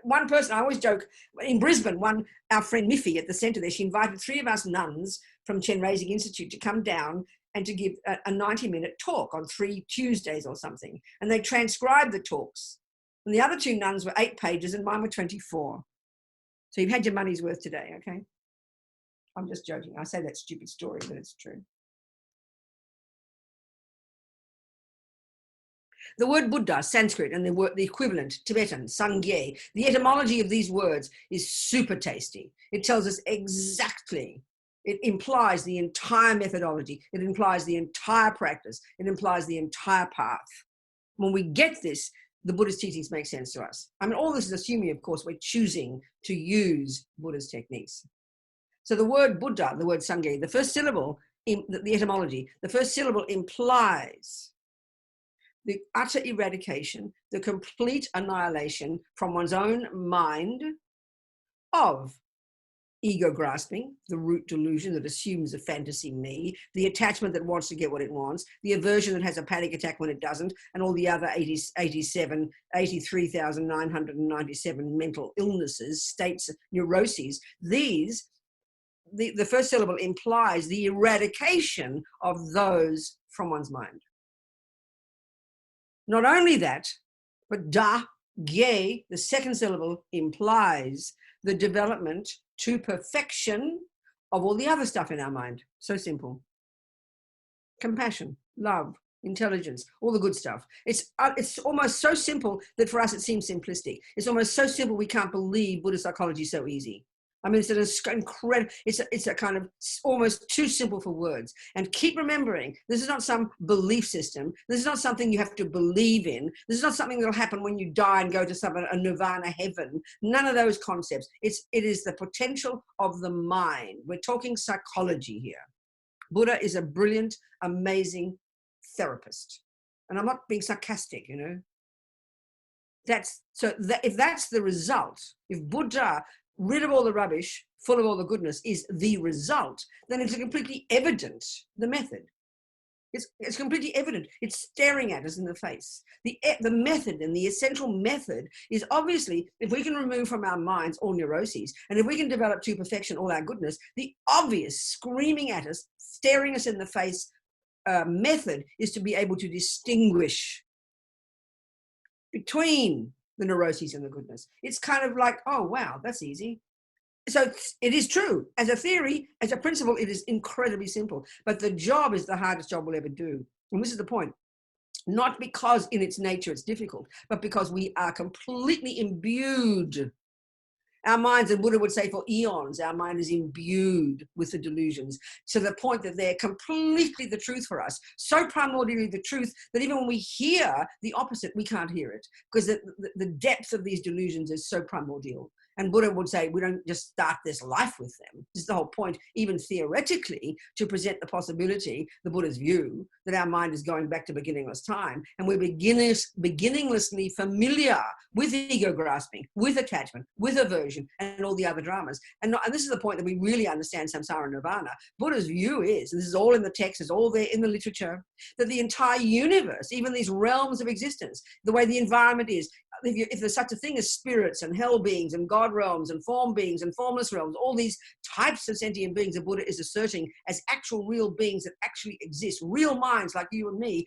one person, I always joke, in Brisbane, our friend Miffy at the centre there, she invited 3 of us nuns from Chenrezig Institute to come down and to give a 90-minute talk on 3 Tuesdays or something. And they transcribed the talks. And the other 2 nuns were 8 pages and mine were 24. So you've had your money's worth today, okay? I'm just joking. I say that stupid story, but it's true. The word Buddha, Sanskrit, and the equivalent, Tibetan, Sangye, the etymology of these words is super tasty. It tells us exactly. It implies the entire methodology. It implies the entire practice. It implies the entire path. When we get this, the Buddha's teachings make sense to us. I mean, all this is assuming, of course, we're choosing to use Buddha's techniques. So the word Buddha, the word Sangye, the first syllable, the etymology, the first syllable implies the utter eradication, the complete annihilation from one's own mind of ego grasping, the root delusion that assumes a fantasy me, the attachment that wants to get what it wants, the aversion that has a panic attack when it doesn't, and all the other 83,997 mental illnesses, states, neuroses. These, the first syllable implies the eradication of those from one's mind. Not only that, but da, ge, the second syllable, implies the development to perfection of all the other stuff in our mind. So simple. Compassion, love, intelligence, all the good stuff. It's almost so simple that for us it seems simplistic. It's almost so simple we can't believe Buddhist psychology is so easy. I mean, it's incredible. It's a kind of almost too simple for words. And keep remembering, this is not some belief system. This is not something you have to believe in. This is not something that will happen when you die and go to a nirvana heaven. None of those concepts. It is the potential of the mind. We're talking psychology here. Buddha is a brilliant, amazing therapist. And I'm not being sarcastic, you know. If that's the result, if Buddha, rid of all the rubbish, full of all the goodness, is the result, then it's completely evident, the method. It's completely evident. It's staring at us in the face. The method and the essential method is obviously, if we can remove from our minds all neuroses, and if we can develop to perfection all our goodness, the obvious screaming at us, staring us in the face method is to be able to distinguish between the neuroses and the goodness. It's kind of like, oh, wow, that's easy. So it is true. As a theory, as a principle, it is incredibly simple. But the job is the hardest job we'll ever do. And this is the point. Not because in its nature it's difficult, but because we are completely imbued. Our minds, and Buddha would say for eons, our mind is imbued with the delusions to the point that they're completely the truth for us. So primordially the truth that even when we hear the opposite, we can't hear it because the depth of these delusions is so primordial. And Buddha would say, we don't just start this life with them. This is the whole point, even theoretically, to present the possibility, the Buddha's view, that our mind is going back to beginningless time. And we're beginninglessly familiar with ego grasping, with attachment, with aversion, and all the other dramas. And this is the point that we really understand Samsara and Nirvana. Buddha's view is, and this is all in the text, it's all there in the literature, that the entire universe, even these realms of existence, the way the environment is, if there's such a thing as spirits and hell beings and God realms and form beings and formless realms, all these types of sentient beings that Buddha is asserting as actual real beings that actually exist, real minds like you and me,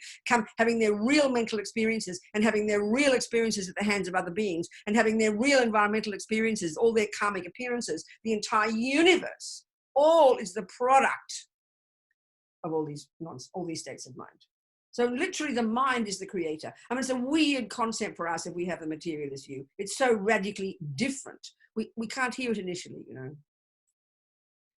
having their real mental experiences and having their real experiences at the hands of other beings and having their real environmental experiences, all their karmic appearances, the entire universe, all is the product of all these states of mind. So literally the mind is the creator. I mean, it's a weird concept for us if we have the materialist view. It's so radically different. We can't hear it initially, you know.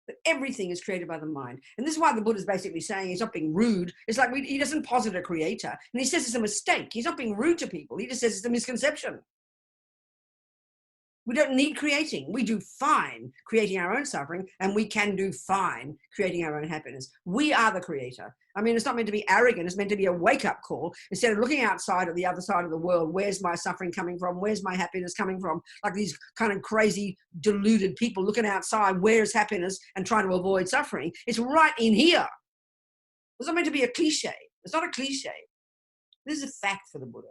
But everything is created by the mind. And this is why the Buddha is basically saying he's not being rude. It's like he doesn't posit a creator. And he says it's a mistake. He's not being rude to people. He just says it's a misconception. We don't need creating. We do fine creating our own suffering, and we can do fine creating our own happiness. We are the creator. I mean, it's not meant to be arrogant. It's meant to be a wake-up call. Instead of looking outside at the other side of the world, where's my suffering coming from? Where's my happiness coming from? Like these kind of crazy, deluded people looking outside, where's happiness, and trying to avoid suffering. It's right in here. It's not meant to be a cliche. It's not a cliche. This is a fact for the Buddha.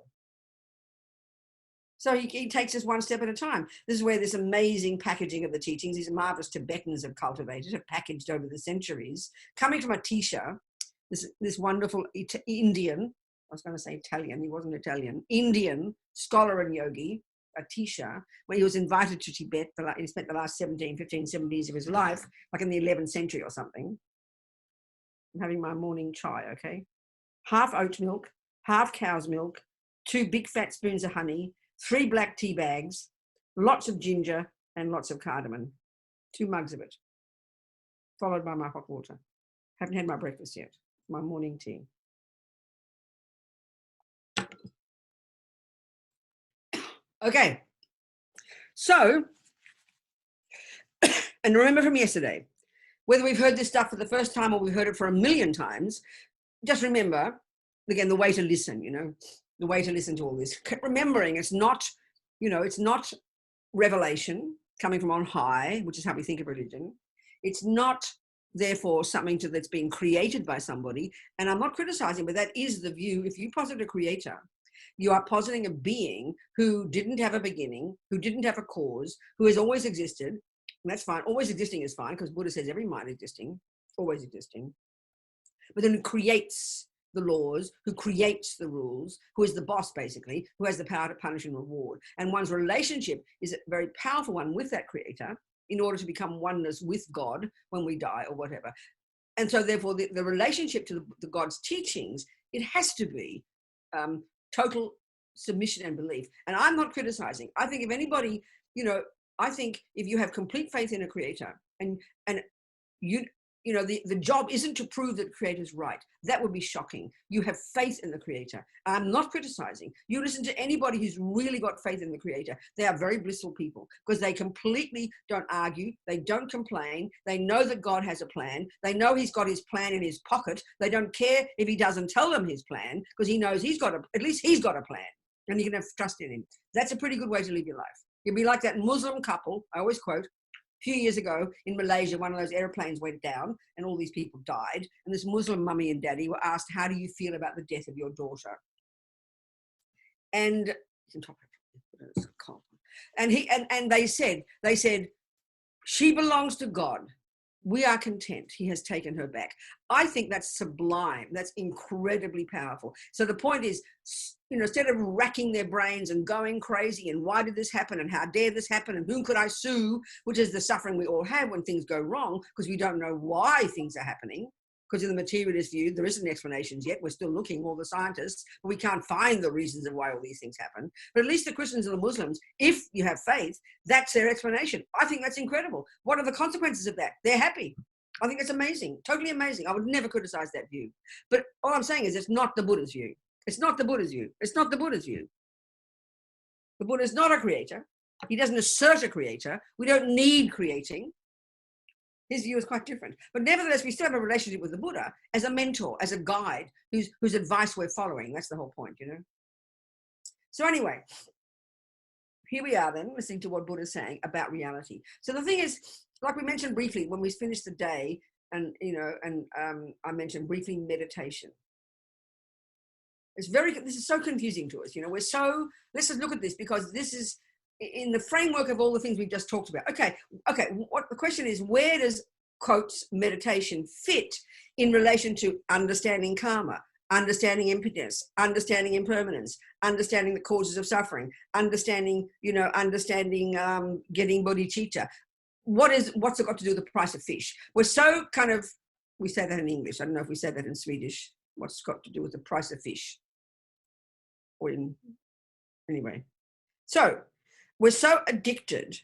So he takes us one step at a time. This is where this amazing packaging of the teachings, these marvelous Tibetans have cultivated, have packaged over the centuries, coming from a Yeshe, this wonderful Indian, I was going to say Italian, he wasn't Italian, Indian scholar and yogi, a Yeshe, when he was invited to Tibet. He spent the last 15, 17 years of his life, like in the 11th century or something. I'm having my morning chai, okay? Half oat milk, half cow's milk, 2 big fat spoons of honey, 3 black tea bags, lots of ginger and lots of cardamom, 2 mugs of it, followed by my hot water. Haven't had my breakfast yet, my morning tea. Okay, so, and remember from yesterday, whether we've heard this stuff for the first time or we've heard it for 1,000,000 times, just remember, again, the way to listen, the way to listen to all this. Remembering it's not, it's not revelation coming from on high, which is how we think of religion. It's not, therefore, something that's been created by somebody. And I'm not criticizing, but that is the view. If you posit a creator, you are positing a being who didn't have a beginning, who didn't have a cause, who has always existed. And that's fine. Always existing is fine, because Buddha says every mind existing, always existing. But then who creates the laws, who creates the rules, who is the boss, basically, who has the power to punish and reward. And one's relationship is a very powerful one with that creator in order to become oneness with God when we die or whatever. And so therefore the relationship to the God's teachings, it has to be total submission and belief. And I'm not criticizing. I think if anybody, I think if you have complete faith in a creator and the job isn't to prove that the creator is right. That would be shocking. You have faith in the creator. I'm not criticizing. You listen to anybody who's really got faith in the creator. They are very blissful people because they completely don't argue. They don't complain. They know that God has a plan. They know he's got his plan in his pocket. They don't care if he doesn't tell them his plan because he knows at least he's got a plan and you can have trust in him. That's a pretty good way to live your life. You'll be like that Muslim couple, I always quote, a few years ago in Malaysia, one of those airplanes went down and all these people died. And this Muslim mummy and daddy were asked, how do you feel about the death of your daughter? And they said, she belongs to God. We are content. He has taken her back. I think that's sublime. That's incredibly powerful. So the point is, instead of racking their brains and going crazy and why did this happen and how dare this happen and whom could I sue, which is the suffering we all have when things go wrong because we don't know why things are happening. Because in the materialist view, there isn't explanations yet. We're still looking, all the scientists, but we can't find the reasons of why all these things happen. But at least the Christians and the Muslims, if you have faith, that's their explanation. I think that's incredible. What are the consequences of that? They're happy. I think it's amazing, totally amazing. I would never criticize that view. But all I'm saying is it's not the Buddha's view. It's not the Buddha's view. It's not the Buddha's view. The Buddha is not a creator. He doesn't assert a creator. We don't need creating. His view is quite different. But nevertheless, we still have a relationship with the Buddha as a mentor, as a guide, whose advice we're following. That's the whole point, So anyway, here we are then, listening to what Buddha's saying about reality. So the thing is, like we mentioned briefly when we finished the day, and I mentioned briefly meditation. This is so confusing to us. Let's just look at this because this is in the framework of all the things we've just talked about. Okay. What the question is, where does quotes meditation fit in relation to understanding karma, understanding impotence, understanding impermanence, understanding the causes of suffering, understanding getting bodhicitta? What's it got to do with the price of fish? We're so we say that in English. I don't know if we say that in Swedish. What's got to do with the price of fish? Anyway. So we're so addicted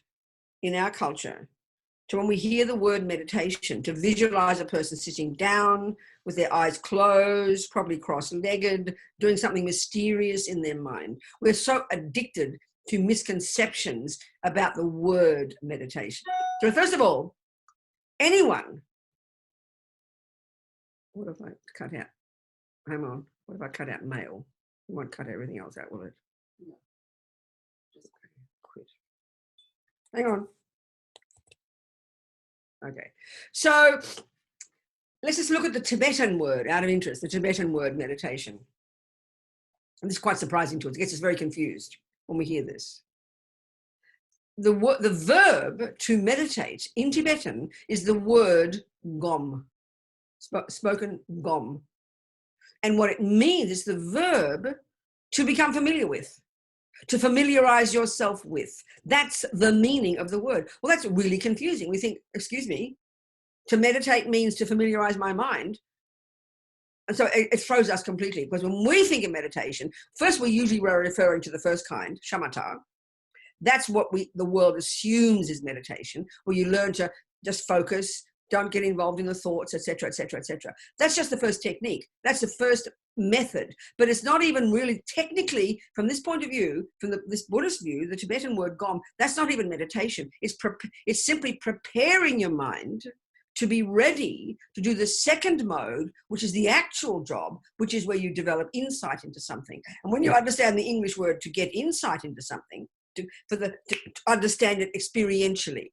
in our culture to when we hear the word meditation, to visualize a person sitting down with their eyes closed, probably cross-legged, doing something mysterious in their mind. We're so addicted to misconceptions about the word meditation. So first of all, anyone, what if I cut out, hang on, what if I cut out male? You won't cut everything else out, will it? No. Just quit. Hang on. Okay, so let's just look at the Tibetan word, out of interest, the Tibetan word meditation. And this is quite surprising to us. It gets us very confused. when we hear this. The verb to meditate in Tibetan is the word gom, spoken gom. And what it means is the verb to become familiar with, to familiarize yourself with. That's the meaning of the word. Well, that's really confusing. We think, excuse me, to meditate means to familiarize my mind. And so it throws us completely, because when we think of meditation, first we usually were referring to the first kind, shamatha. That's what the world assumes is meditation, where you learn to just focus, don't get involved in the thoughts, etc., etc., etc. That's just the first technique. That's the first method. But it's not even really technically, from this point of view, from this Buddhist view, the Tibetan word gom, that's not even meditation. It's simply preparing your mind to be ready to do the second mode, which is the actual job, which is where you develop insight into something. And when you understand the English word to get insight into something, to understand it experientially.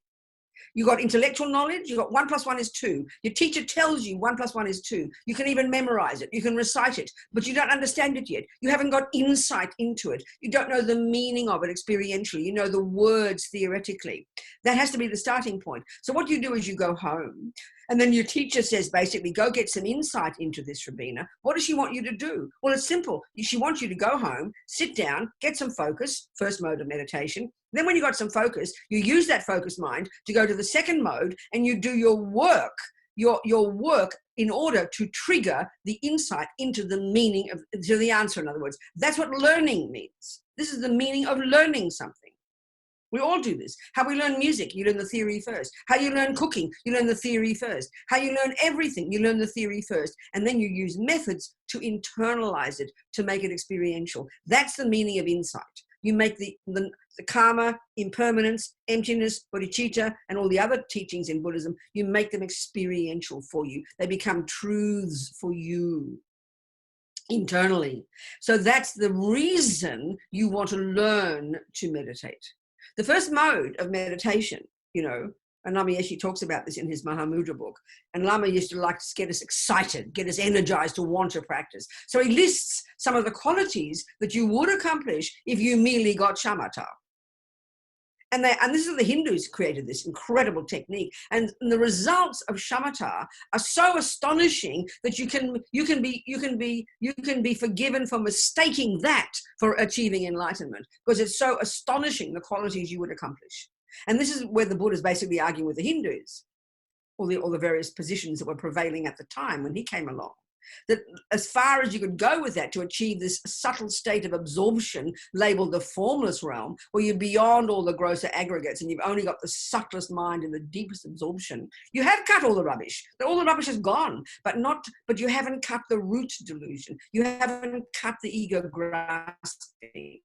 You got intellectual knowledge, you got 1 + 1 is 2. Your teacher tells you 1 + 1 is 2. You can even memorize it, you can recite it, but you don't understand it yet. You haven't got insight into it. You don't know the meaning of it experientially. You know the words theoretically. That has to be the starting point. So what you do is you go home, and then your teacher says, basically, go get some insight into this, Robina. What does she want you to do? Well, it's simple. She wants you to go home, sit down, get some focus, first mode of meditation. Then when you got some focus, you use that focused mind to go to the second mode, and you do your work, your work in order to trigger the insight into the meaning of, to the answer, in other words. That's what learning means. This is the meaning of learning something. We all do this. How we learn music, you learn the theory first. How you learn cooking, you learn the theory first. How you learn everything, you learn the theory first. And then you use methods to internalize it, to make it experiential. That's the meaning of insight. You make the karma, impermanence, emptiness, bodhicitta, and all the other teachings in Buddhism, you make them experiential for you. They become truths for you internally. So that's the reason you want to learn to meditate. The first mode of meditation, and Lama Yeshe talks about this in his Mahamudra book, and Lama used to like to get us excited, get us energized to want to practice. So he lists some of the qualities that you would accomplish if you merely got shamatha. And this is the Hindus created this incredible technique. And the results of shamatha are so astonishing that you can be forgiven for mistaking that for achieving enlightenment, because it's so astonishing the qualities you would accomplish. And this is where the Buddha is basically arguing with the Hindus, all the various positions that were prevailing at the time when he came along. That as far as you could go with that to achieve this subtle state of absorption labeled the formless realm, where you're beyond all the grosser aggregates and you've only got the subtlest mind and the deepest absorption, you have cut all the rubbish. All the rubbish is gone, but you haven't cut the root delusion. You haven't cut the ego grasping.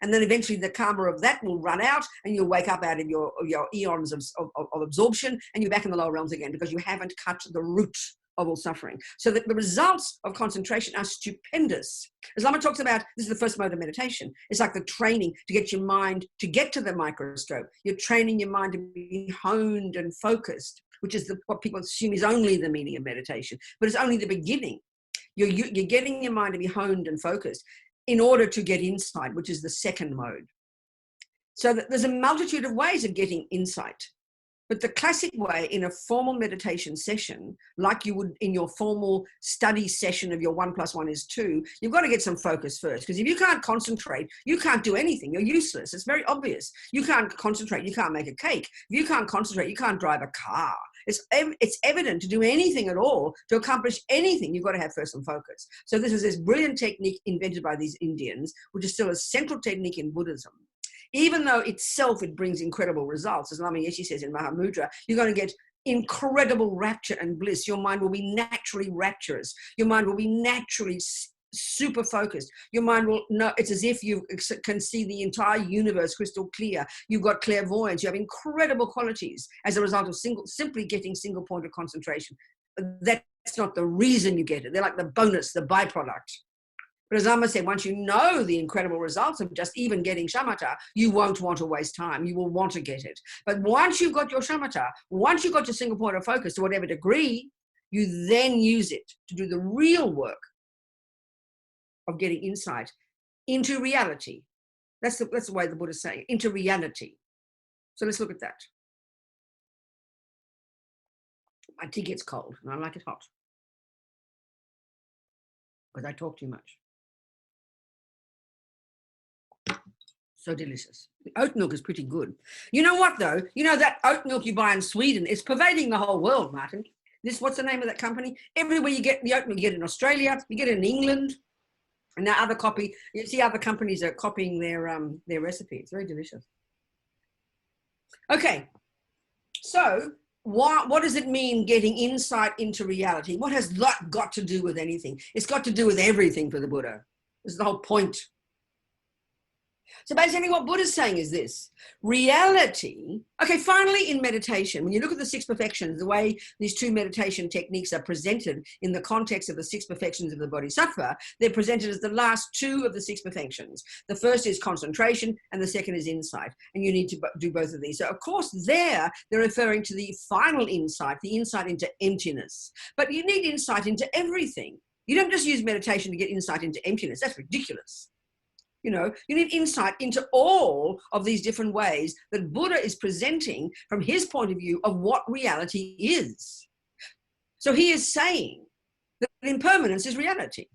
And then eventually the karma of that will run out, and you'll wake up out of your eons of absorption, and you're back in the lower realms again, because you haven't cut the root of all suffering. So that the results of concentration are stupendous. As Lama talks about, this is the first mode of meditation. It's like the training to get your mind to get to the microscope. You're training your mind to be honed and focused, which is what people assume is only the meaning of meditation, but it's only the beginning. You're getting your mind to be honed and focused in order to get insight, which is the second mode. So that there's a multitude of ways of getting insight. But the classic way in a formal meditation session, like you would in your formal study session of your 1 + 1 is 2, you've got to get some focus first. Because if you can't concentrate, you can't do anything. You're useless. It's very obvious. You can't concentrate. You can't make a cake. If you can't concentrate, you can't drive a car. It's evident to do anything at all, to accomplish anything, you've got to have first some focus. So this is this brilliant technique invented by these Indians, which is still a central technique in Buddhism. Even though itself it brings incredible results, as Lama Yeshe says in Mahamudra, you're going to get incredible rapture and bliss. Your mind will be naturally rapturous. Your mind will be naturally super focused. Your mind will know, it's as if you can see the entire universe crystal clear. You've got clairvoyance. You have incredible qualities as a result of simply getting single point of concentration. That's not the reason you get it. They're like the bonus, the byproduct. But as Lama said, once you know the incredible results of just even getting shamatha, you won't want to waste time. You will want to get it. But once you've got your shamatha, once you've got your single point of focus to whatever degree, you then use it to do the real work of getting insight into reality. That's the way the Buddha's saying, into reality. So let's look at that. My tea gets cold and I like it hot because I talk too much. So delicious. The oat milk is pretty good. You know what though? You know that oat milk you buy in Sweden is pervading the whole world, Martin. What's the name of that company? Everywhere you get the oat milk, you get it in Australia, you get it in England, and now you see other companies are copying their recipe. It's very delicious. Okay, so what does it mean getting insight into reality? What has that got to do with anything? It's got to do with everything for the Buddha. This is the whole point. So basically what Buddha's saying is this: reality, okay, finally in meditation, when you look at the six perfections, the way these two meditation techniques are presented in the context of the six perfections of the Bodhisattva, they're presented as the last two of the six perfections. The first is concentration and the second is insight. And you need to do both of these. So of course they're referring to the final insight, the insight into emptiness. But you need insight into everything. You don't just use meditation to get insight into emptiness. That's ridiculous. You know, you need insight into all of these different ways that Buddha is presenting from his point of view of what reality is. So he is saying that impermanence is reality.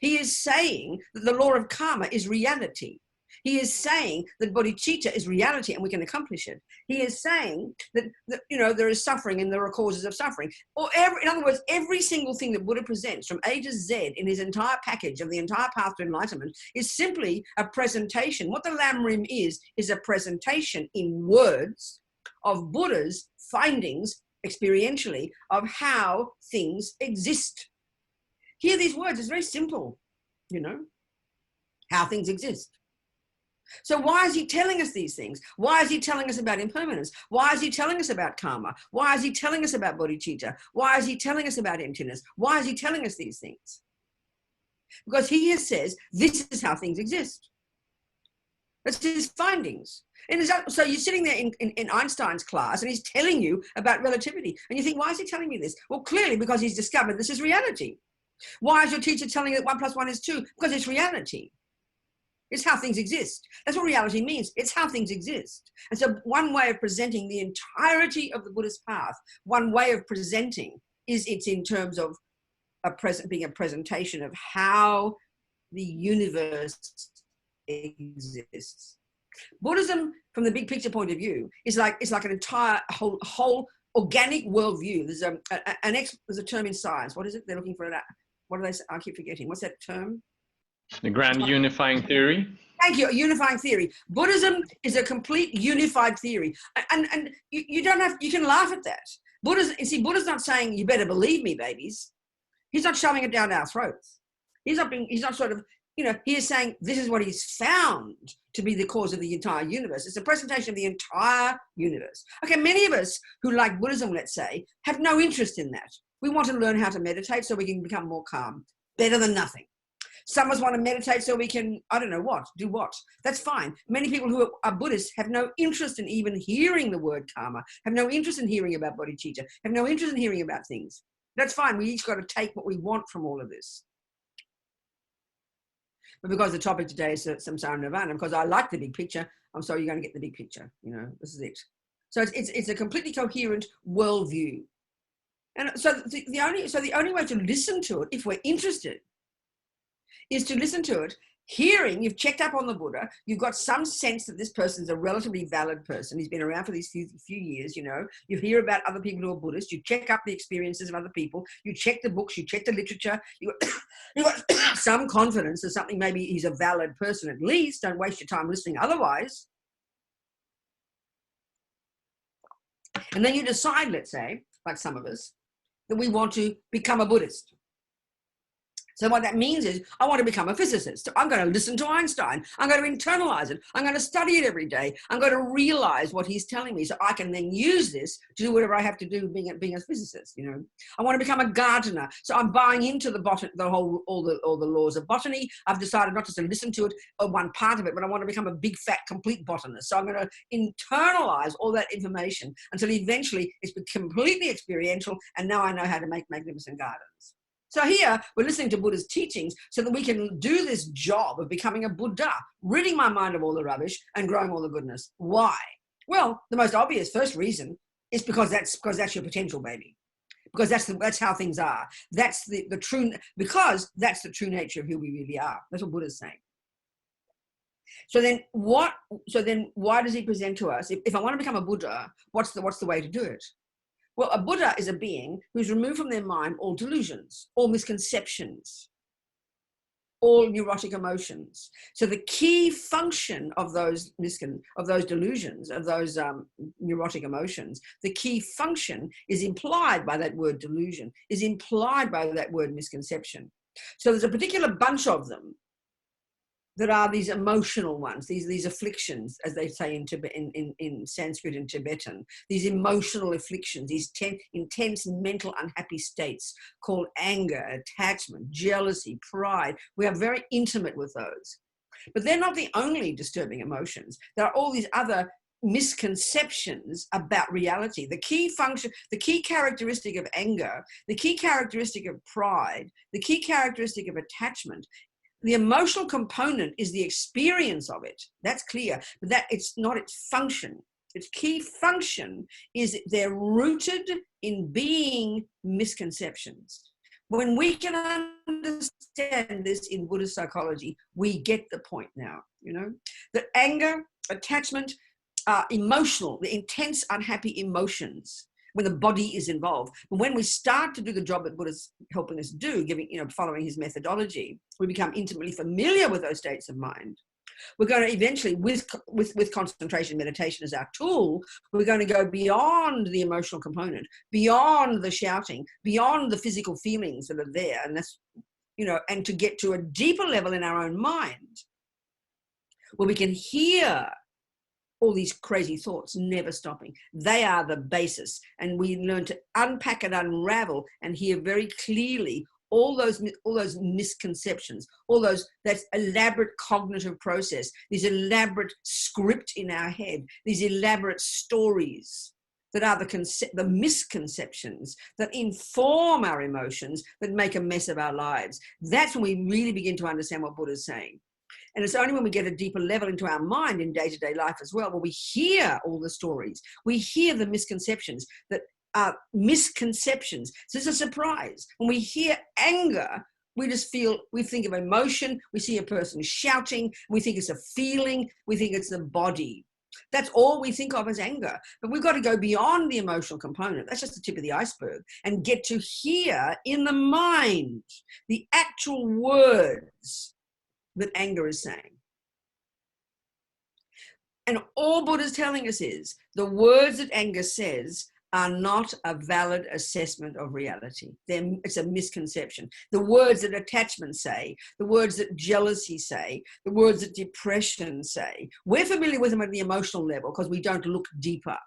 He is saying that the law of karma is reality. He is saying that bodhicitta is reality and we can accomplish it. He is saying that you know, there is suffering and there are causes of suffering. In other words, every single thing that Buddha presents from A to Z in his entire package of the entire path to enlightenment is simply a presentation. What the Lamrim is a presentation in words of Buddha's findings experientially of how things exist. Hear these words, it's very simple, you know, how things exist. So why is he telling us these things? Why is he telling us about impermanence? Why is he telling us about karma? Why is he telling us about bodhicitta? Why is he telling us about emptiness? Why is he telling us these things? Because he says, this is how things exist. That's his findings. And so you're sitting there in Einstein's class and he's telling you about relativity. And you think, why is he telling me this? Well, clearly because he's discovered this is reality. Why is your teacher telling you that 1 + 1 is 2? Because it's reality. It's how things exist. That's what reality means. It's how things exist. And so one way of presenting the entirety of the Buddhist path, one way of presenting is it's in terms of being a presentation of how the universe exists. Buddhism, from the big picture point of view, is like an entire whole organic worldview. There's a term in science. What is it? They're looking for that. What do they say? I keep forgetting. What's that term? The grand unifying theory. Thank you, a unifying theory. Buddhism is a complete unified theory. And you don't have, you can laugh at that. Buddha's not saying, you better believe me, babies. He's not shoving it down our throats. He's not sort of, you know, he is saying this is what he's found to be the cause of the entire universe. It's a presentation of the entire universe. Okay, many of us who like Buddhism, let's say, have no interest in that. We want to learn how to meditate so we can become more calm. Better than nothing. Some of us want to meditate so we can, I don't know what, do what. That's fine. Many people who are Buddhists have no interest in even hearing the word karma, have no interest in hearing about bodhicitta, have no interest in hearing about things. That's fine. We each got to take what we want from all of this. But because the topic today is Samsara and Nirvana, because I like the big picture, I'm sorry, you're going to get the big picture. You know, this is it. So it's a completely coherent worldview. And so the only way to listen to it, if we're interested, is to listen to it, hearing, you've checked up on the Buddha, you've got some sense that this person's a relatively valid person. He's been around for these few years, you know. You hear about other people who are Buddhists, you check up the experiences of other people, you check the books, you check the literature, you've got some confidence that something, maybe he's a valid person at least. Don't waste your time listening otherwise. And then you decide, let's say, like some of us, that we want to become a Buddhist. So what that means is I want to become a physicist. So I'm going to listen to Einstein. I'm going to internalize it. I'm going to study it every day. I'm going to realize what he's telling me so I can then use this to do whatever I have to do being a physicist, you know. I want to become a gardener. So I'm buying into all the laws of botany. I've decided not just to listen to it or one part of it, but I want to become a big, fat, complete botanist. So I'm going to internalize all that information until eventually it's completely experiential and now I know how to make magnificent gardens. So here we're listening to Buddha's teachings so that we can do this job of becoming a Buddha, ridding my mind of all the rubbish and growing all the goodness. Why? Well, the most obvious first reason is because that's your potential, baby. Because that's how things are. That's the true, because that's the true nature of who we really are. That's what Buddha's saying. So then why does he present to us? If I want to become a Buddha, what's the way to do it? Well, a Buddha is a being who's removed from their mind all delusions, all misconceptions, all neurotic emotions. So the key function of those delusions, of those neurotic emotions, the key function is implied by that word delusion, is implied by that word misconception. So there's a particular bunch of them that are these emotional ones, these afflictions, as they say in Sanskrit and Tibetan, these emotional afflictions, these intense mental unhappy states called anger, attachment, jealousy, pride. We are very intimate with those. But they're not the only disturbing emotions. There are all these other misconceptions about reality. The key function, the key characteristic of anger, the key characteristic of pride, the key characteristic of attachment, the emotional component is the experience of it. That's clear, but that it's not its function. Its key function is they're rooted in being misconceptions. When we can understand this in Buddhist psychology, we get the point now, that anger, attachment, emotional, the intense unhappy emotions, when the body is involved. But when we start to do the job that Buddha's helping us do, following his methodology, we become intimately familiar with those states of mind. We're going to eventually, with concentration meditation as our tool, we're going to go beyond the emotional component, beyond the shouting, beyond the physical feelings that are there, and that's, and to get to a deeper level in our own mind, where we can hear all these crazy thoughts never stopping. They are the basis. And we learn to unpack and unravel and hear very clearly all those misconceptions, that's elaborate cognitive process, this elaborate script in our head, these elaborate stories that are the misconceptions that inform our emotions, that make a mess of our lives. That's when we really begin to understand what Buddha's saying. And it's only when we get a deeper level into our mind in day-to-day life as well, where we hear all the stories, we hear the misconceptions that are misconceptions. So it's a surprise. When we hear anger, we think of emotion, we see a person shouting, we think it's a feeling, we think it's the body. That's all we think of as anger. But we've got to go beyond the emotional component. That's just the tip of the iceberg, and get to hear in the mind the actual words that anger is saying. And all Buddha's telling us is the words that anger says are not a valid assessment of reality. It's a misconception. The words that attachment say, the words that jealousy say, the words that depression say, we're familiar with them at the emotional level because we don't look deeper.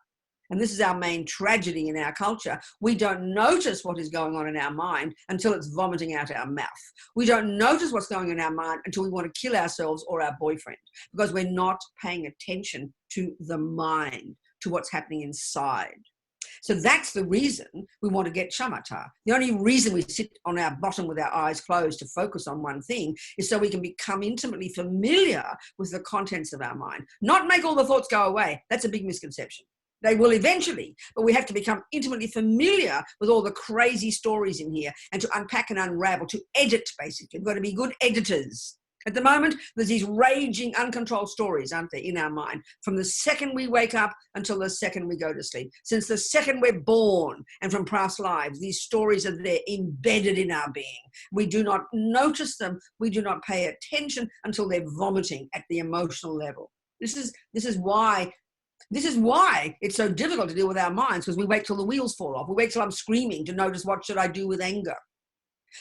And this is our main tragedy in our culture. We don't notice what is going on in our mind until it's vomiting out our mouth. We don't notice what's going on in our mind until we want to kill ourselves or our boyfriend, because we're not paying attention to the mind, to what's happening inside. So that's the reason we want to get shamatha. The only reason we sit on our bottom with our eyes closed to focus on one thing is so we can become intimately familiar with the contents of our mind. Not make all the thoughts go away. That's a big misconception. They will eventually, but we have to become intimately familiar with all the crazy stories in here and to unpack and unravel, to edit, basically. We've got to be good editors. At the moment, there's these raging, uncontrolled stories, aren't there, in our mind, from the second we wake up until the second we go to sleep. Since the second we're born and from past lives, these stories are there embedded in our being. We do not notice them. We do not pay attention until they're vomiting at the emotional level. This is why it's so difficult to deal with our minds, because we wait till the wheels fall off. We wait till I'm screaming to notice what should I do with anger.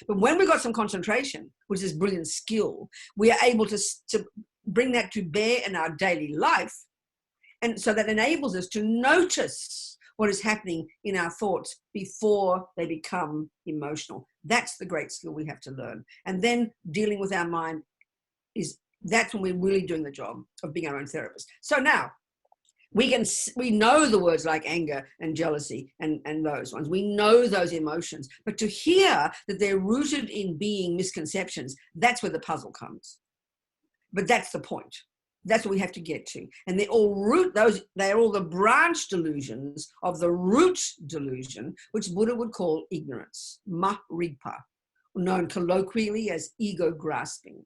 But when we've got some concentration, which is brilliant skill, we are able to bring that to bear in our daily life. And so that enables us to notice what is happening in our thoughts before they become emotional. That's the great skill we have to learn. And then dealing with our mind that's when we're really doing the job of being our own therapist. So now, We know the words like anger and jealousy and those ones. We know those emotions, but to hear that they're rooted in being misconceptions, that's where the puzzle comes. But that's the point. That's what we have to get to. And they're all they're all the branch delusions of the root delusion, which Buddha would call ignorance, ma-rigpa, known colloquially as ego grasping.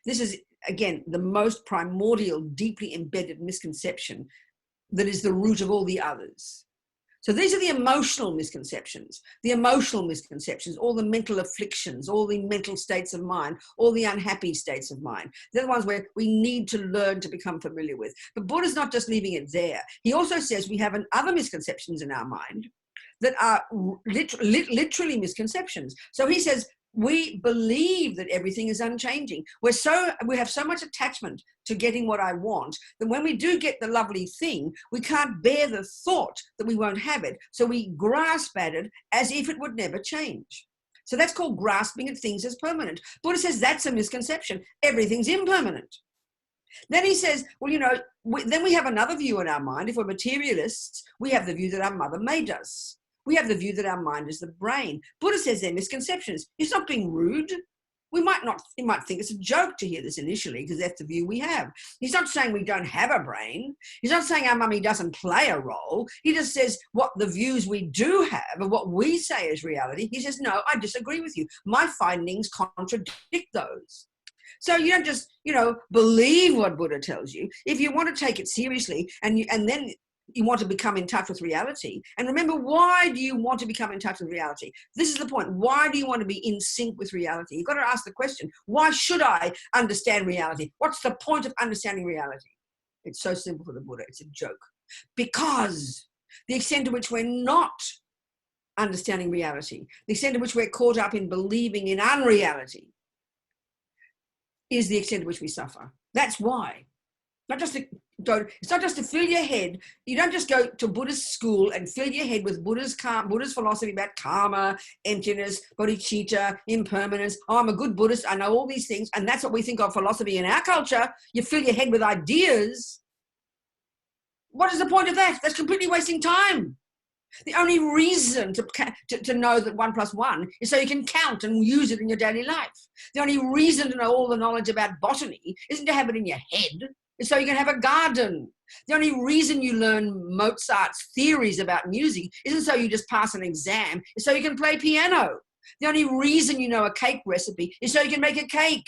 This is, again, the most primordial, deeply embedded misconception that is the root of all the others. So these are the emotional misconceptions, all the mental afflictions, all the mental states of mind, all the unhappy states of mind. They're the ones where we need to learn to become familiar with. But Buddha's not just leaving it there. He also says we have other misconceptions in our mind that are literally misconceptions. So he says, we believe that everything is unchanging. We have so much attachment to getting what I want that when we do get the lovely thing, we can't bear the thought that we won't have it. So we grasp at it as if it would never change. So that's called grasping at things as permanent. Buddha says that's a misconception. Everything's impermanent. Then he says, well, then we have another view in our mind. If we're materialists, we have the view that our mother made us. We have the view that our mind is the brain. Buddha says they're misconceptions. He's not being rude. You might think it's a joke to hear this initially because that's the view we have. He's not saying we don't have a brain. He's not saying our mummy doesn't play a role. He just says what the views we do have and what we say is reality. He says, no, I disagree with you. My findings contradict those. So you don't just, believe what Buddha tells you. If you want to take it seriously and then you want to become in touch with reality. And remember, why do you want to become in touch with reality? This is the point. Why do you want to be in sync with reality? You've got to ask the question, why should I understand reality? What's the point of understanding reality? It's so simple for the Buddha. It's a joke. Because the extent to which we're not understanding reality, the extent to which we're caught up in believing in unreality, is the extent to which we suffer. That's why. It's not just to fill your head. You don't just go to Buddhist school and fill your head with Buddha's philosophy about karma, emptiness, bodhicitta, impermanence. Oh, I'm a good Buddhist. I know all these things. And that's what we think of philosophy in our culture. You fill your head with ideas. What is the point of that? That's completely wasting time. The only reason to know that 1 + 1 is so you can count and use it in your daily life. The only reason to know all the knowledge about botany isn't to have it in your head. It's so you can have a garden. The only reason you learn Mozart's theories about music isn't so you just pass an exam. It's so you can play piano. The only reason you know a cake recipe is so you can make a cake.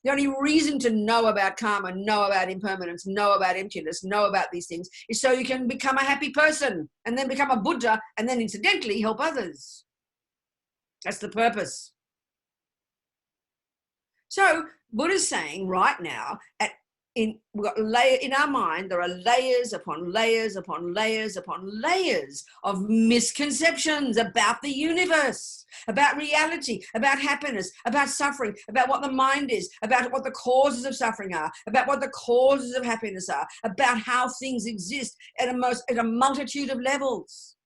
The only reason to know about karma, know about impermanence, know about emptiness, know about these things is so you can become a happy person and then become a Buddha and then incidentally help others. That's the purpose. So Buddha's saying right now, in our mind, there are layers upon layers upon layers upon layers of misconceptions about the universe, about reality, about happiness, about suffering, about what the mind is, about what the causes of suffering are, about what the causes of happiness are, about how things exist at a multitude of levels.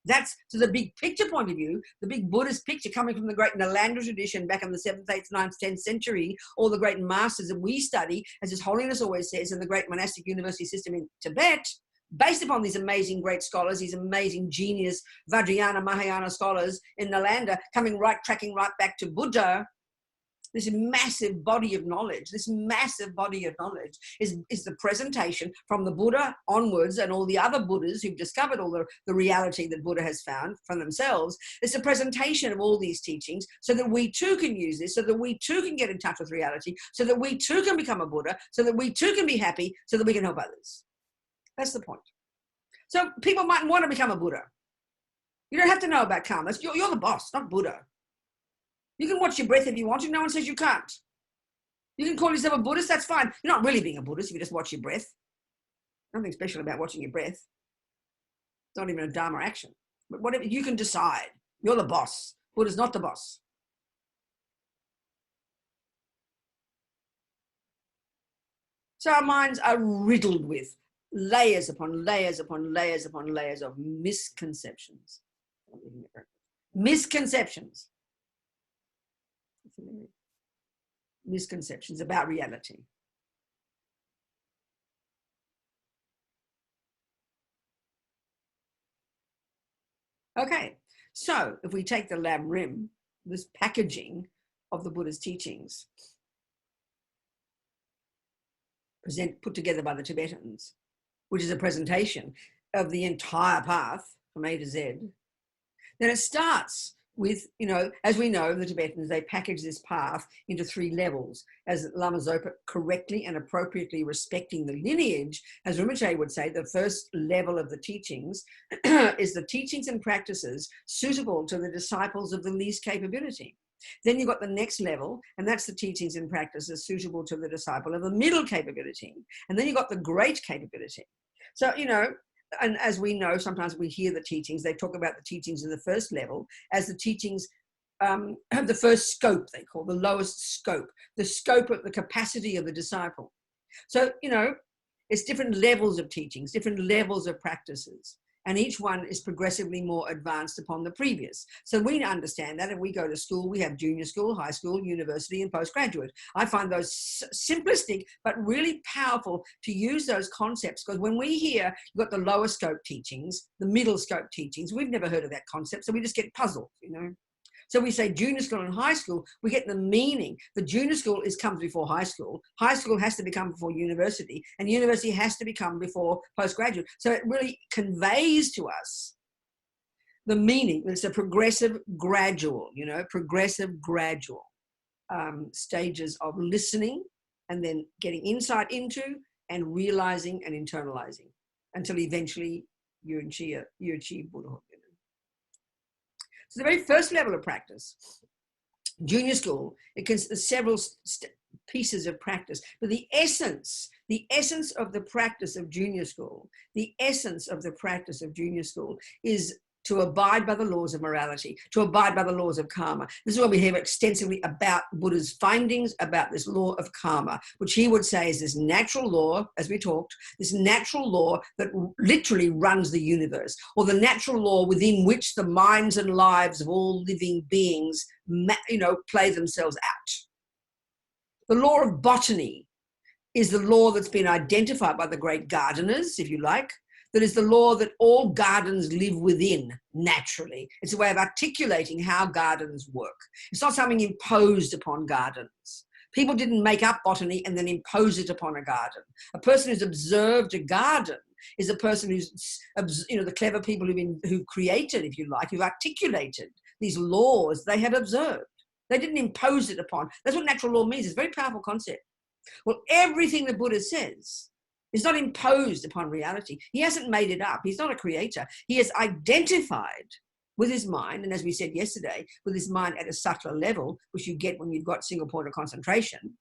That's to the big picture point of view, the big Buddhist picture coming from the great Nalanda tradition back in the 7th, 8th, 9th, 10th century, all the great masters that we study, as His Holiness always says, in the great monastic university system in Tibet, based upon these amazing great scholars, these amazing genius Vajrayana, Mahayana scholars in Nalanda, tracking right back to Buddha. This massive body of knowledge is the presentation from the Buddha onwards and all the other Buddhas who've discovered all the reality that Buddha has found from themselves. It's a presentation of all these teachings so that we too can use this, so that we too can get in touch with reality, so that we too can become a Buddha, so that we too can be happy, so that we can help others. That's the point. So people might want to become a Buddha. You don't have to know about karma. You're the boss, not Buddha. You can watch your breath if you want to. No one says you can't. You can call yourself a Buddhist. That's fine. You're not really being a Buddhist if you just watch your breath. Nothing special about watching your breath. It's not even a Dharma action. But whatever, you can decide. You're the boss. Buddha's not the boss. So our minds are riddled with layers upon layers upon layers upon layers of misconceptions. Misconceptions. Misconceptions about reality. Okay, so if we take the lam rim, this packaging of the Buddha's teachings, put together by the Tibetans, which is a presentation of the entire path from A to Z, then it starts with, you know, as we know, the Tibetans, they package this path into 3 levels, as Lama Zopa correctly and appropriately respecting the lineage, as Rinpoche would say, the first level of the teachings is the teachings and practices suitable to the disciples of the least capability. Then you've got the next level, and that's the teachings and practices suitable to the disciple of the middle capability. And then you've got the great capability. So, you know, and as we know, sometimes we hear the teachings, they talk about the teachings in the first level as the teachings of the first scope, they call the lowest scope, the scope of the capacity of the disciple. So, you know, it's different levels of teachings, different levels of practices, and each one is progressively more advanced upon the previous. So we understand that if we go to school, we have junior school, high school, university, and postgraduate. I find those simplistic, but really powerful to use those concepts, because when we hear you've got the lower scope teachings, the middle scope teachings, we've never heard of that concept, so we just get puzzled, you know. So we say junior school and high school, we get the meaning. The junior school comes before high school. High school has to become before university, and university has to become before postgraduate. So it really conveys to us the meaning. It's a progressive, gradual, you know, progressive, gradual stages of listening and then getting insight into and realizing and internalizing until eventually you achieve Buddhahood. So the very first level of practice, junior school, it consists several pieces of practice, but the essence of the practice of junior school, is to abide by the laws of morality, to abide by the laws of karma. This is why we hear extensively about Buddha's findings about this law of karma, which he would say is this natural law, as we talked, this natural law that literally runs the universe, or the natural law within which the minds and lives of all living beings, you know, play themselves out. The law of botany is the law that's been identified by the great gardeners, if you like. That is the law that all gardens live within naturally. It's a way of articulating how gardens work. It's not something imposed upon gardens. People didn't make up botany and then impose it upon a garden. A person who's observed a garden is a person who's, you know, the clever people who've created, if you like, who've articulated these laws they have observed. They didn't impose it upon. That's what natural law means. It's a very powerful concept. Well, everything the Buddha says is not imposed upon reality. He hasn't made it up. He's not a creator. He has identified with his mind, and as we said yesterday, with his mind at a subtler level, which you get when you've got single point of concentration,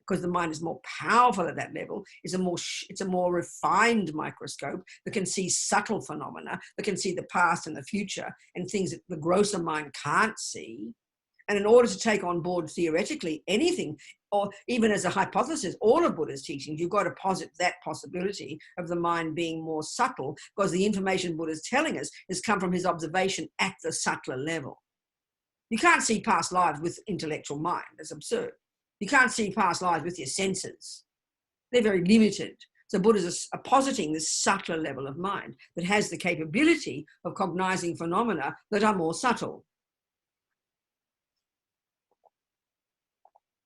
because the mind is more powerful at that level. It's a more refined microscope that can see subtle phenomena, that can see the past and the future, and things that the grosser mind can't see. And in order to take on board theoretically anything, or even as a hypothesis, all of Buddha's teachings, you've got to posit that possibility of the mind being more subtle, because the information Buddha's telling us has come from his observation at the subtler level. You can't see past lives with intellectual mind. That's absurd. You can't see past lives with your senses. They're very limited. So Buddhists are positing this subtler level of mind that has the capability of cognizing phenomena that are more subtle.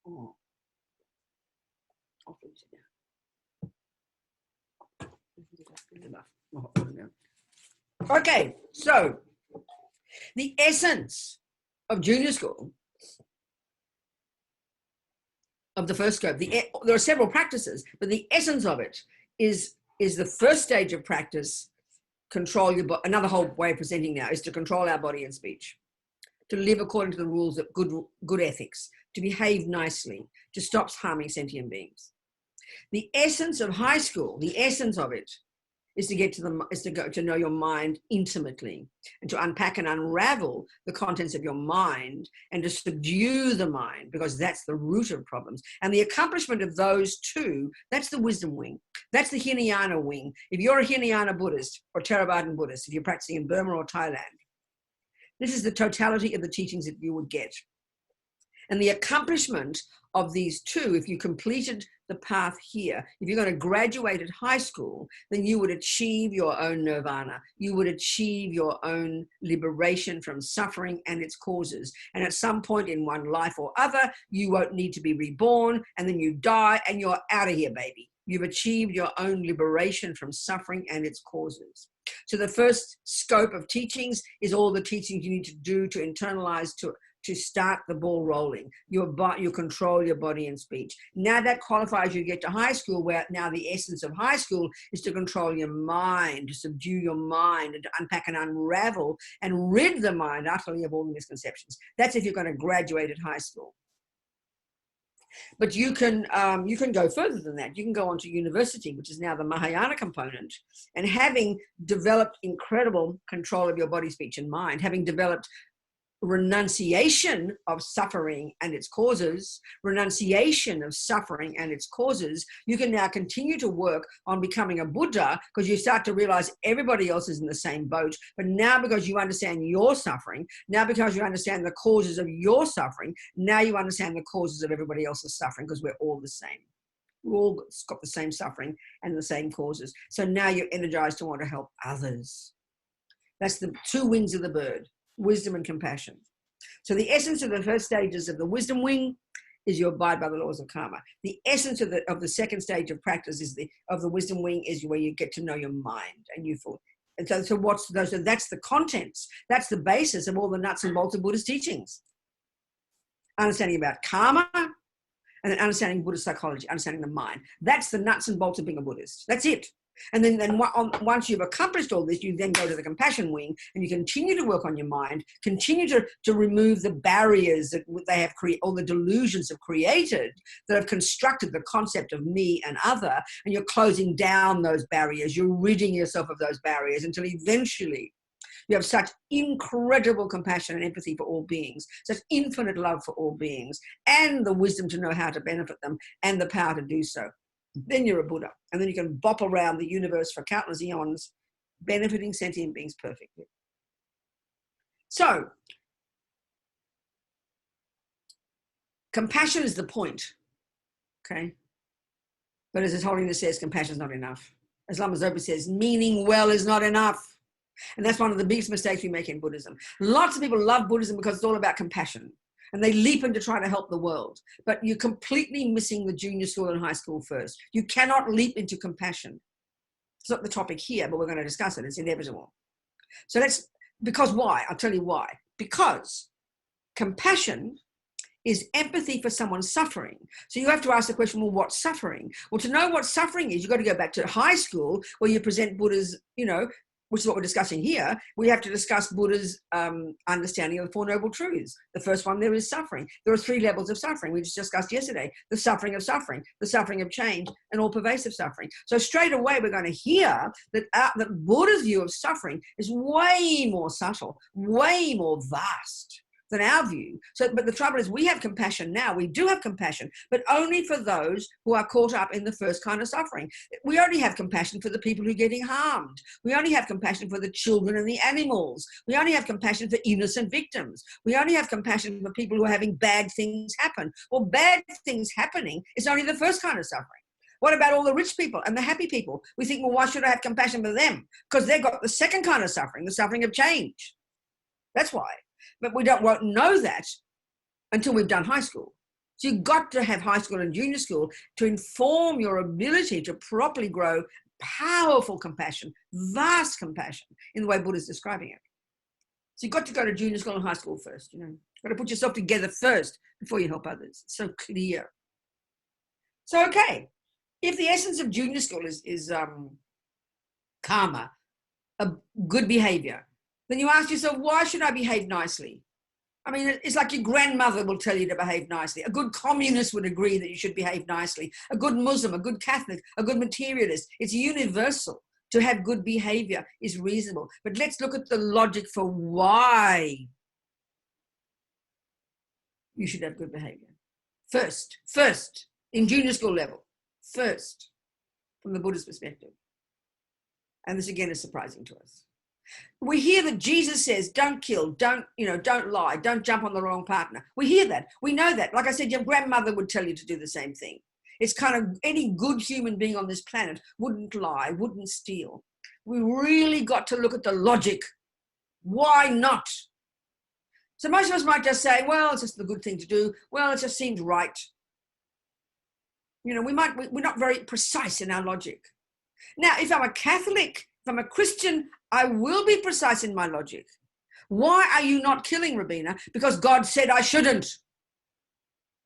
Oh. Okay, so the essence of junior school, of the first scope, there are several practices, but the essence of it is the first stage of practice. Control your body. Another whole way of presenting now is to control our body and speech, to live according to the rules of good ethics, to behave nicely, to stop harming sentient beings. The essence of high school, the essence of it, is to know your mind intimately, and to unpack and unravel the contents of your mind, and to subdue the mind, because that's the root of problems. And the accomplishment of those two, that's the wisdom wing. That's the Hinayana wing. If you're a Hinayana Buddhist or Theravadan Buddhist, if you're practicing in Burma or Thailand, this is the totality of the teachings that you would get. And the accomplishment of these two, if you completed the path here. If you're going to graduate at high school, then you would achieve your own nirvana. You would achieve your own liberation from suffering and its causes. And at some point in one life or other, you won't need to be reborn, and then you die and you're out of here, baby. You've achieved your own liberation from suffering and its causes. So the first scope of teachings is all the teachings you need to do to internalize, to start the ball rolling. You control your body and speech. Now that qualifies you to get to high school, where now the essence of high school is to control your mind, to subdue your mind, and to unpack and unravel and rid the mind utterly of all the misconceptions. That's if you're going to graduate at high school. But you can go further than that. You can go on to university, which is now the Mahayana component, and having developed incredible control of your body, speech, and mind, having developed renunciation of suffering and its causes, you can now continue to work on becoming a Buddha, because you start to realize everybody else is in the same boat. But now, because you understand your suffering, now because you understand the causes of your suffering, now you understand the causes of everybody else's suffering, because we're all the same. We've all got the same suffering and the same causes. So now you're energized to want to help others. That's the two wings of the bird: wisdom and compassion. So the essence of the first stages of the wisdom wing is you abide by the laws of karma. The essence of the second stage of practice of the wisdom wing is where you get to know your mind and you feel. And so what's those? So that's the contents. That's the basis of all the nuts and bolts of Buddhist teachings. Understanding about karma, and then understanding Buddhist psychology, understanding the mind. That's the nuts and bolts of being a Buddhist. That's it. And then once you've accomplished all this, you then go to the compassion wing, and you continue to work on your mind, continue to remove the barriers that they have created, all the delusions have created that have constructed the concept of me and other, and you're closing down those barriers. You're ridding yourself of those barriers until eventually you have such incredible compassion and empathy for all beings, such infinite love for all beings, and the wisdom to know how to benefit them and the power to do so. Then you're a Buddha, and then you can bop around the universe for countless eons, benefiting sentient beings perfectly. So, compassion is the point, okay? But as His Holiness says, compassion is not enough. As Lama Zopa says, meaning well is not enough. And that's one of the biggest mistakes we make in Buddhism. Lots of people love Buddhism because it's all about compassion, and they leap into trying to help the world. But you're completely missing the junior school and high school first. You cannot leap into compassion. It's not the topic here, but we're going to discuss it. It's inevitable. So because why? I'll tell you why. Because compassion is empathy for someone's suffering. So you have to ask the question, well, what's suffering? Well, to know what suffering is, you've got to go back to high school, where you present Buddha's, which is what we're discussing here. We have to discuss Buddha's understanding of the Four Noble Truths. The first one, there is suffering. There are 3 levels of suffering. We just discussed yesterday: the suffering of change, and all pervasive suffering. So straight away, we're going to hear that Buddha's view of suffering is way more subtle, way more vast than our view. But the trouble is, we have compassion now. We do have compassion, but only for those who are caught up in the first kind of suffering. We only have compassion for the people who are getting harmed. We only have compassion for the children and the animals. We only have compassion for innocent victims. We only have compassion for people who are having bad things happen. Well, bad things happening is only the first kind of suffering. What about all the rich people and the happy people? We think, well, why should I have compassion for them? Because they've got the second kind of suffering, the suffering of change. That's why. But we won't know that until we've done high school. So you've got to have high school and junior school to inform your ability to properly grow powerful compassion, vast compassion, in the way Buddha's describing it. So you've got to go to junior school and high school first. You've got to put yourself together first before you help others. It's so clear. So, okay, if the essence of junior school is karma, a good behavior, then you ask yourself, why should I behave nicely? I mean, it's like your grandmother will tell you to behave nicely. A good communist would agree that you should behave nicely. A good Muslim, a good Catholic, a good materialist. It's universal. To have good behavior is reasonable. But let's look at the logic for why you should have good behavior. First, in junior school level, first, from the Buddhist perspective. And this again is surprising to us. We hear that Jesus says, don't kill, don't lie, don't jump on the wrong partner. We hear that. We know that. Like I said, your grandmother would tell you to do the same thing. It's kind of any good human being on this planet wouldn't lie, wouldn't steal. We really got to look at the logic. Why not? So most of us might just say, well, it's just the good thing to do. Well, it just seems right. You know, we're not very precise in our logic. Now, if I'm a Catholic, if I'm a Christian, I will be precise in my logic. Why are you not killing, Robina? Because God said I shouldn't.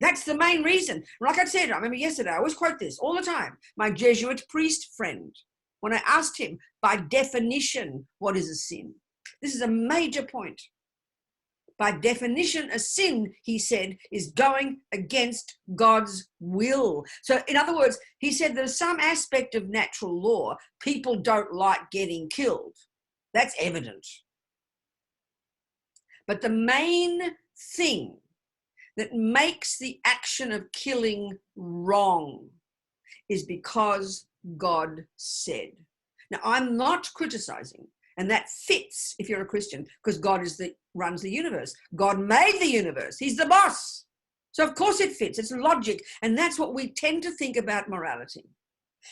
That's the main reason. Like I said, I remember yesterday, I always quote this all the time. My Jesuit priest friend, when I asked him, by definition, what is a sin? This is a major point. By definition, a sin, he said, is going against God's will. So in other words, he said there's some aspect of natural law. People don't like getting killed. That's evident. But the main thing that makes the action of killing wrong is because God said. Now, I'm not criticizing, and that fits if you're a Christian, because God runs the universe. God made the universe. He's the boss. So of course it fits. It's logic. And that's what we tend to think about morality.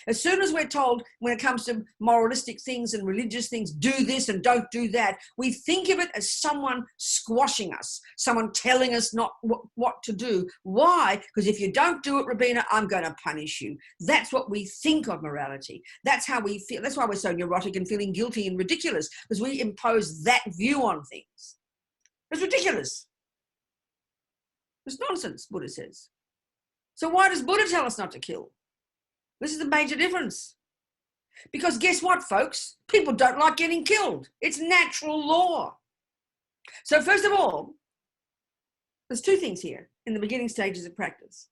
As soon as we're told, when it comes to moralistic things and religious things, do this and don't do that, we think of it as someone squashing us, someone telling us not what to do. Why? Because if you don't do it, Robina, I'm going to punish you. That's what we think of morality. That's how we feel. That's why we're so neurotic and feeling guilty and ridiculous, because we impose that view on things. It's ridiculous. It's nonsense, Buddha says. So why does Buddha tell us not to kill? This is the major difference. Because guess what, folks? People don't like getting killed. It's natural law. So first of all, there's two things here in the beginning stages of practice.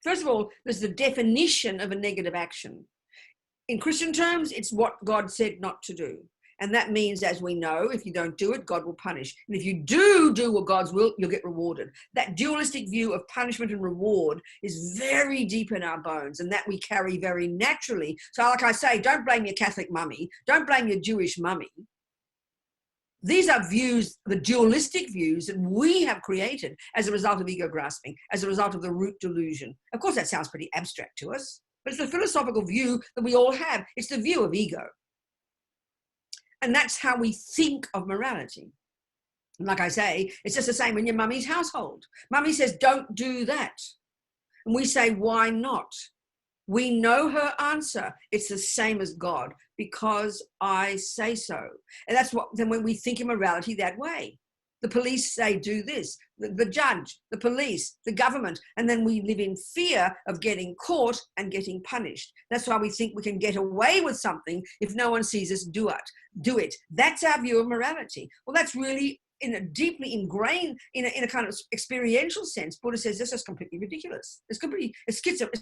First of all, there's the definition of a negative action. In Christian terms, it's what God said not to do. And that means, as we know, if you don't do it, God will punish. And if you do what God's will, you'll get rewarded. That dualistic view of punishment and reward is very deep in our bones, and that we carry very naturally. So like I say, don't blame your Catholic mummy. Don't blame your Jewish mummy. These are views, the dualistic views that we have created as a result of ego grasping, as a result of the root delusion. Of course, that sounds pretty abstract to us, but it's the philosophical view that we all have. It's the view of ego. And that's how we think of morality. And like I say, it's just the same in your mummy's household. Mummy says, don't do that. And we say, why not? We know her answer. It's the same as God, because I say so. And that's what, then when we think of morality that way. The police say, do this. The judge, the police, the government. And then we live in fear of getting caught and getting punished. That's why we think we can get away with something if no one sees us do it. That's our view of morality. Well, that's really deeply ingrained in a kind of experiential sense. Buddha says this is completely ridiculous. It's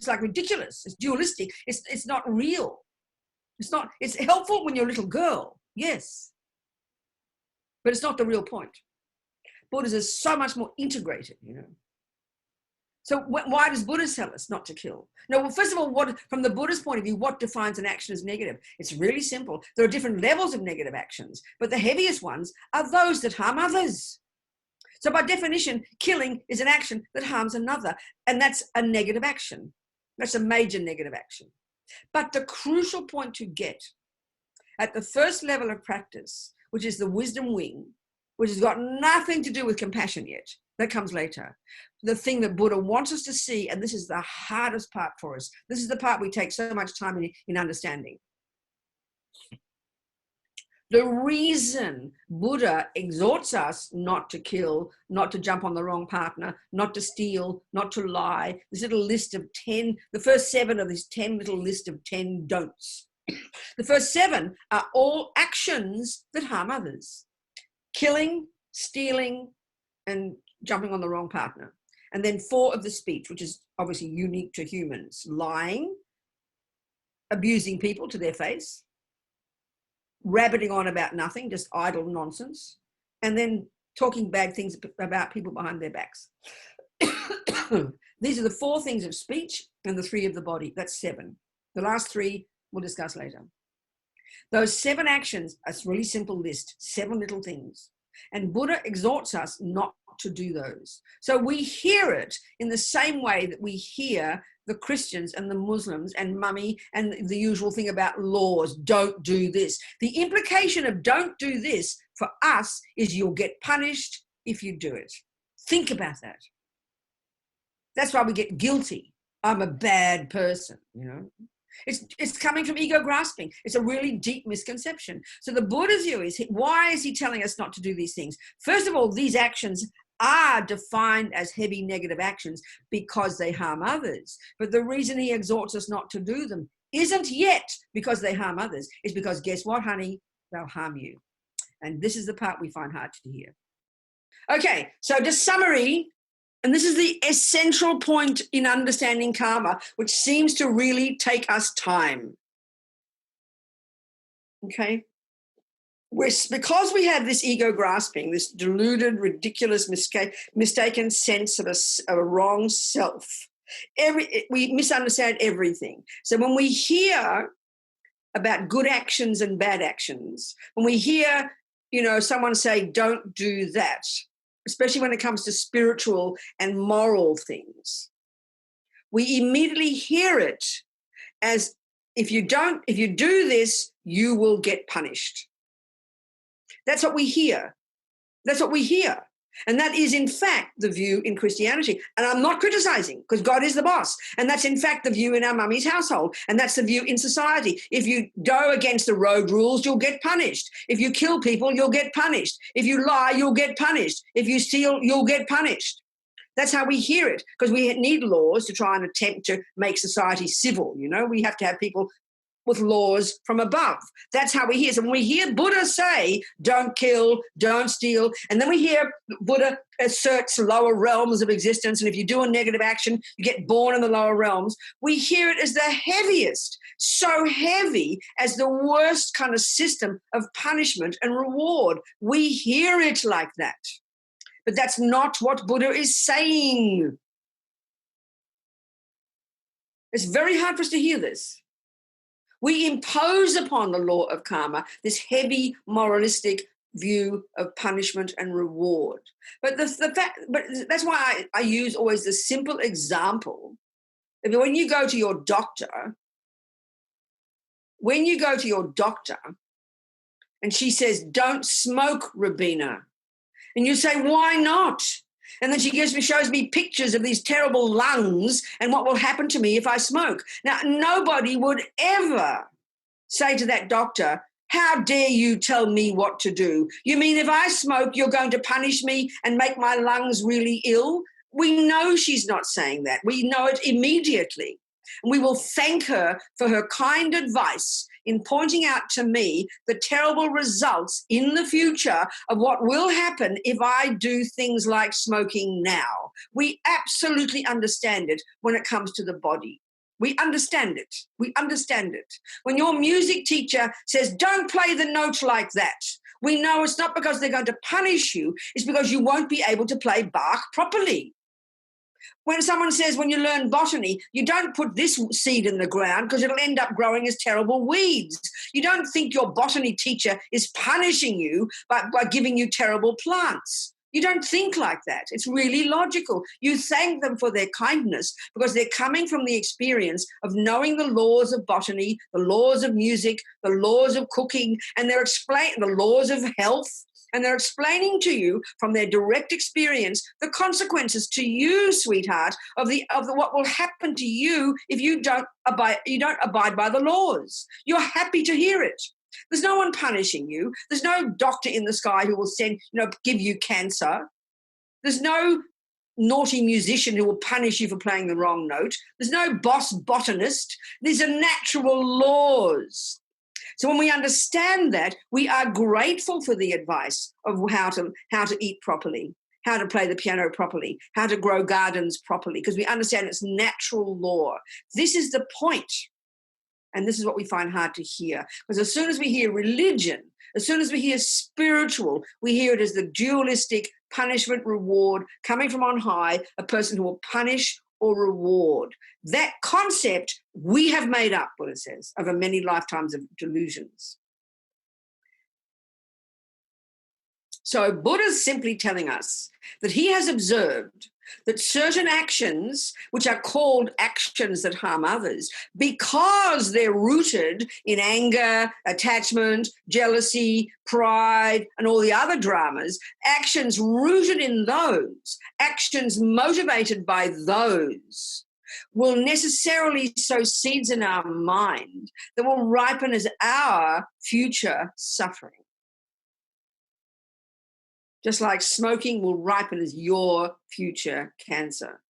like ridiculous. It's dualistic. It's not real. It's helpful when you're a little girl. Yes. But it's not the real point. Buddhism is so much more integrated, you know. So why does Buddha tell us not to kill? No, well, first of all, from the Buddhist point of view, what defines an action as negative? It's really simple. There are different levels of negative actions, but the heaviest ones are those that harm others. So by definition, killing is an action that harms another, and that's a negative action. That's a major negative action. But the crucial point to get at the first level of practice, which is the wisdom wing, which has got nothing to do with compassion yet. That comes later. The thing that Buddha wants us to see, and this is the hardest part for us. This is the part we take so much time in understanding. The reason Buddha exhorts us not to kill, not to jump on the wrong partner, not to steal, not to lie, this little list of 10, the first 7 of this 10 little list of 10 don'ts. The first 7 are all actions that harm others. Killing, stealing, and jumping on the wrong partner. And then 4 of the speech, which is obviously unique to humans. Lying, abusing people to their face, rabbiting on about nothing, just idle nonsense, and then talking bad things about people behind their backs. These are the 4 things of speech and the 3 of the body. That's 7. The last 3 we'll discuss later. Those 7 actions, a really simple list, 7 little things. And Buddha exhorts us not not to do those. So we hear it in the same way that we hear the Christians and the Muslims and mummy and the usual thing about laws, don't do this. The implication of don't do this for us is you'll get punished if you do it. Think about that. That's why we get guilty. I'm a bad person, you know. It's coming from ego grasping. It's a really deep misconception. So the Buddha's view is, why is he telling us not to do these things? First of all, these actions are defined as heavy negative actions because they harm others. But the reason he exhorts us not to do them isn't yet because they harm others. It's because, guess what, honey? They'll harm you. And this is the part we find hard to hear. Okay, so just summary. And this is the essential point in understanding karma, which seems to really take us time. Okay? Because we have this ego grasping, this deluded, ridiculous, mistaken sense of a wrong self, we misunderstand everything. So when we hear about good actions and bad actions, when we hear, someone say, don't do that, especially when it comes to spiritual and moral things, we immediately hear it as if you do this, you will get punished. That's what we hear. That's what we hear. And that is, in fact, the view in Christianity. And I'm not criticizing, because God is the boss. And that's, in fact, the view in our mummy's household. And that's the view in society. If you go against the road rules, you'll get punished. If you kill people, you'll get punished. If you lie, you'll get punished. If you steal, you'll get punished. That's how we hear it, because we need laws to try and attempt to make society civil. We have to have people with laws from above. That's how we hear. So when we hear Buddha say, don't kill, don't steal, and then we hear Buddha asserts lower realms of existence, and if you do a negative action, you get born in the lower realms, we hear it as the heaviest, so heavy as the worst kind of system of punishment and reward. We hear it like that. But that's not what Buddha is saying. It's very hard for us to hear this. We impose upon the law of karma this heavy moralistic view of punishment and reward. But that's why I use always the simple example. When you go to your doctor, and she says, don't smoke, Robina, and you say, why not? And then she shows me pictures of these terrible lungs and what will happen to me if I smoke. Now, nobody would ever say to that doctor, how dare you tell me what to do? You mean if I smoke, you're going to punish me and make my lungs really ill? We know she's not saying that. We know it immediately. And we will thank her for her kind advice in pointing out to me the terrible results in the future of what will happen if I do things like smoking now. We absolutely understand it when it comes to the body. We understand it. We understand it. When your music teacher says, don't play the note like that, we know it's not because they're going to punish you, it's because you won't be able to play Bach properly. When someone says, when you learn botany, you don't put this seed in the ground because it'll end up growing as terrible weeds. You don't think your botany teacher is punishing you by giving you terrible plants. You don't think like that. It's really logical. You thank them for their kindness because they're coming from the experience of knowing the laws of botany, the laws of music, the laws of cooking, and they're explaining the laws of health. And they're explaining to you from their direct experience the consequences to you, sweetheart, of what will happen to you if you don't abide by the laws. You're happy to hear it. There's no one punishing you. There's no doctor in the sky who will give you cancer. There's no naughty musician who will punish you for playing the wrong note. There's no boss botanist. These are natural laws. So when we understand that, we are grateful for the advice of how to eat properly, how to play the piano properly, how to grow gardens properly, because we understand it's natural law. This is the point. And this is what we find hard to hear. Because as soon as we hear religion, as soon as we hear spiritual, we hear it as the dualistic punishment reward coming from on high, a person who will punish or reward. That concept we have made up, Buddha says, over many lifetimes of delusions. So Buddha's simply telling us that he has observed that certain actions, which are called actions that harm others, because they're rooted in anger, attachment, jealousy, pride, and all the other dramas, actions rooted in those, actions motivated by those, will necessarily sow seeds in our mind that will ripen as our future suffering. Just like smoking will ripen as your future cancer.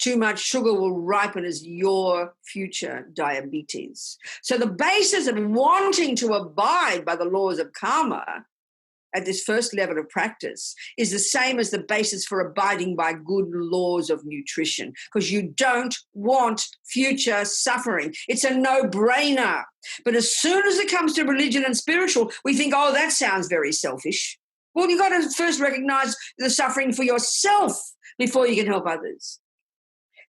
Too much sugar will ripen as your future diabetes. So the basis of wanting to abide by the laws of karma at this first level of practice is the same as the basis for abiding by good laws of nutrition, because you don't want future suffering. It's a no-brainer. But as soon as it comes to religion and spiritual, we think, oh, that sounds very selfish. Well, you've got to first recognize the suffering for yourself before you can help others.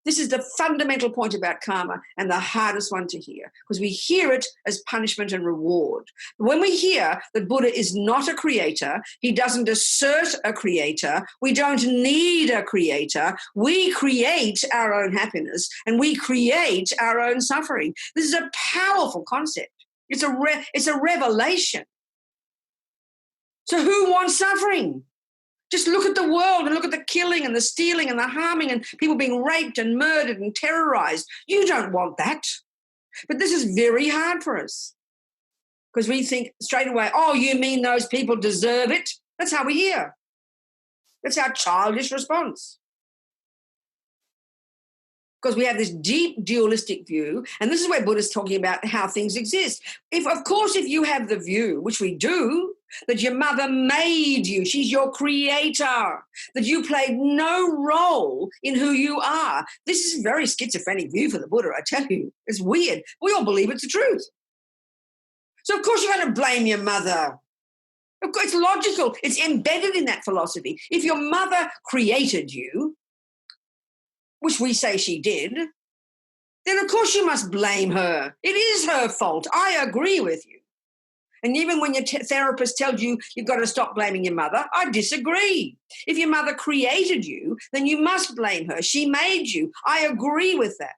This is the fundamental point about karma and the hardest one to hear, because we hear it as punishment and reward. When we hear that Buddha is not a creator, he doesn't assert a creator, we don't need a creator, we create our own happiness and we create our own suffering. This is a powerful concept. It's a revelation. So who wants suffering? Just look at the world and look at the killing and the stealing and the harming and people being raped and murdered and terrorized. You don't want that. But this is very hard for us because we think straight away, oh, you mean those people deserve it? That's how we hear. That's our childish response. Because we have this deep dualistic view, and this is where Buddha's talking about how things exist. If you have the view, which we do, that your mother made you, she's your creator, that you played no role in who you are. This is a very schizophrenic view for the Buddha, I tell you. It's weird. We all believe it's the truth. So of course you're going to blame your mother. Of course, it's logical. It's embedded in that philosophy. If your mother created you, which we say she did, then of course you must blame her. It is her fault. I agree with you. And even when your therapist tells you you've got to stop blaming your mother, I disagree. If your mother created you, then you must blame her. She made you. I agree with that.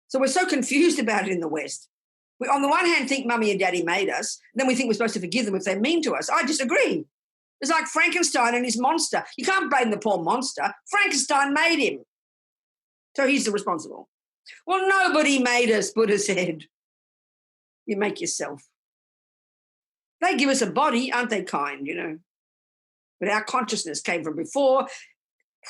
So we're so confused about it in the West. We, on the one hand, think mummy and daddy made us. Then we think we're supposed to forgive them if they're mean to us. I disagree. It's like Frankenstein and his monster. You can't blame the poor monster. Frankenstein made him. So he's the responsible. Well, nobody made us, Buddha said. You make yourself. They give us a body, aren't they kind, you know? But our consciousness came from before,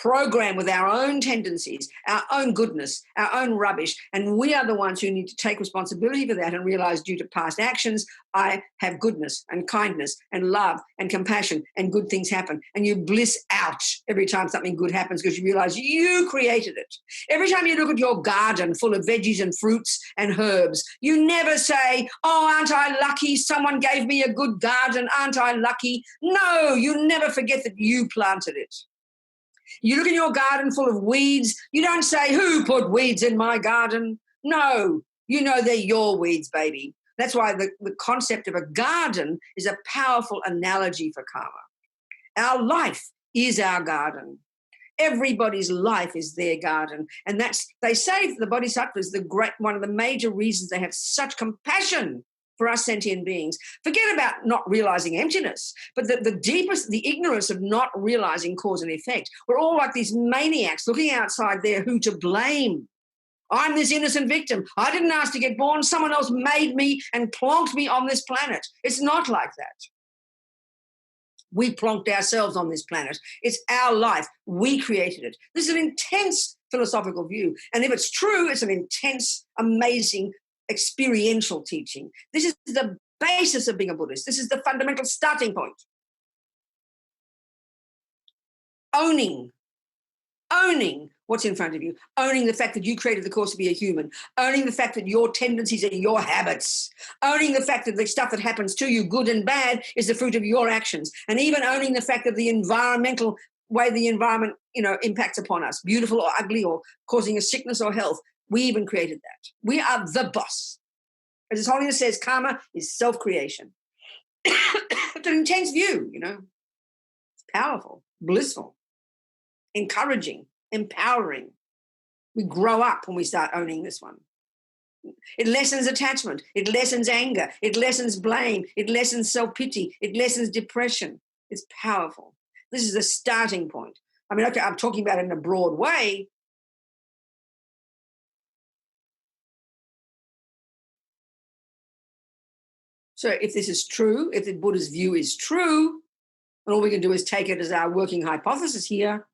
programmed with our own tendencies, our own goodness, our own rubbish, and we are the ones who need to take responsibility for that and realize due to past actions, I have goodness and kindness and love and compassion and good things happen. And you bliss out every time something good happens because you realize you created it. Every time you look at your garden full of veggies and fruits and herbs, you never say, oh, aren't I lucky? Someone gave me a good garden. Aren't I lucky? No, you never forget that you planted it. You look in your garden full of weeds, you don't say, who put weeds in my garden? No, you know they're your weeds, baby. That's why the concept of a garden is a powerful analogy for karma. Our life is our garden. Everybody's life is their garden. And that's, they say the bodhisattvas, one of the major reasons they have such compassion for us sentient beings. Forget about not realizing emptiness, but the deepest, the ignorance of not realizing cause and effect. We're all like these maniacs looking outside there, who to blame. I'm this innocent victim. I didn't ask to get born. Someone else made me and plonked me on this planet. It's not like that. We plonked ourselves on this planet. It's our life. We created it. This is an intense philosophical view. And if it's true, it's an intense, amazing, experiential teaching. This is the basis of being a Buddhist. This is the fundamental starting point. Owning what's in front of you, owning the fact that you created the course to be a human, owning the fact that your tendencies are your habits, owning the fact that the stuff that happens to you, good and bad, is the fruit of your actions, and even owning the fact that the environmental way the environment, impacts upon us, beautiful or ugly or causing a sickness or health, we even created that. We are the boss. As His Holiness says, karma is self-creation. It's an intense view, It's powerful, blissful, encouraging, empowering. We grow up when we start owning this one. It lessens attachment. It lessens anger. It lessens blame. It lessens self-pity. It lessens depression. It's powerful. This is a starting point. I mean, okay, I'm talking about it in a broad way. So if this is true, if the Buddha's view is true, and all we can do is take it as our working hypothesis here,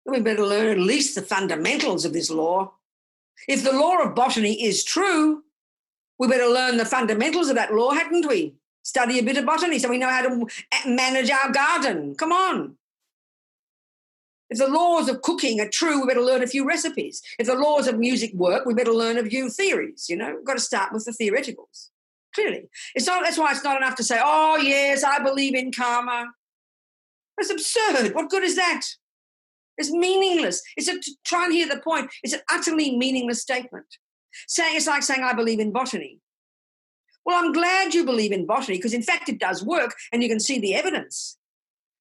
then we better learn at least the fundamentals of this law. If the law of botany is true, we better learn the fundamentals of that law, hadn't we? Study a bit of botany so we know how to manage our garden. Come on. If the laws of cooking are true, we better learn a few recipes. If the laws of music work, we better learn a few theories, We've got to start with the theoreticals. Clearly. That's why it's not enough to say, oh, yes, I believe in karma. That's absurd. What good is that? It's meaningless. Try and hear the point. It's an utterly meaningless statement. It's like saying, I believe in botany. Well, I'm glad you believe in botany because, in fact, it does work and you can see the evidence.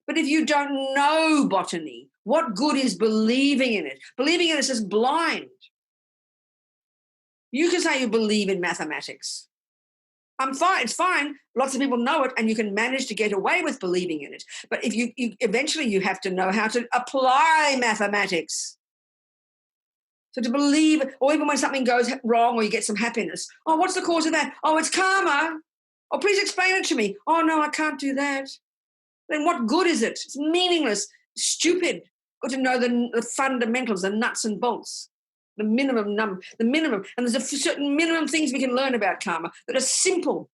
But if you don't know botany, what good is believing in it? Believing in it is blind. You can say you believe in mathematics. I'm fine. It's fine. Lots of people know it and you can manage to get away with believing in it. But if you eventually you have to know how to apply mathematics. So to believe, or even when something goes wrong or you get some happiness, oh, what's the cause of that? Oh, it's karma. Oh, please explain it to me. Oh, no, I can't do that. Then what good is it? It's meaningless, stupid. Got to know the fundamentals, the nuts and bolts, the minimum. And there's a certain minimum things we can learn about karma that are simple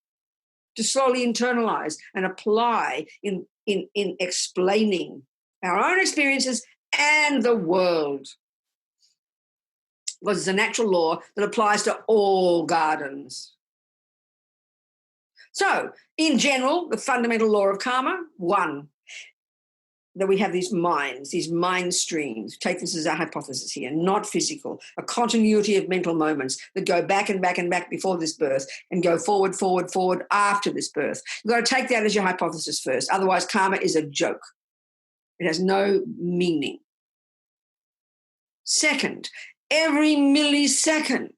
to slowly internalize and apply in explaining our own experiences and the world. Because it's a natural law that applies to all gardens. So, in general, the fundamental law of karma, one, that we have these minds, these mind streams, take this as our hypothesis here, not physical, a continuity of mental moments that go back and back and back before this birth and go forward, forward, forward after this birth. You've got to take that as your hypothesis first. Otherwise, karma is a joke. It has no meaning. Second, every millisecond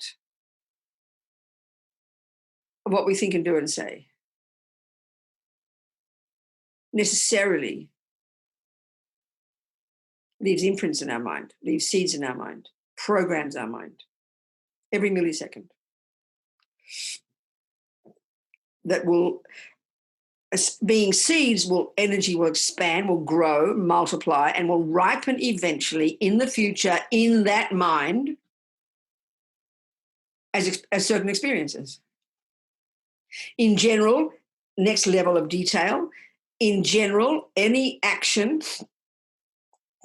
of what we think and do and say necessarily leaves imprints in our mind, leaves seeds in our mind, programs our mind, every millisecond. That will, being seeds, energy will expand, will grow, multiply, and will ripen eventually in the future in that mind as certain experiences. In general, next level of detail, in general, any action,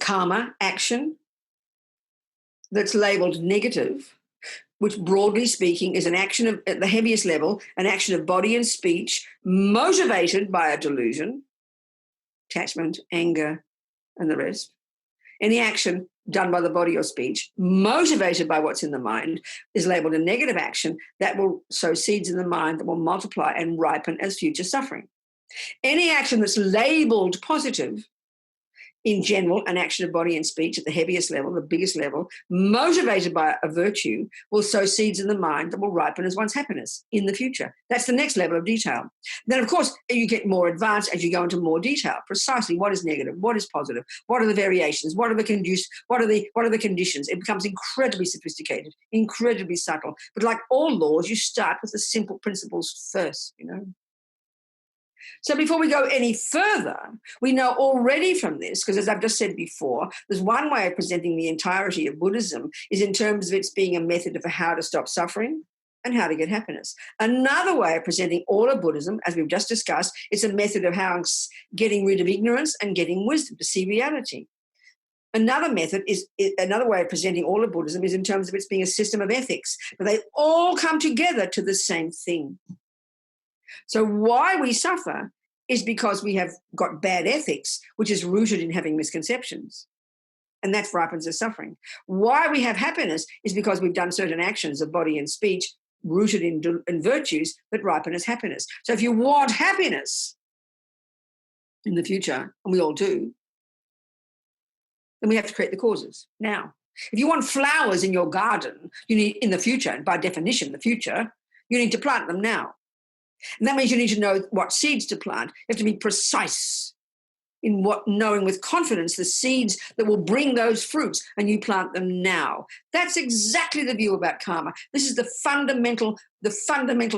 karma action, that's labeled negative, which broadly speaking is an action of, at the heaviest level, an action of body and speech motivated by a delusion, attachment, anger, and the rest. Any action done by the body or speech motivated by what's in the mind is labeled a negative action that will sow seeds in the mind that will multiply and ripen as future suffering. Any action that's labeled positive, in general, an action of body and speech at the heaviest level, the biggest level, motivated by a virtue, will sow seeds in the mind that will ripen as one's happiness in the future. That's the next level of detail. Then, of course, you get more advanced as you go into more detail. Precisely what is negative, what is positive, what are the variations, what are the conditions. It becomes incredibly sophisticated, incredibly subtle. But like all laws, you start with the simple principles first, So before we go any further, we know already from this, because as I've just said before, there's one way of presenting the entirety of Buddhism is in terms of its being a method of how to stop suffering and how to get happiness. Another way of presenting all of Buddhism, as we've just discussed, is a method of how getting rid of ignorance and getting wisdom to see reality. Another way of presenting all of Buddhism is in terms of its being a system of ethics, but they all come together to the same thing. So why we suffer is because we have got bad ethics, which is rooted in having misconceptions. And that ripens as suffering. Why we have happiness is because we've done certain actions of body and speech rooted in virtues that ripen as happiness. So if you want happiness in the future, and we all do, then we have to create the causes now. If you want flowers in your garden, you need in the future, and by definition, the future, you need to plant them now. And that means you need to know what seeds to plant. You have to be precise in knowing with confidence the seeds that will bring those fruits, and you plant them now. That's exactly the view about karma. This is the fundamental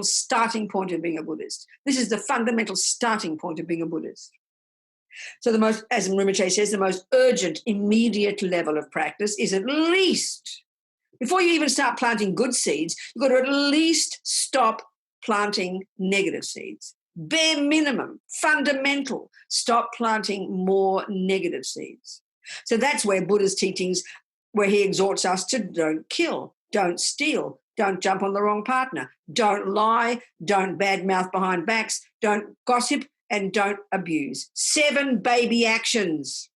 starting point of being a Buddhist. This is the fundamental starting point of being a Buddhist. So the most, as Rinpoche says, the most urgent, immediate level of practice is at least, before you even start planting good seeds, you've got to at least stop planting negative seeds. Bare minimum, fundamental, stop planting more negative seeds. So that's where Buddha's teachings, where he exhorts us to don't kill, don't steal, don't jump on the wrong partner, don't lie, don't badmouth behind backs, don't gossip, and don't abuse. 7 baby actions.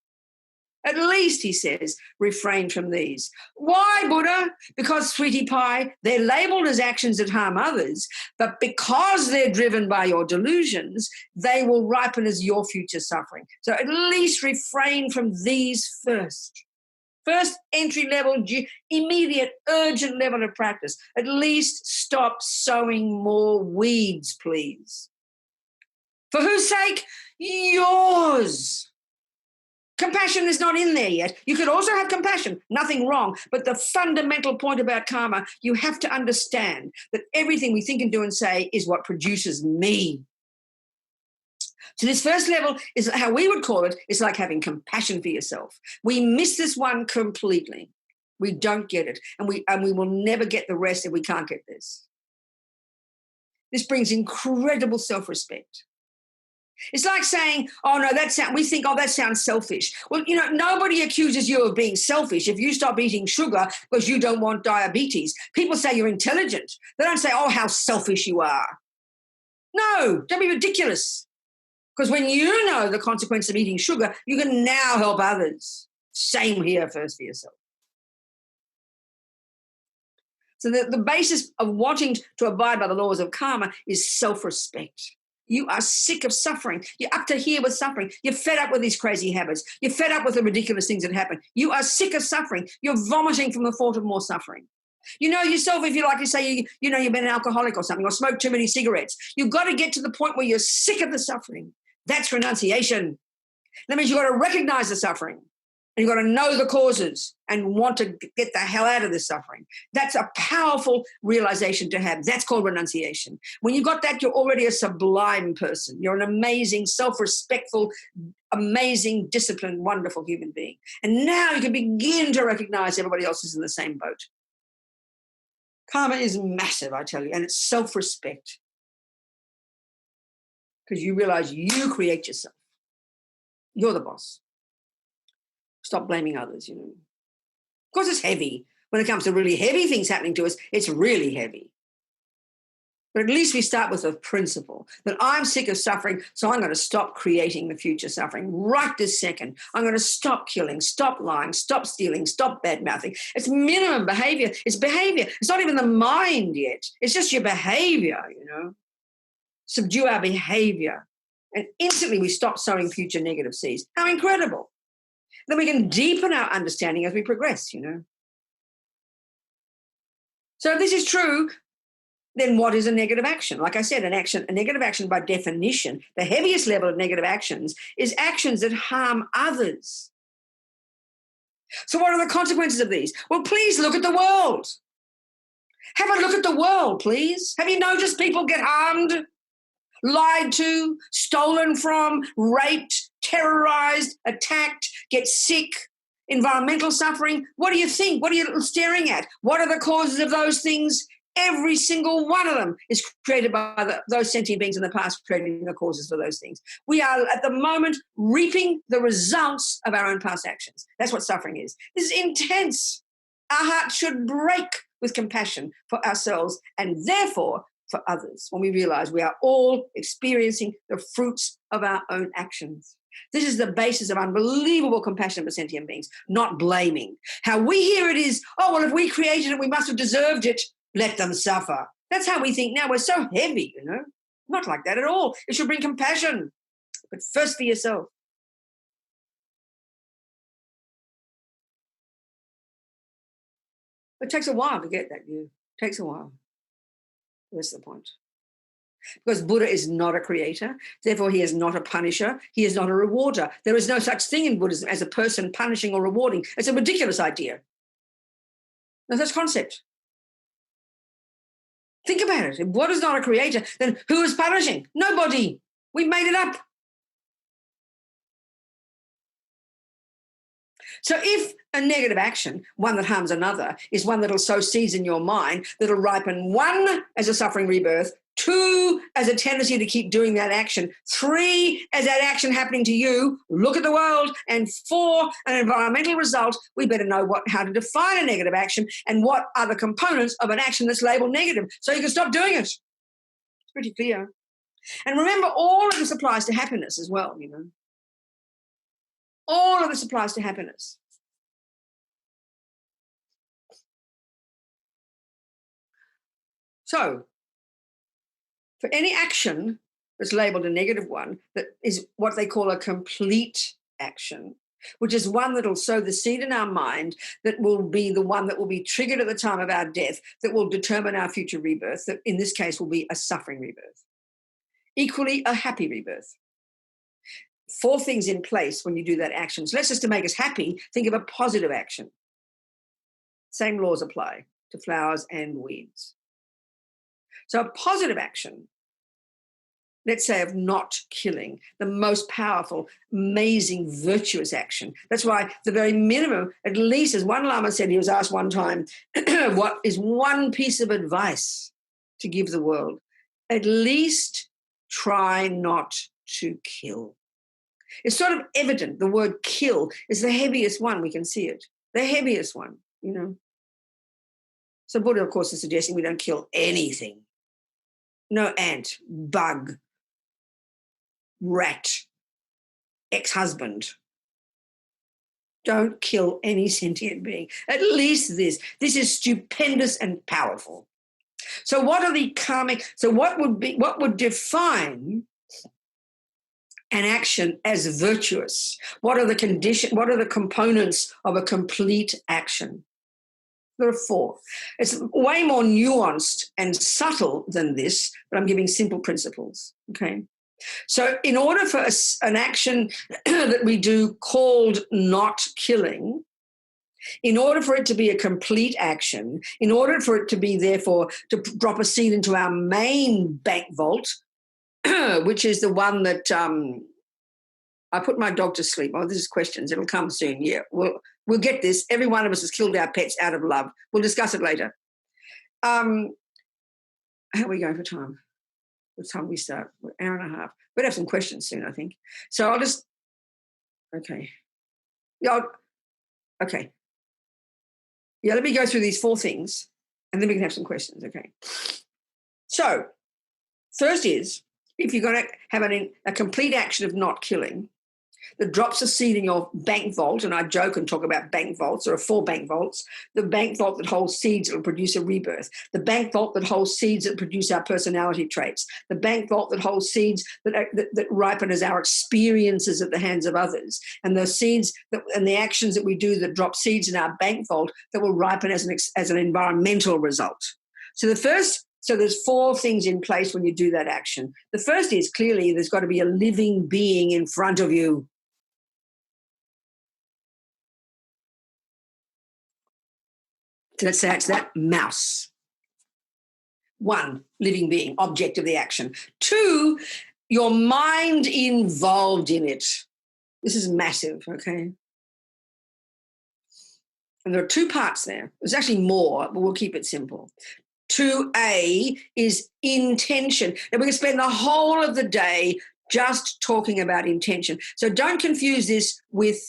At least, he says, refrain from these. Why, Buddha? Because, sweetie pie, they're labelled as actions that harm others, but because they're driven by your delusions, they will ripen as your future suffering. So at least refrain from these first. First entry level, immediate, urgent level of practice. At least stop sowing more weeds, please. For whose sake? Yours. Compassion is not in there yet. You could also have compassion, nothing wrong. But the fundamental point about karma, you have to understand that everything we think and do and say is what produces me. So this first level is how we would call it. It's like having compassion for yourself. We miss this one completely. We don't get it. And we will never get the rest if we can't get this. This brings incredible self-respect. It's like saying, oh, no, we think, oh, that sounds selfish. Well, you know, nobody accuses you of being selfish if you stop eating sugar because you don't want diabetes. People say you're intelligent. They don't say, oh, how selfish you are. No, don't be ridiculous. Because when you know the consequence of eating sugar, you can now help others. Same here, first for yourself. So the basis of wanting to abide by the laws of karma is self-respect. You are sick of suffering. You're up to here with suffering. You're fed up with these crazy habits. You're fed up with the ridiculous things that happen. You are sick of suffering. You're vomiting from the thought of more suffering. You know yourself, if you like to say, you know, you've been an alcoholic or something, or smoked too many cigarettes. You've got to get to the point where you're sick of the suffering. That's renunciation. That means you've got to recognize the suffering. And you've got to know the causes and want to get the hell out of this suffering. That's a powerful realization to have. That's called renunciation. When you've got that, you're already a sublime person. You're an amazing, self-respectful, amazing, disciplined, wonderful human being. And now you can begin to recognize everybody else is in the same boat. Karma is massive, I tell you, and it's self-respect. Because you realize you create yourself. You're the boss. Stop blaming others, you know. Of course, it's heavy. When it comes to really heavy things happening to us, it's really heavy. But at least we start with a principle that I'm sick of suffering, so I'm going to stop creating the future suffering right this second. I'm going to stop killing, stop lying, stop stealing, stop bad-mouthing. It's minimum behavior. It's behavior. It's not even the mind yet. It's just your behavior, you know. Subdue our behavior. And instantly we stop sowing future negative seeds. How incredible. Then we can deepen our understanding as we progress, you know. So if this is true, then what is a negative action? Like I said, a negative action by definition, the heaviest level of negative actions is actions that harm others. So what are the consequences of these? Well, please look at the world. Have a look at the world, please. Have you noticed people get harmed, lied to, stolen from, raped, terrorized, attacked, get sick, environmental suffering? What do you think? What are you staring at? What are the causes of those things? Every single one of them is created by those sentient beings in the past, creating the causes for those things. We are at the moment reaping the results of our own past actions. That's what suffering is. This is intense. Our heart should break with compassion for ourselves and therefore for others when we realize we are all experiencing the fruits of our own actions. This is the basis of unbelievable compassion for sentient beings, not blaming. How we hear it is, oh, well, if we created it, we must have deserved it. Let them suffer. That's how we think now. We're so heavy, you know. Not like that at all. It should bring compassion, but first for yourself. It takes a while to get that view. It takes a while. That's the point. Because Buddha is not a creator, therefore he is not a punisher, he is not a rewarder. There is no such thing in Buddhism as a person punishing or rewarding. It's a ridiculous idea. No such concept. Think about it. If Buddha is not a creator, then who is punishing? Nobody. We made it up. So if a negative action, one that harms another, is one that'll sow seeds in your mind that'll ripen, 1, as a suffering rebirth, 2, as a tendency to keep doing that action, 3, as that action happening to you, look at the world, and 4, an environmental result, we better know how to define a negative action and what are the components of an action that's labeled negative so you can stop doing it. It's pretty clear. And remember, all of this applies to happiness as well, you know. All of this applies to happiness. So, for any action that's labeled a negative one, that is what they call a complete action, which is one that will sow the seed in our mind that will be the one that will be triggered at the time of our death, that will determine our future rebirth, that in this case will be a suffering rebirth. Equally, a happy rebirth. 4 things in place when you do that action. So let's just to make us happy, think of a positive action. Same laws apply to flowers and weeds. So a positive action, let's say of not killing, the most powerful, amazing, virtuous action. That's why the very minimum, at least as one Lama said, he was asked one time, what is one piece of advice to give the world? At least try not to kill. It's sort of evident the word kill is the heaviest one. We can see it. The heaviest one, you know. So Buddha, of course, is suggesting we don't kill anything. No ant, bug, rat, ex-husband. Don't kill any sentient being. At least this. This is stupendous and powerful. So what are the karmic, so what would define an action as virtuous? What are the components of a complete action? There are 4. It's way more nuanced and subtle than this, but I'm giving simple principles, okay? So in order for an action that we do called not killing, in order for it to be a complete action, in order for it to be, therefore, to drop a seed into our main bank vault, which is the one that I put my dog to sleep. Oh, this is questions. It'll come soon. Yeah, we'll get this. Every one of us has killed our pets out of love. We'll discuss it later. How are we going for time? What time we start? An hour and a half. We'll have some questions soon, I think. So I'll just, okay. Yeah, okay. Yeah, let me go through these 4 things and then we can have some questions, okay? So first is, if you're going to have a complete action of not killing that drops a seed in your bank vault, and I joke and talk about bank vaults, there are 4 bank vaults, the bank vault that holds seeds that will produce a rebirth, the bank vault that holds seeds that produce our personality traits, the bank vault that holds seeds that ripen as our experiences at the hands of others, and the seeds and the actions that we do that drop seeds in our bank vault that will ripen as an environmental result. So there's 4 things in place when you do that action. The first is clearly there's got to be a living being in front of you. Let's say it's that mouse. 1, living being, object of the action. 2, your mind involved in it. This is massive, okay? And there are 2 parts there. There's actually more, but we'll keep it simple. 2A is intention. And we can spend the whole of the day just talking about intention. So don't confuse this with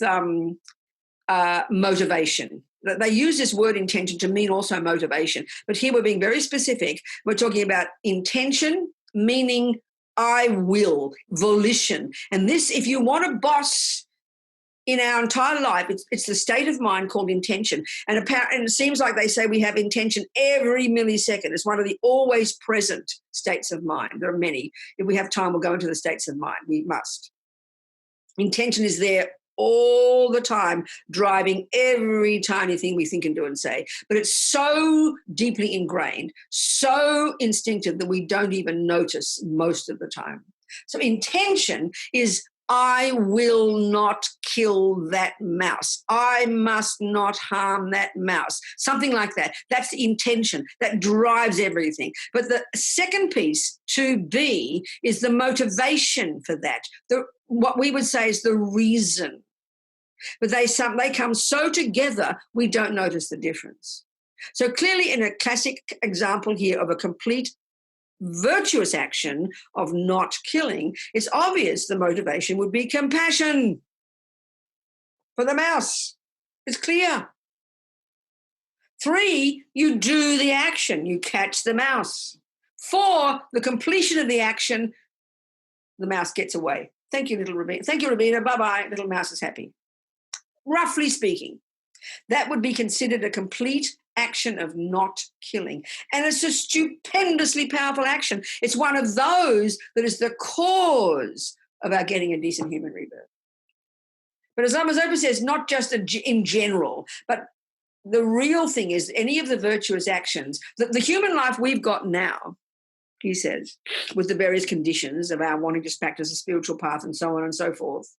motivation. They use this word intention to mean also motivation. But here we're being very specific. We're talking about intention, meaning I will, volition. And this, if you want a boss, in our entire life, it's the state of mind called intention. And it seems like they say we have intention every millisecond. It's one of the always present states of mind. There are many. If we have time, we'll go into the states of mind. We must. Intention is there all the time, driving every tiny thing we think and do and say. But it's so deeply ingrained, so instinctive that we don't even notice most of the time. So intention is, I will not kill that mouse. I must not harm that mouse. Something like that. That's the intention. That drives everything. But the second piece, to be, is the motivation for that. What we would say is the reason. But they come so together, we don't notice the difference. So clearly, in a classic example here of a complete virtuous action of not killing, it's obvious the motivation would be compassion for the mouse. It's clear. 3, you do the action, you catch the mouse. 4, the completion of the action, the mouse gets away. Thank you, little Robina. Thank you, Robina. Bye-bye. Little mouse is happy. Roughly speaking, that would be considered a complete action of not killing. And it's a stupendously powerful action. It's one of those that is the cause of our getting a decent human rebirth. But as Zopa says, not just in general, but the real thing is any of the virtuous actions, the human life we've got now, he says, with the various conditions of our wanting to practice a spiritual path and so on and so forth,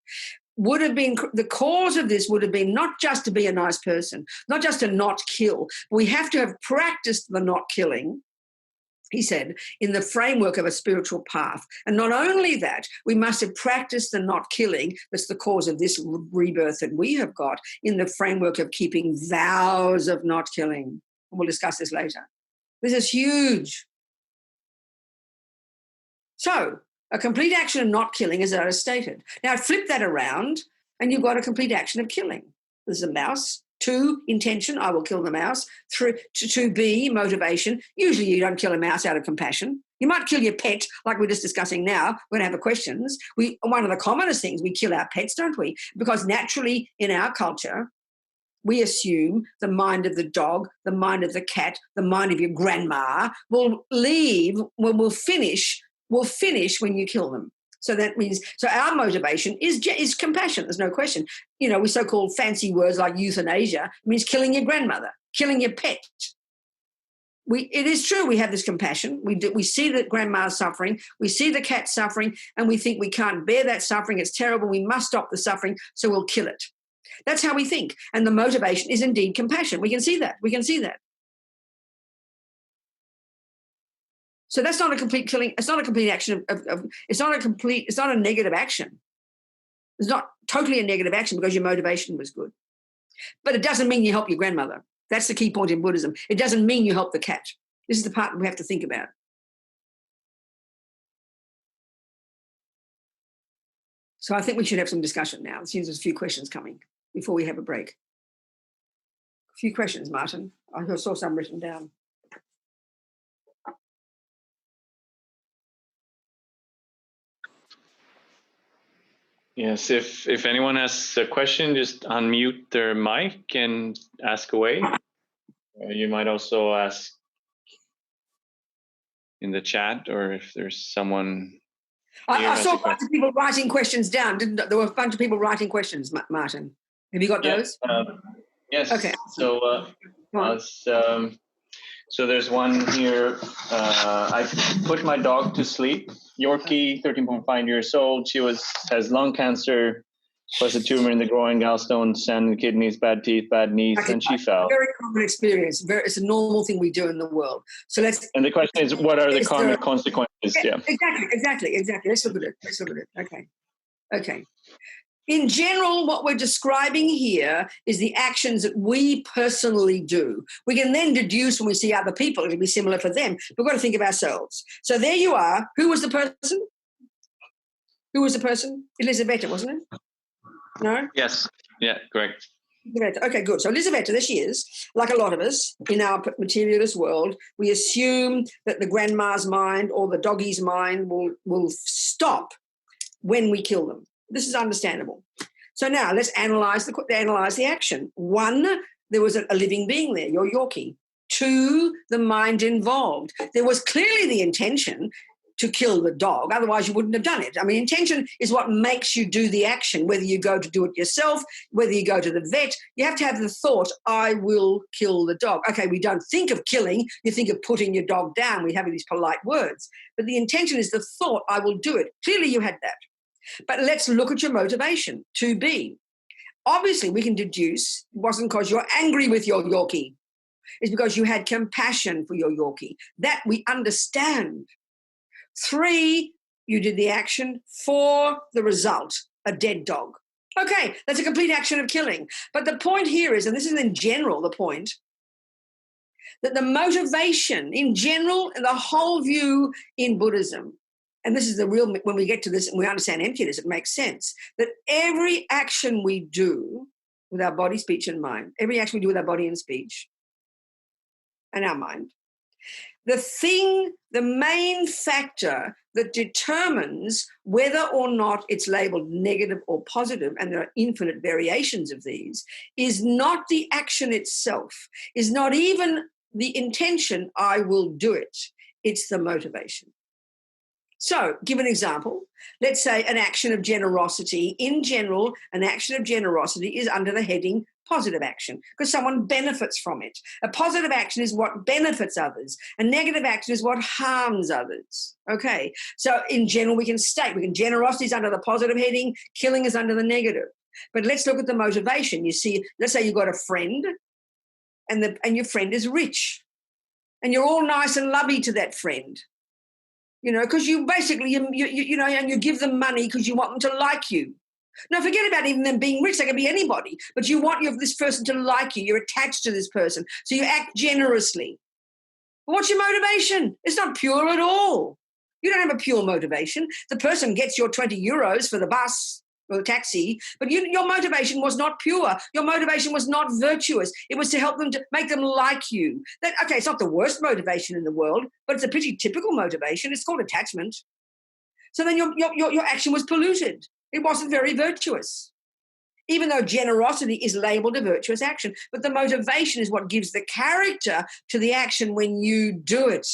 would have been, the cause of this would have been not just to be a nice person, not just to not kill. We have to have practiced the not killing, he said, in the framework of a spiritual path. And not only that, we must have practiced the not killing, that's the cause of this rebirth that we have got, in the framework of keeping vows of not killing. And we'll discuss this later. This is huge. So, a complete action of not killing, as I stated. Now, flip that around, and you've got a complete action of killing. There's a mouse. 2, intention, I will kill the mouse. 3, to be, motivation. Usually you don't kill a mouse out of compassion. You might kill your pet, like we're just discussing now. We're going to have questions. One of the commonest things, we kill our pets, don't we? Because naturally, in our culture, we assume the mind of the dog, the mind of the cat, the mind of your grandma will finish when you kill them. So that means, so our motivation is compassion. There's no question. You know, we so-called fancy words like euthanasia means killing your grandmother, killing your pet. It is true we have this compassion. We see that grandma's suffering. We see the cat suffering, and we think we can't bear that suffering. It's terrible. We must stop the suffering, so we'll kill it. That's how we think. And the motivation is indeed compassion. We can see that. So that's not a complete killing. It's not a complete action it's not a negative action. It's not totally a negative action because your motivation was good. But it doesn't mean you help your grandmother. That's the key point in Buddhism. It doesn't mean you help the cat. This is the part we have to think about. So I think we should have some discussion now. It seems there's a few questions coming before we have a break. A few questions, Martin. I saw some written down. Yes, if anyone has a question, just unmute their mic and ask away. You might also ask in the chat, or if there's someone. I saw a bunch of people writing questions down, didn't there? There were a bunch of people writing questions, Martin. Have you got those? Yes. Okay. So, so there's one here. I put my dog to sleep. Yorkie, 13.5 years old. She has lung cancer, plus a tumor in the groin, gallstones, sand in the kidneys, bad teeth, bad knees, and she fell. Very common experience. It's a normal thing we do in the world. So And the question is, what are the karmic consequences? Yeah. Exactly. Let's look at it. Okay. In general, what we're describing here is the actions that we personally do. We can then deduce when we see other people, it'll be similar for them. We've got to think of ourselves. So there you are. Who was the person? Elisabetta, wasn't it? No? Yes. Yeah, correct. Okay, good. So Elisabetta, there she is. Like a lot of us in our materialist world, we assume that the grandma's mind or the doggie's mind will stop when we kill them. This is understandable. So now let's analyze the action. 1, there was a living being there, your Yorkie. 2, the mind involved. There was clearly the intention to kill the dog, otherwise you wouldn't have done it. I mean, intention is what makes you do the action, whether you go to do it yourself, whether you go to the vet. You have to have the thought, I will kill the dog. Okay, we don't think of killing, you think of putting your dog down. We have these polite words. But the intention is the thought, I will do it. Clearly you had that. But let's look at your motivation, 2B. Obviously, we can deduce it wasn't because you're angry with your Yorkie. It's because you had compassion for your Yorkie. That we understand. 3, you did the action. 4, the result, a dead dog. Okay, that's a complete action of killing. But the point here is, and this is in general the point, that the motivation in general and the whole view in Buddhism, and this is the real, when we get to this and we understand emptiness, it makes sense, that every action we do with our body, speech, and mind, every action we do with our body and speech and our mind, the main factor that determines whether or not it's labeled negative or positive, and there are infinite variations of these, is not the action itself, is not even the intention, I will do it. It's the motivation. So, give an example. Let's say an action of generosity. In general, an action of generosity is under the heading positive action because someone benefits from it. A positive action is what benefits others. A negative action is what harms others. Okay, so in general, we can state, generosity is under the positive heading, killing is under the negative. But let's look at the motivation. You see, let's say you've got a friend and your friend is rich and you're all nice and lovey to that friend. You know, because you basically, you know, and you give them money because you want them to like you. Now, forget about even them being rich. They can be anybody. But you want this person to like you. You're attached to this person. So you act generously. But what's your motivation? It's not pure at all. You don't have a pure motivation. The person gets your 20 euros for the bus or the taxi, but your motivation was not pure. Your motivation was not virtuous. It was to help them, to make them like you. Okay, it's not the worst motivation in the world, but it's a pretty typical motivation. It's called attachment. So then your action was polluted. It wasn't very virtuous, even though generosity is labeled a virtuous action. But the motivation is what gives the character to the action when you do it.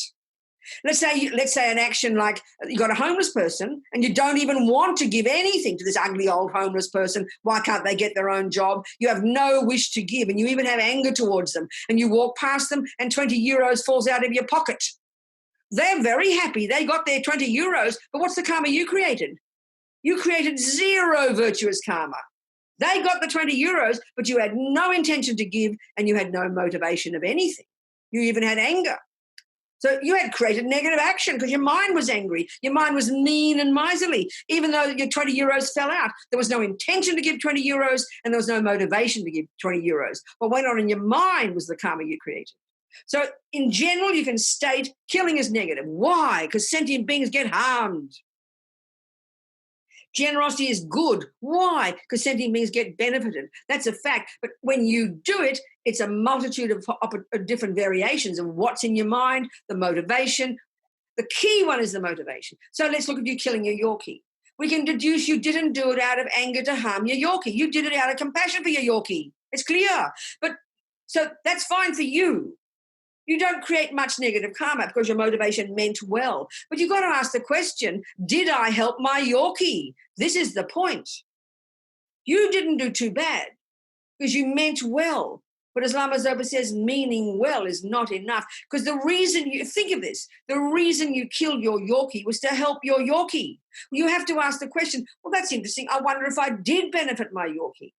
Let's say an action like you got a homeless person and you don't even want to give anything to this ugly old homeless person. Why can't they get their own job? You have no wish to give and you even have anger towards them and you walk past them and 20 euros falls out of your pocket. They're very happy. They got their 20 euros, but what's the karma you created? You created 0 virtuous karma. They got the 20 euros, but you had no intention to give and you had no motivation of anything. You even had anger. So you had created negative action because your mind was angry. Your mind was mean and miserly. Even though your 20 euros fell out, there was no intention to give 20 euros and there was no motivation to give 20 euros. What went on in your mind was the karma you created. So in general, you can state killing is negative. Why? Because sentient beings get harmed. Generosity is good. Why? Because sentient beings get benefited. That's a fact. But when you do it, it's a multitude of different variations of what's in your mind, the motivation. The key one is the motivation. So let's look at you killing your Yorkie. We can deduce you didn't do it out of anger to harm your Yorkie. You did it out of compassion for your Yorkie. It's clear. But so that's fine for you. You don't create much negative karma because your motivation meant well. But you've got to ask the question, did I help my Yorkie? This is the point. You didn't do too bad because you meant well. But as Lama Zopa says, meaning well is not enough. Because the reason think of this, the reason you killed your Yorkie was to help your Yorkie. You have to ask the question, well, that's interesting. I wonder if I did benefit my Yorkie.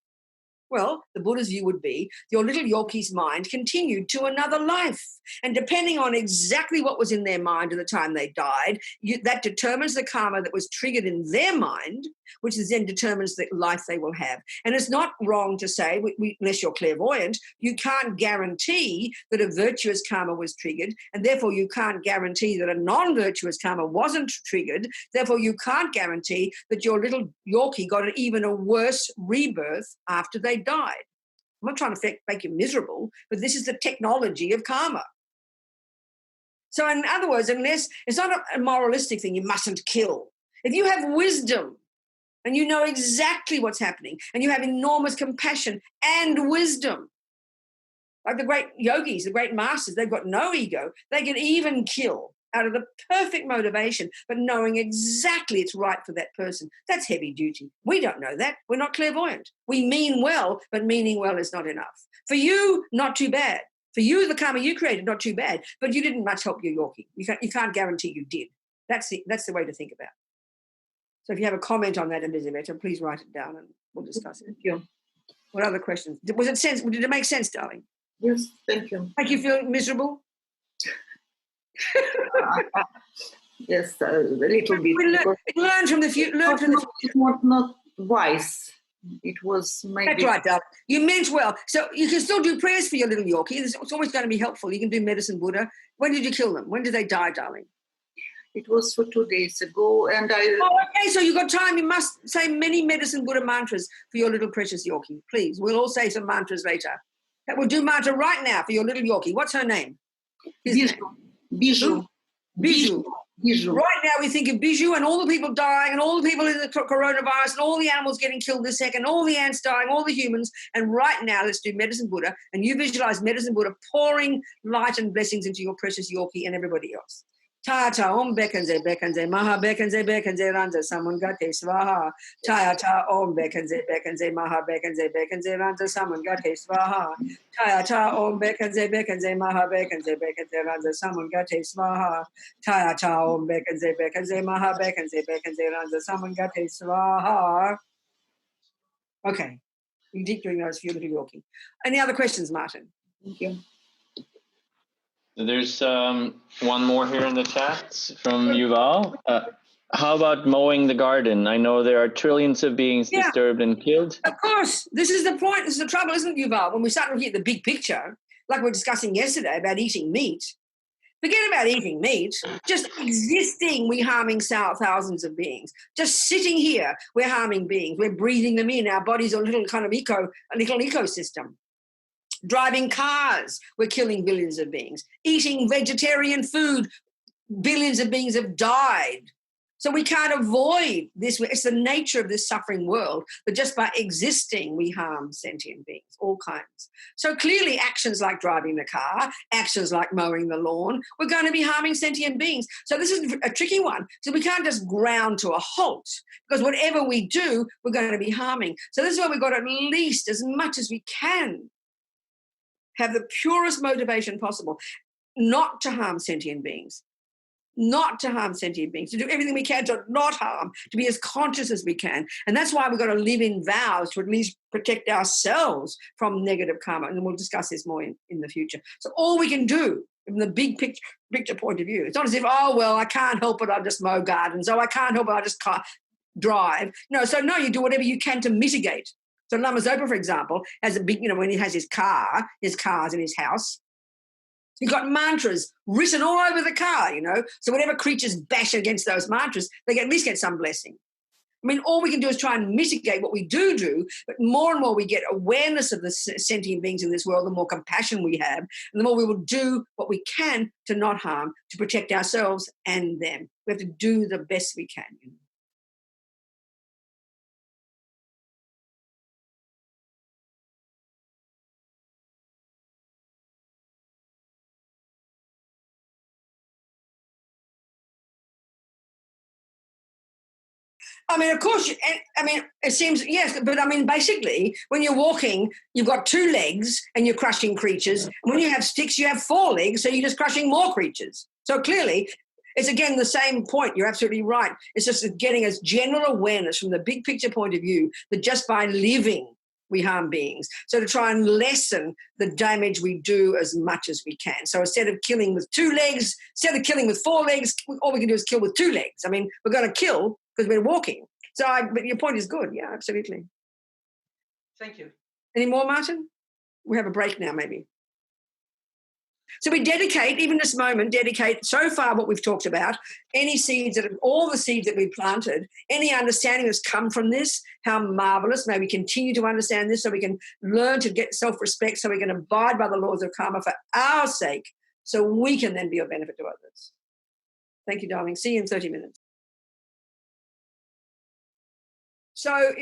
Well, the Buddha's view would be your little Yorkie's mind continued to another life. And depending on exactly what was in their mind at the time they died, that determines the karma that was triggered in their mind, which then determines the life they will have. And it's not wrong to say, unless you're clairvoyant, you can't guarantee that a virtuous karma was triggered, and therefore you can't guarantee that a non-virtuous karma wasn't triggered. Therefore, you can't guarantee that your little Yorkie got even a worse rebirth after they died. I'm not trying to make you miserable, but this is the technology of karma. So in other words, unless it's not a moralistic thing, you mustn't kill. If you have wisdom and you know exactly what's happening, and you have enormous compassion and wisdom. Like the great yogis, the great masters, they've got no ego. They can even kill out of the perfect motivation, but knowing exactly it's right for that person. That's heavy duty. We don't know that. We're not clairvoyant. We mean well, but meaning well is not enough. For you, not too bad. For you, the karma you created, not too bad, but you didn't much help your Yorkie. You can't guarantee you did. That's the way to think about it. So if you have a comment on that, Elizabeth, please write it down and we'll discuss it. Thank you. What other questions? Did it make sense, darling? Yes, thank you. Make you feel miserable? Yes, a little bit. Learn from the future. It's not wise. It was maybe. That's right, darling. You meant well. So you can still do prayers for your little Yorkie. It's always going to be helpful. You can do medicine Buddha. When did you kill them? When did they die, darling? It was for 2 days ago, and I. Oh, okay. So you got time. You must say many medicine Buddha mantras for your little precious Yorkie, please. We'll all say some mantras later. We'll do mantra right now for your little Yorkie. What's her name? Bijou. Right now we think of Bijou and all the people dying and all the people in the coronavirus and all the animals getting killed this second, all the ants dying, all the humans. And right now let's do medicine Buddha, and you visualize medicine Buddha pouring light and blessings into your precious Yorkie and everybody else. Ta ta om bekanze maha bekanze ranza samungate swaha. Ta ta om bekanze maha bekanze ranza samungate swaha. Ta ta om bekanze maha bekanze ranza samungate swaha. Ta ta om bekanze maha bekanze ranza samungate swaha. Okay, you keep doing those for your little Yorkie. Any other questions, Martin? Thank you. There's one more here in the chat from Yuval. How about mowing the garden? I know there are trillions of beings disturbed and killed. Of course. This is the point. This is the trouble, isn't it, Yuval? When we start looking at the big picture, like we were discussing yesterday about eating meat, forget about eating meat. Just existing, we're harming thousands of beings. Just sitting here, we're harming beings. We're breathing them in. Our bodies are a little ecosystem. Driving cars, we're killing billions of beings. Eating vegetarian food, billions of beings have died. So we can't avoid this. It's the nature of this suffering world, but just by existing, we harm sentient beings, all kinds. So clearly actions like driving the car, actions like mowing the lawn, we're going to be harming sentient beings. So this is a tricky one. So we can't just ground to a halt, because whatever we do, we're going to be harming. So this is why we've got to at least, as much as we can, have the purest motivation possible, not to harm sentient beings, to do everything we can to not harm, to be as conscious as we can. And that's why we've got to live in vows to at least protect ourselves from negative karma. And we'll discuss this more in the future. So all we can do from the big picture point of view, it's not as if, oh, well, I can't help it, I'll just mow gardens. Oh, I can't help it, I just can't drive. No, you do whatever you can to mitigate. So Lama Zopa, for example, has a big, when he has his cars in his house, he's got mantras written all over the car, So whatever creatures bash against those mantras, they at least get some blessing. I mean, all we can do is try and mitigate what we do, but more and more we get awareness of the sentient beings in this world, the more compassion we have, and the more we will do what we can to not harm, to protect ourselves and them. We have to do the best we can. I mean, of course, it seems, yes, but basically, when you're walking, you've got 2 legs and you're crushing creatures. When you have sticks, you have 4 legs, so you're just crushing more creatures. So clearly, it's again the same point. You're absolutely right. It's just getting as general awareness from the big picture point of view that just by living, we harm beings. So to try and lessen the damage we do as much as we can. So instead of killing with 2 legs, instead of killing with 4 legs, all we can do is kill with 2 legs. We're going to kill because we're walking. But your point is good. Yeah, absolutely. Thank you. Any more, Martin? We have a break now, maybe. So we even this moment, so far what we've talked about, all the seeds that we've planted, any understanding that's come from this, how marvelous. May we continue to understand this so we can learn to get self-respect, so we can abide by the laws of karma for our sake, so we can then be of benefit to others. Thank you, darling. See you in 30 minutes. So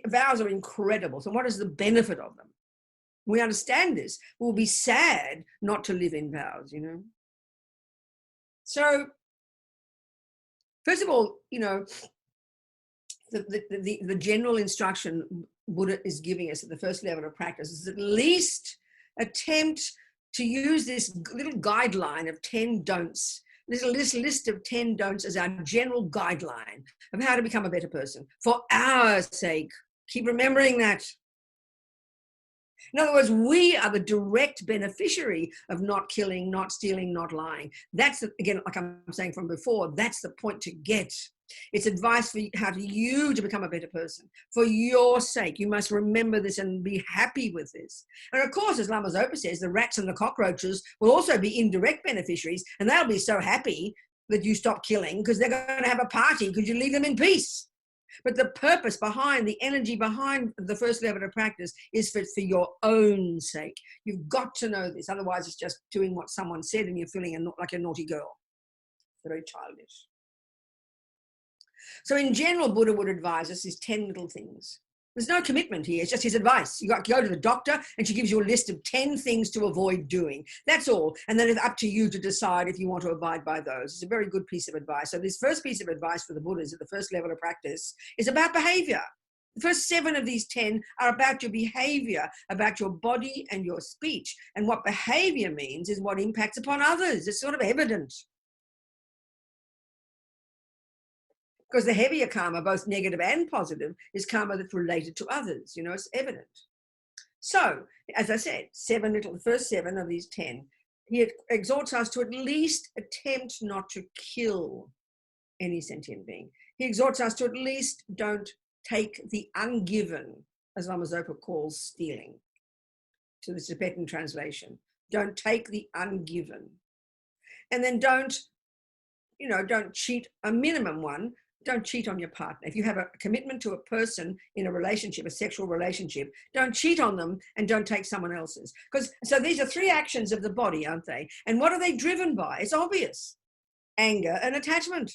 vows are incredible. So what is the benefit of them? We understand this. We'll be sad not to live in vows, you know. So first of all, you know, the general instruction Buddha is giving us at the first level of practice is at least attempt to use this little guideline of 10 don'ts, this list of 10 don'ts as our general guideline of how to become a better person for our sake. Keep remembering that. In other words, we are the direct beneficiary of not killing, not stealing, not lying. That's, again, like I'm saying from before, that's the point to get. It's advice for how to you to become a better person. For your sake, you must remember this and be happy with this. And of course, as Lama Zopa says, the rats and the cockroaches will also be indirect beneficiaries, and they'll be so happy that you stop killing because they're going to have a party because you leave them in peace. But the purpose behind, the energy behind the first level of practice is for your own sake. You've got to know this. Otherwise, it's just doing what someone said and you're feeling like a naughty girl. Very childish. So in general, Buddha would advise us these 10 little things. There's no commitment here. It's just his advice. You got to go to the doctor and she gives you a list of 10 things to avoid doing. That's all. And then it's up to you to decide if you want to abide by those. It's a very good piece of advice. So this first piece of advice for the Buddhas at the first level of practice is about behavior. The first 7 of these 10 are about your behavior, about your body and your speech. And what behavior means is what impacts upon others. It's sort of evident. Because the heavier karma, both negative and positive, is karma that's related to others. You know, it's evident. So, as I said, the first 7 of these 10, he exhorts us to at least attempt not to kill any sentient being. He exhorts us to at least don't take the ungiven, as Lama Zopa calls stealing, to the Tibetan translation. Don't take the ungiven. And then don't cheat, a minimum one. Don't cheat on your partner. If you have a commitment to a person in a relationship, a sexual relationship, don't cheat on them and don't take someone else's. So these are 3 actions of the body, aren't they? And what are they driven by? It's obvious. Anger and attachment.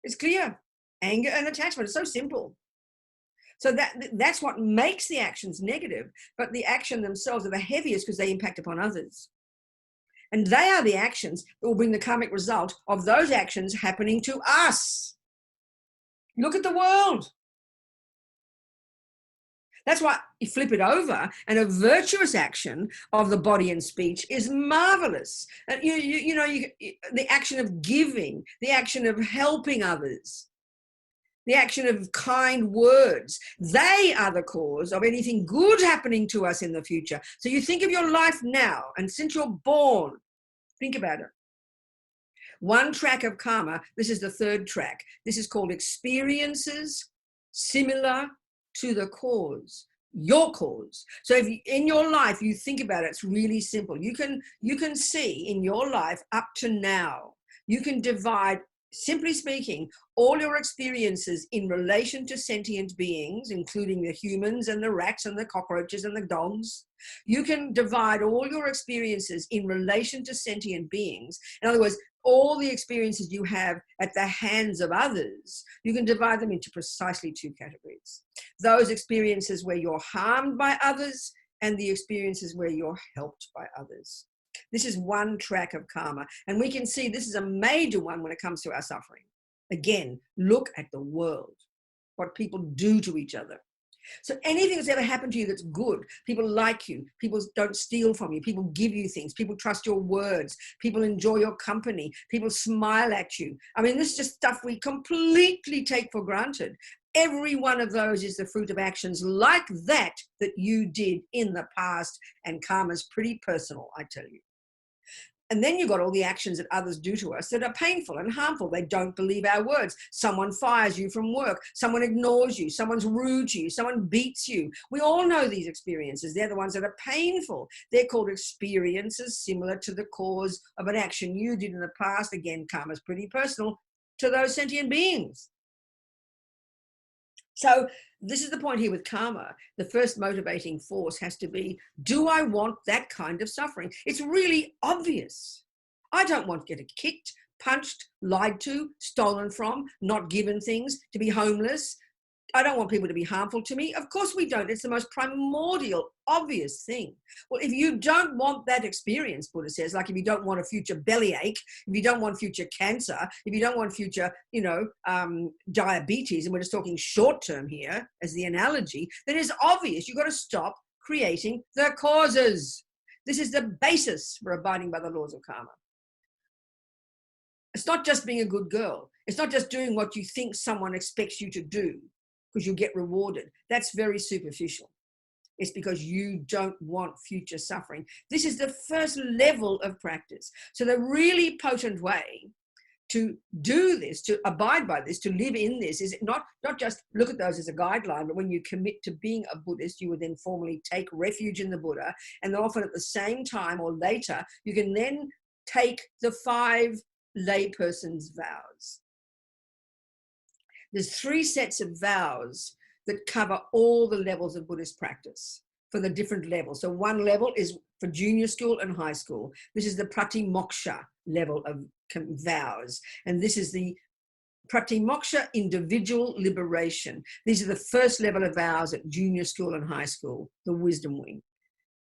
It's clear. Anger and attachment. It's so simple. So that's what makes the actions negative, but the action themselves are the heaviest because they impact upon others. And they are the actions that will bring the karmic result of those actions happening to us. Look at the world. That's why you flip it over, and a virtuous action of the body and speech is marvelous. And the action of giving, the action of helping others, the action of kind words, they are the cause of anything good happening to us in the future. So you think of your life now, and since you're born, think about it. 1 track of karma, this is the 3rd track. This is called experiences similar to the cause, your cause. So if in your life you think about it, it's really simple. You can see in your life up to now, you can divide, simply speaking, all your experiences in relation to sentient beings, including the humans and the rats and the cockroaches and the dogs. You can divide all your experiences in relation to sentient beings. In other words, all the experiences you have at the hands of others, you can divide them into precisely 2 categories. Those experiences where you're harmed by others and the experiences where you're helped by others. This is 1 track of karma. And we can see this is a major one when it comes to our suffering. Again, look at the world, what people do to each other. So anything that's ever happened to you that's good, people like you, people don't steal from you, people give you things, people trust your words, people enjoy your company, people smile at you. I mean, this is just stuff we completely take for granted. Every one of those is the fruit of actions like that you did in the past, and karma's pretty personal, I tell you. And then you've got all the actions that others do to us that are painful and harmful. They don't believe our words. Someone fires you from work. Someone ignores you. Someone's rude to you. Someone beats you. We all know these experiences. They're the ones that are painful. They're called experiences similar to the cause of an action you did in the past. Again, karma's pretty personal to those sentient beings. So this is the point here with karma. The first motivating force has to be, do I want that kind of suffering? It's really obvious. I don't want to get kicked, punched, lied to, stolen from, not given things, to be homeless, I don't want people to be harmful to me. Of course we don't. It's the most primordial, obvious thing. Well, if you don't want that experience, Buddha says, like if you don't want a future bellyache, if you don't want future cancer, if you don't want future, diabetes, and we're just talking short term here as the analogy, then it's obvious you've got to stop creating the causes. This is the basis for abiding by the laws of karma. It's not just being a good girl. It's not just doing what you think someone expects you to do because you'll get rewarded. That's very superficial. It's because you don't want future suffering. This is the first level of practice. So the really potent way to do this, to abide by this, to live in this, is not just look at those as a guideline, but when you commit to being a Buddhist, you would then formally take refuge in the Buddha, and often at the same time or later, you can then take the 5 layperson's vows. There's 3 sets of vows that cover all the levels of Buddhist practice for the different levels. So one level is for junior school and high school. This is the pratimoksha level of vows. And this is the pratimoksha individual liberation. These are the first level of vows at junior school and high school, the wisdom wing,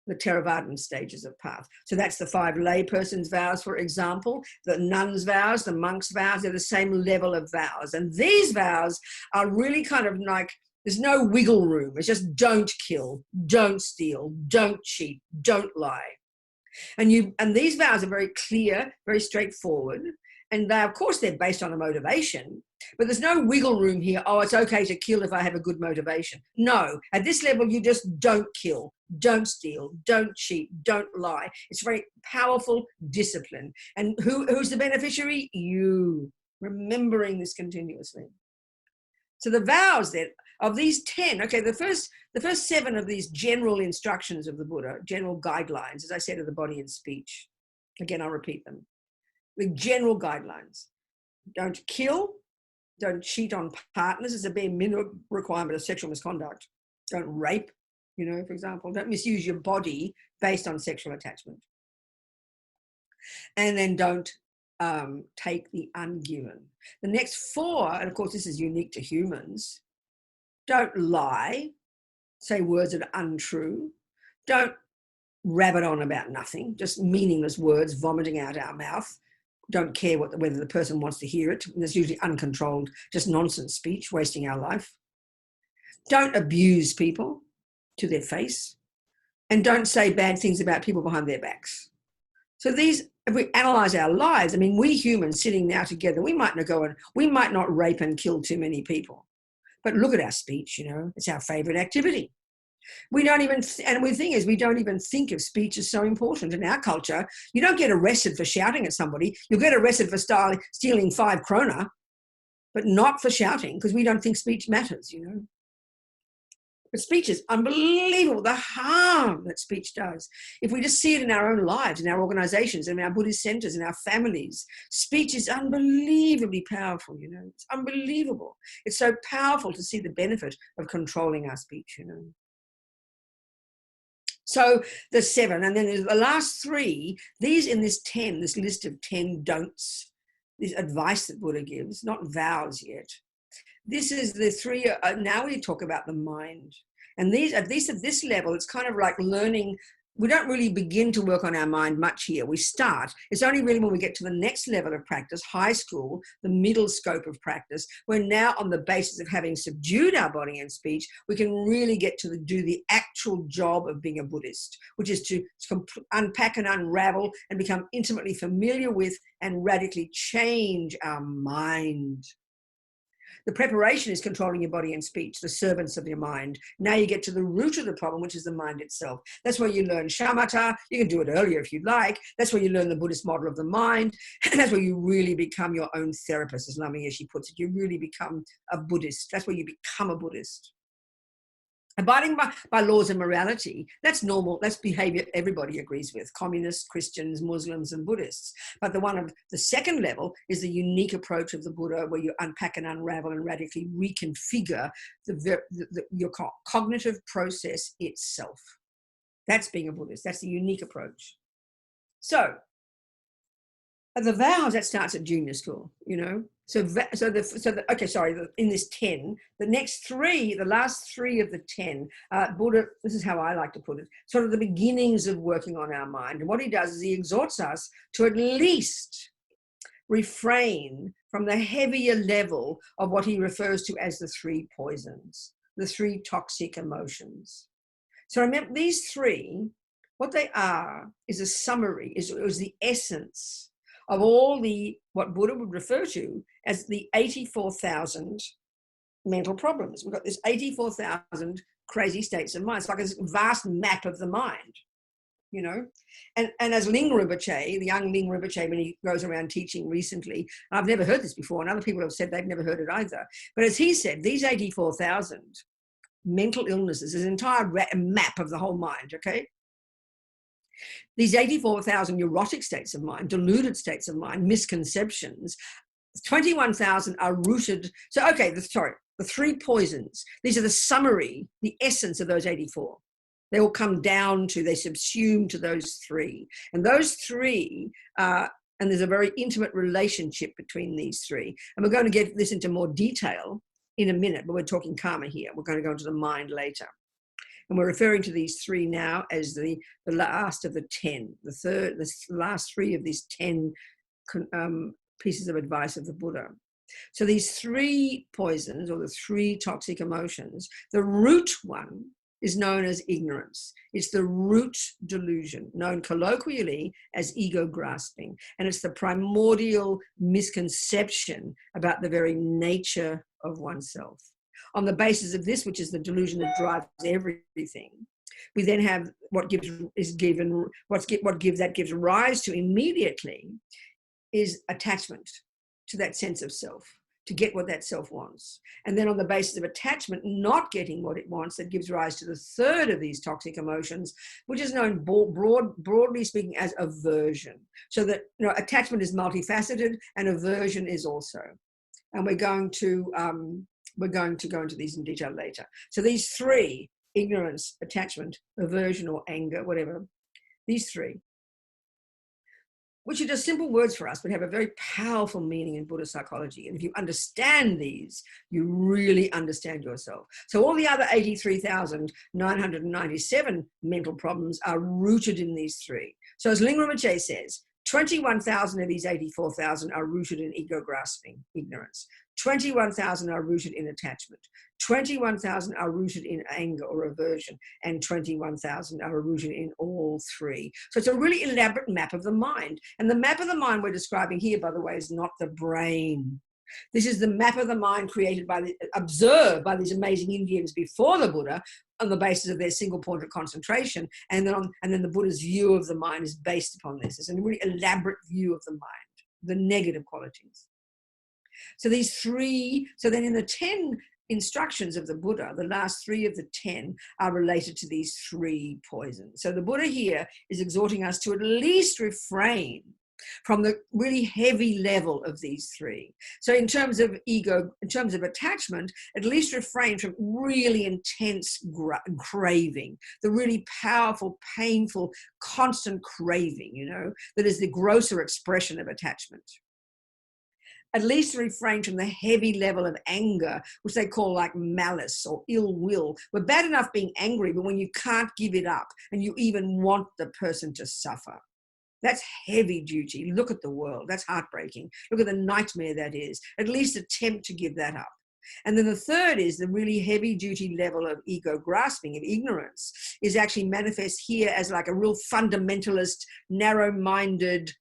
the Theravadan stages of path. So that's the 5 laypersons' vows, for example. The nuns' vows, the monks' vows, they're the same level of vows. And these vows are really kind of like, there's no wiggle room. It's just don't kill, don't steal, don't cheat, don't lie. And these vows are very clear, very straightforward. And they, of course, they're based on a motivation, but there's no wiggle room here. Oh, it's okay to kill if I have a good motivation. No, at this level, you just don't kill, don't steal, don't cheat, don't lie. It's very powerful discipline. And who's the beneficiary? You, remembering this continuously. So the vows then of these 10, okay, the first 7 of these general instructions of the Buddha, general guidelines, as I said, of the body and speech. Again, I'll repeat them. The general guidelines: don't kill, don't cheat on partners as a bare minimum requirement of sexual misconduct, don't rape, for example, don't misuse your body based on sexual attachment, and then don't take the ungiven. The next 4, and of course this is unique to humans: don't lie, say words that are untrue, don't rabbit on about nothing, just meaningless words vomiting out our mouth. Don't care whether the person wants to hear it. There's usually uncontrolled, just nonsense speech, wasting our life. Don't abuse people to their face, and don't say bad things about people behind their backs. So these, if we analyze our lives, I mean, we humans sitting now together, we might not rape and kill too many people, but look at our speech, it's our favorite activity. We don't even, and the thing is, we don't even think of speech as so important in our culture. You don't get arrested for shouting at somebody. You'll get arrested for stealing 5 krona, but not for shouting, because we don't think speech matters, But speech is unbelievable, the harm that speech does. If we just see it in our own lives, in our organizations, in our Buddhist centers, in our families, speech is unbelievably powerful, It's unbelievable. It's so powerful to see the benefit of controlling our speech, So the 7, and then the last 3, these in this list of 10 don'ts, this advice that Buddha gives, not vows yet. This is the 3, now we talk about the mind. And these, at least at this level, it's kind of like learning. We don't really begin to work on our mind much here. We start. It's only really when we get to the next level of practice, high school, the middle scope of practice, we're now on the basis of having subdued our body and speech, we can really get to do the actual job of being a Buddhist, which is to unpack and unravel and become intimately familiar with and radically change our mind. The preparation is controlling your body and speech, the servants of your mind. Now you get to the root of the problem, which is the mind itself. That's where you learn shamatha. You can do it earlier if you'd like. That's where you learn the Buddhist model of the mind. And that's where you really become your own therapist, as Lama Yeshe puts it. You really become a Buddhist. That's where you become a Buddhist. Abiding by laws of morality, that's normal, that's behavior everybody agrees with, communists, Christians, Muslims, and Buddhists. But the second level is the unique approach of the Buddha, where you unpack and unravel and radically reconfigure your cognitive process itself. That's being a Buddhist, that's the unique approach. So, the vows, that starts at junior school, In this 10, the next 3, the last 3 of the 10, Buddha, this is how I like to put it, sort of the beginnings of working on our mind. And what he does is he exhorts us to at least refrain from the heavier level of what he refers to as the 3 poisons, the 3 toxic emotions. So remember, these 3, what they are is a summary, it was the essence of all what Buddha would refer to as the 84,000 mental problems. We've got this 84,000 crazy states of mind. It's like a vast map of the mind, you know. And as Ling Rinpoche, the young Ling Rinpoche, when he goes around teaching recently, I've never heard this before, and other people have said they've never heard it either. But as he said, these 84,000 mental illnesses is an entire map of the whole mind, okay? These 84,000 neurotic states of mind, deluded states of mind, misconceptions, 21,000 are rooted. So, okay, the 3 poisons. These are the summary, the essence of those 84. They all come down to, they subsume to those 3. And those 3, and there's a very intimate relationship between these 3. And we're going to get this into more detail in a minute, but we're talking karma here. We're going to go into the mind later. And we're referring to these 3 now as the last of the 10, the last 3 of these 10 pieces of advice of the Buddha. So these 3 poisons, or the 3 toxic emotions, the root one is known as ignorance. It's the root delusion, known colloquially as ego grasping. And it's the primordial misconception about the very nature of oneself. On the basis of this, which is the delusion that drives everything, we then have what gives rise to immediately is attachment to that sense of self, to get what that self wants. And then on the basis of attachment, not getting what it wants, that gives rise to the 3rd of these toxic emotions, which is known broadly speaking as aversion. So that, you know, attachment is multifaceted and aversion is also. And we're going to go into these in detail later. So these 3, ignorance, attachment, aversion, or anger, whatever, these 3, which are just simple words for us, but have a very powerful meaning in Buddhist psychology. And if you understand these, you really understand yourself. So all the other 83,997 mental problems are rooted in these 3. So as Ling Rinpoche says, 21,000 of these 84,000 are rooted in ego grasping, ignorance. 21,000 are rooted in attachment. 21,000 are rooted in anger or aversion. And 21,000 are rooted in all 3. So it's a really elaborate map of the mind. And the map of the mind we're describing here, by the way, is not the brain. This is the map of the mind created observed by these amazing Indians before the Buddha on the basis of their single point of concentration. And then the Buddha's view of the mind is based upon this. It's a really elaborate view of the mind, the negative qualities. So these 3, so then in the 10 instructions of the Buddha, the last 3 of the 10 are related to these 3 poisons. So the Buddha here is exhorting us to at least refrain from the really heavy level of these 3. So in terms of ego, in terms of attachment, at least refrain from really intense craving, the really powerful, painful, constant craving, you know, that is the grosser expression of attachment. At least refrain from the heavy level of anger, which they call like malice or ill will. We're bad enough being angry, but when you can't give it up and you even want the person to suffer, that's heavy duty. Look at the world. That's heartbreaking. Look at the nightmare that is. At least attempt to give that up. And then the 3rd is the really heavy duty level of ego grasping, of ignorance, is actually manifest here as like a real fundamentalist, narrow-minded,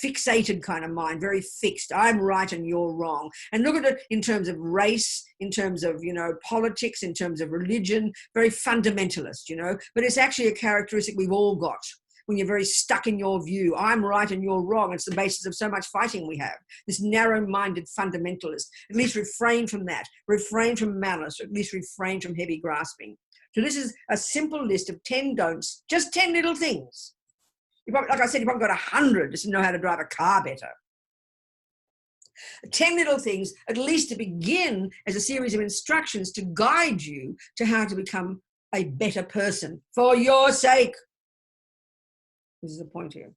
fixated kind of mind, very fixed. I'm right and you're wrong. And look at it in terms of race, in terms of, you know, politics, in terms of religion, very fundamentalist, you know, but it's actually a characteristic we've all got. When you're very stuck in your view, I'm right and you're wrong. It's the basis of so much fighting we have. This narrow-minded fundamentalist. At least refrain from that. Refrain from malice. At least refrain from heavy grasping. So this is a simple list of 10 don'ts, just 10 little things. Like I said, you probably got 100 just to know how to drive a car better. 10 little things, at least to begin as a series of instructions to guide you to how to become a better person for your sake. This is the point here.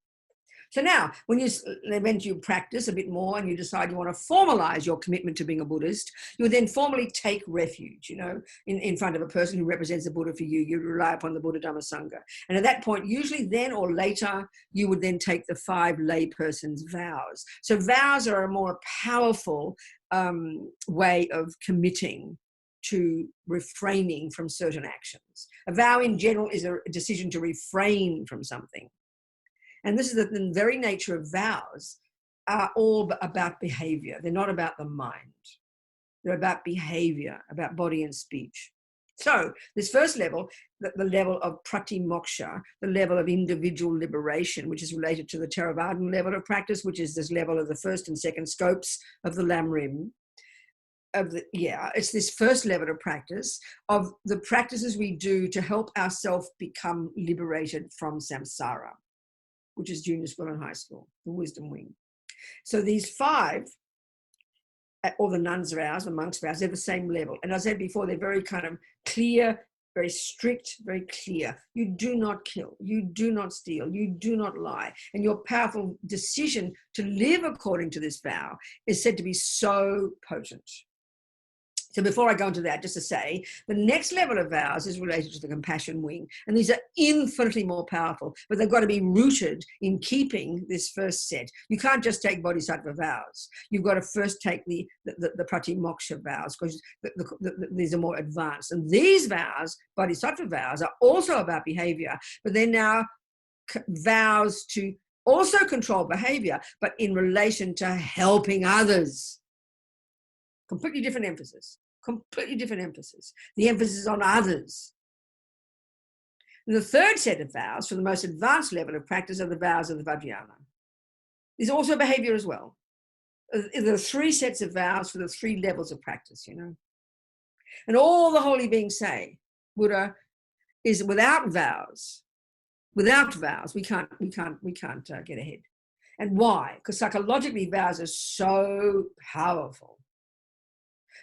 So now, when you practice a bit more and you decide you want to formalize your commitment to being a Buddhist, you would then formally take refuge, in front of a person who represents the Buddha for you. You rely upon the Buddha Dhamma Sangha. And at that point, usually then or later, you would then take the 5 layperson's vows. So vows are a more powerful way of committing to refraining from certain actions. A vow in general is a decision to refrain from something. And this is the very nature of vows are all about behavior. They're not about the mind. They're about behavior, about body and speech. So this first level, the level of pratimoksha, the level of individual liberation, which is related to the Theravadan level of practice, which is this level of the first and second scopes of the Lamrim. It's this first level of practice of the practices we do to help ourselves become liberated from samsara, which is junior school and high school, the wisdom wing. So these 5, all the nuns' vows, the monks' vows, they're the same level. And as I said before, they're very kind of clear, very strict, very clear. You do not kill, you do not steal, you do not lie. And your powerful decision to live according to this vow is said to be so potent. So before I go into that, just to say, the next level of vows is related to the compassion wing. And these are infinitely more powerful, but they've got to be rooted in keeping this first set. You can't just take bodhisattva vows. You've got to first take the pratimoksha vows, because these are more advanced. And these vows, bodhisattva vows, are also about behavior, but they're now vows to also control behavior, but in relation to helping others. Completely different emphasis. Completely different emphasis. The emphasis is on others. And the third set of vows, for the most advanced level of practice, are the vows of the Vajrayana. There's also behavior as well. There are 3 sets of vows for the 3 levels of practice, And all the holy beings say, Buddha is without vows. Without vows, we can't get ahead. And why? Because psychologically, vows are so powerful.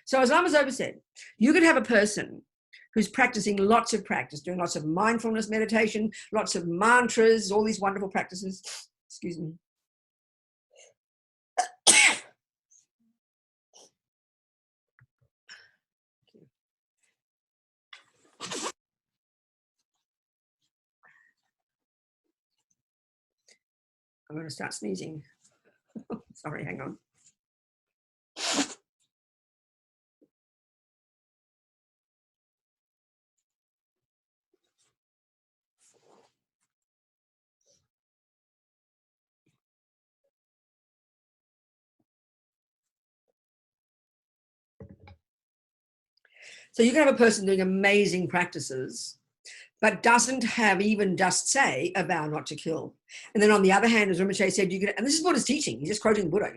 So as Lama Zopa said, you could have a person who's practicing lots of practice, doing lots of mindfulness meditation, lots of mantras, all these wonderful practices. Excuse me. I'm going to start sneezing. Sorry, hang on. So you can have a person doing amazing practices, but doesn't have even just say a vow not to kill. And then on the other hand, as Rinpoche said, you can, and this is Buddha's teaching, he's just quoting Buddha,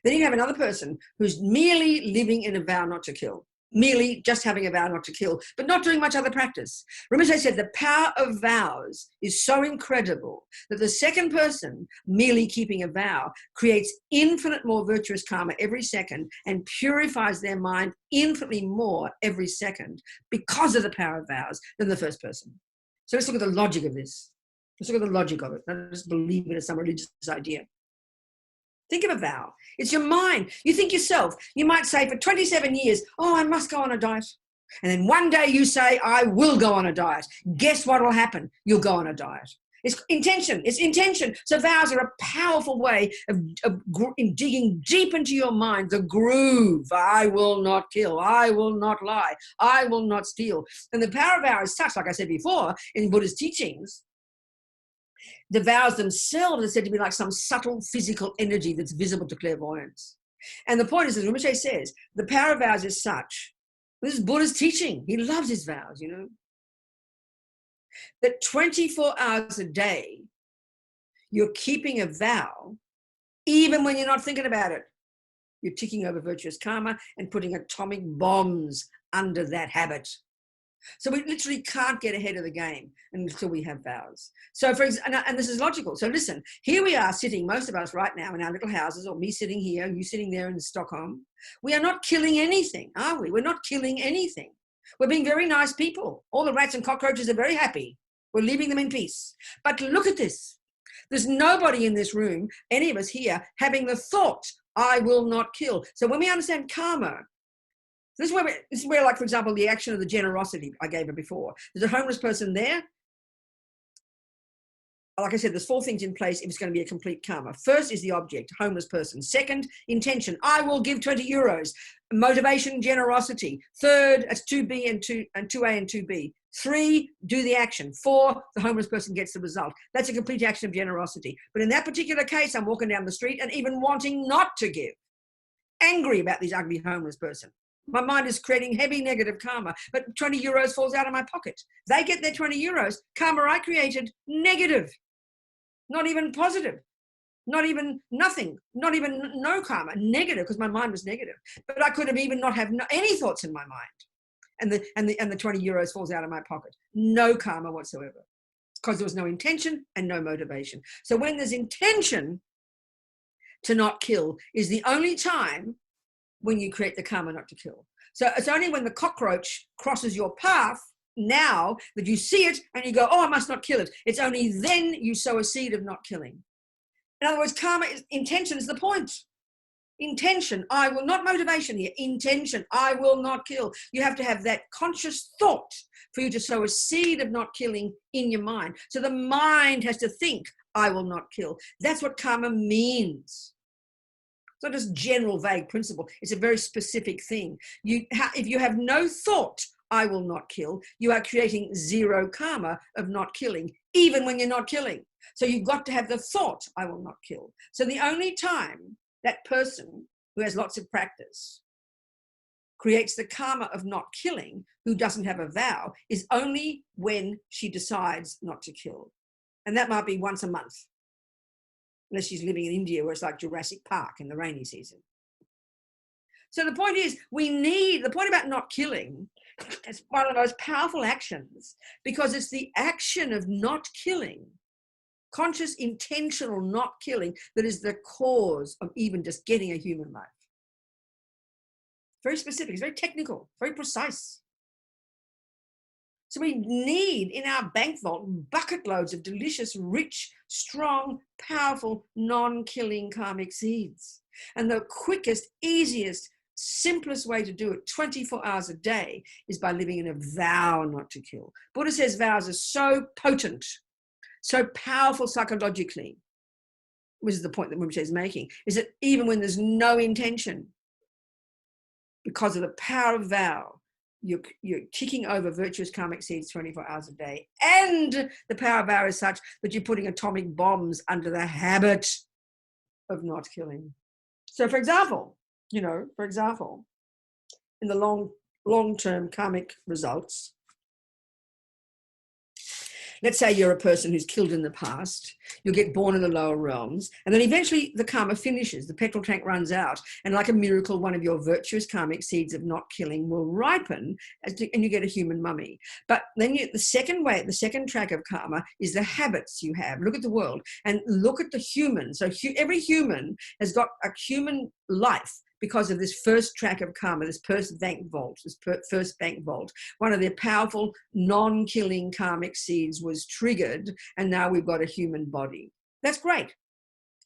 Then you have another person who's merely living in a vow not to kill, merely just having a vow not to kill, but not doing much other practice. Rinpoche said the power of vows is so incredible that the second person merely keeping a vow creates infinite more virtuous karma every second and purifies their mind infinitely more every second because of the power of vows than the first person. So let's look at the logic of this. Let's look at the logic of it. Not just believe it as some religious idea. Think of a vow. It's your mind. You think yourself. You might say for 27 years, oh, I must go on a diet. And then one day you say, I will go on a diet. Guess what will happen? You'll go on a diet. It's intention. It's intention. So vows are a powerful way of digging deep into your mind, the groove. I will not kill. I will not lie. I will not steal. And the power of vow is such, like I said before, in Buddha's teachings, the vows themselves are said to be like some subtle physical energy that's visible to clairvoyance. And the point is, as Rinpoche says, the power of vows is such. This is Buddha's teaching. He loves his vows, that 24 hours a day, you're keeping a vow, even when you're not thinking about it. You're ticking over virtuous karma and putting atomic bombs under that habit. So we literally can't get ahead of the game until we have vows. So for example, and this is logical. So listen, here we are sitting, most of us right now in our little houses, or me sitting here, you sitting there in Stockholm. We are not killing anything, are we? We're not killing anything. We're being very nice people. All the rats and cockroaches are very happy. We're leaving them in peace. But look at this. There's nobody in this room, any of us here, having the thought, I will not kill. So when we understand karma, this is where, like, for example, the action of the generosity I gave her before. There's a homeless person there. Like I said, there's 4 things in place if it's going to be a complete karma. First is the object, homeless person. Second, intention. I will give 20 euros. Motivation, generosity. Third, that's 2B and 2A and 2B. 3, do the action. 4, the homeless person gets the result. That's a complete action of generosity. But in that particular case, I'm walking down the street and even wanting not to give. Angry about this ugly homeless person. My mind is creating heavy negative karma, but 20 euros falls out of my pocket. They get their 20 euros. Karma I created, negative. Not even positive. Not even nothing. Not even no karma. Negative, because my mind was negative. But I could have even not have any thoughts in my mind. And the 20 euros falls out of my pocket. No karma whatsoever. Because there was no intention and no motivation. So when there's intention to not kill is the only time when you create the karma not to kill. So it's only when the cockroach crosses your path now that you see it and you go, oh, I must not kill it. It's only then you sow a seed of not killing. In other words, karma is, intention is the point. Intention, I will, not motivation here, intention, I will not kill. You have to have that conscious thought for you to sow a seed of not killing in your mind. So the mind has to think, I will not kill. That's what karma means. It's not just general vague principle. It's a very specific thing. If you have no thought, I will not kill, you are creating zero karma of not killing, even when you're not killing. So you've got to have the thought, I will not kill. So the only time that person who has lots of practice creates the karma of not killing, who doesn't have a vow, is only when she decides not to kill. And that might be once a month. Unless she's living in India where it's like Jurassic Park in the rainy season. So the point is, the point about not killing is one of the most powerful actions because it's the action of not killing, conscious, intentional not killing, that is the cause of even just getting a human life. Very specific, it's very technical, very precise. So we need in our bank vault bucket loads of delicious, rich, strong, powerful, non-killing karmic seeds. And the quickest, easiest, simplest way to do it 24 hours a day is by living in a vow not to kill. Buddha says vows are so potent, so powerful psychologically, which is the point that Rinpoche is making, is that even when there's no intention, because of the power of vow, you're kicking over virtuous karmic seeds 24 hours a day. And the power of vow is such that you're putting atomic bombs under the habit of not killing. So for example, in the long-term karmic results, let's say you're a person who's killed in the past, you'll get born in the lower realms, and then eventually the karma finishes, the petrol tank runs out, and like a miracle, one of your virtuous karmic seeds of not killing will ripen, and you get a human mummy. But then the second track of karma is the habits you have. Look at the world and look at the human. So every human has got a human life because of this first track of karma, this first bank vault. One of their powerful non-killing karmic seeds was triggered, and now we've got a human body. That's great.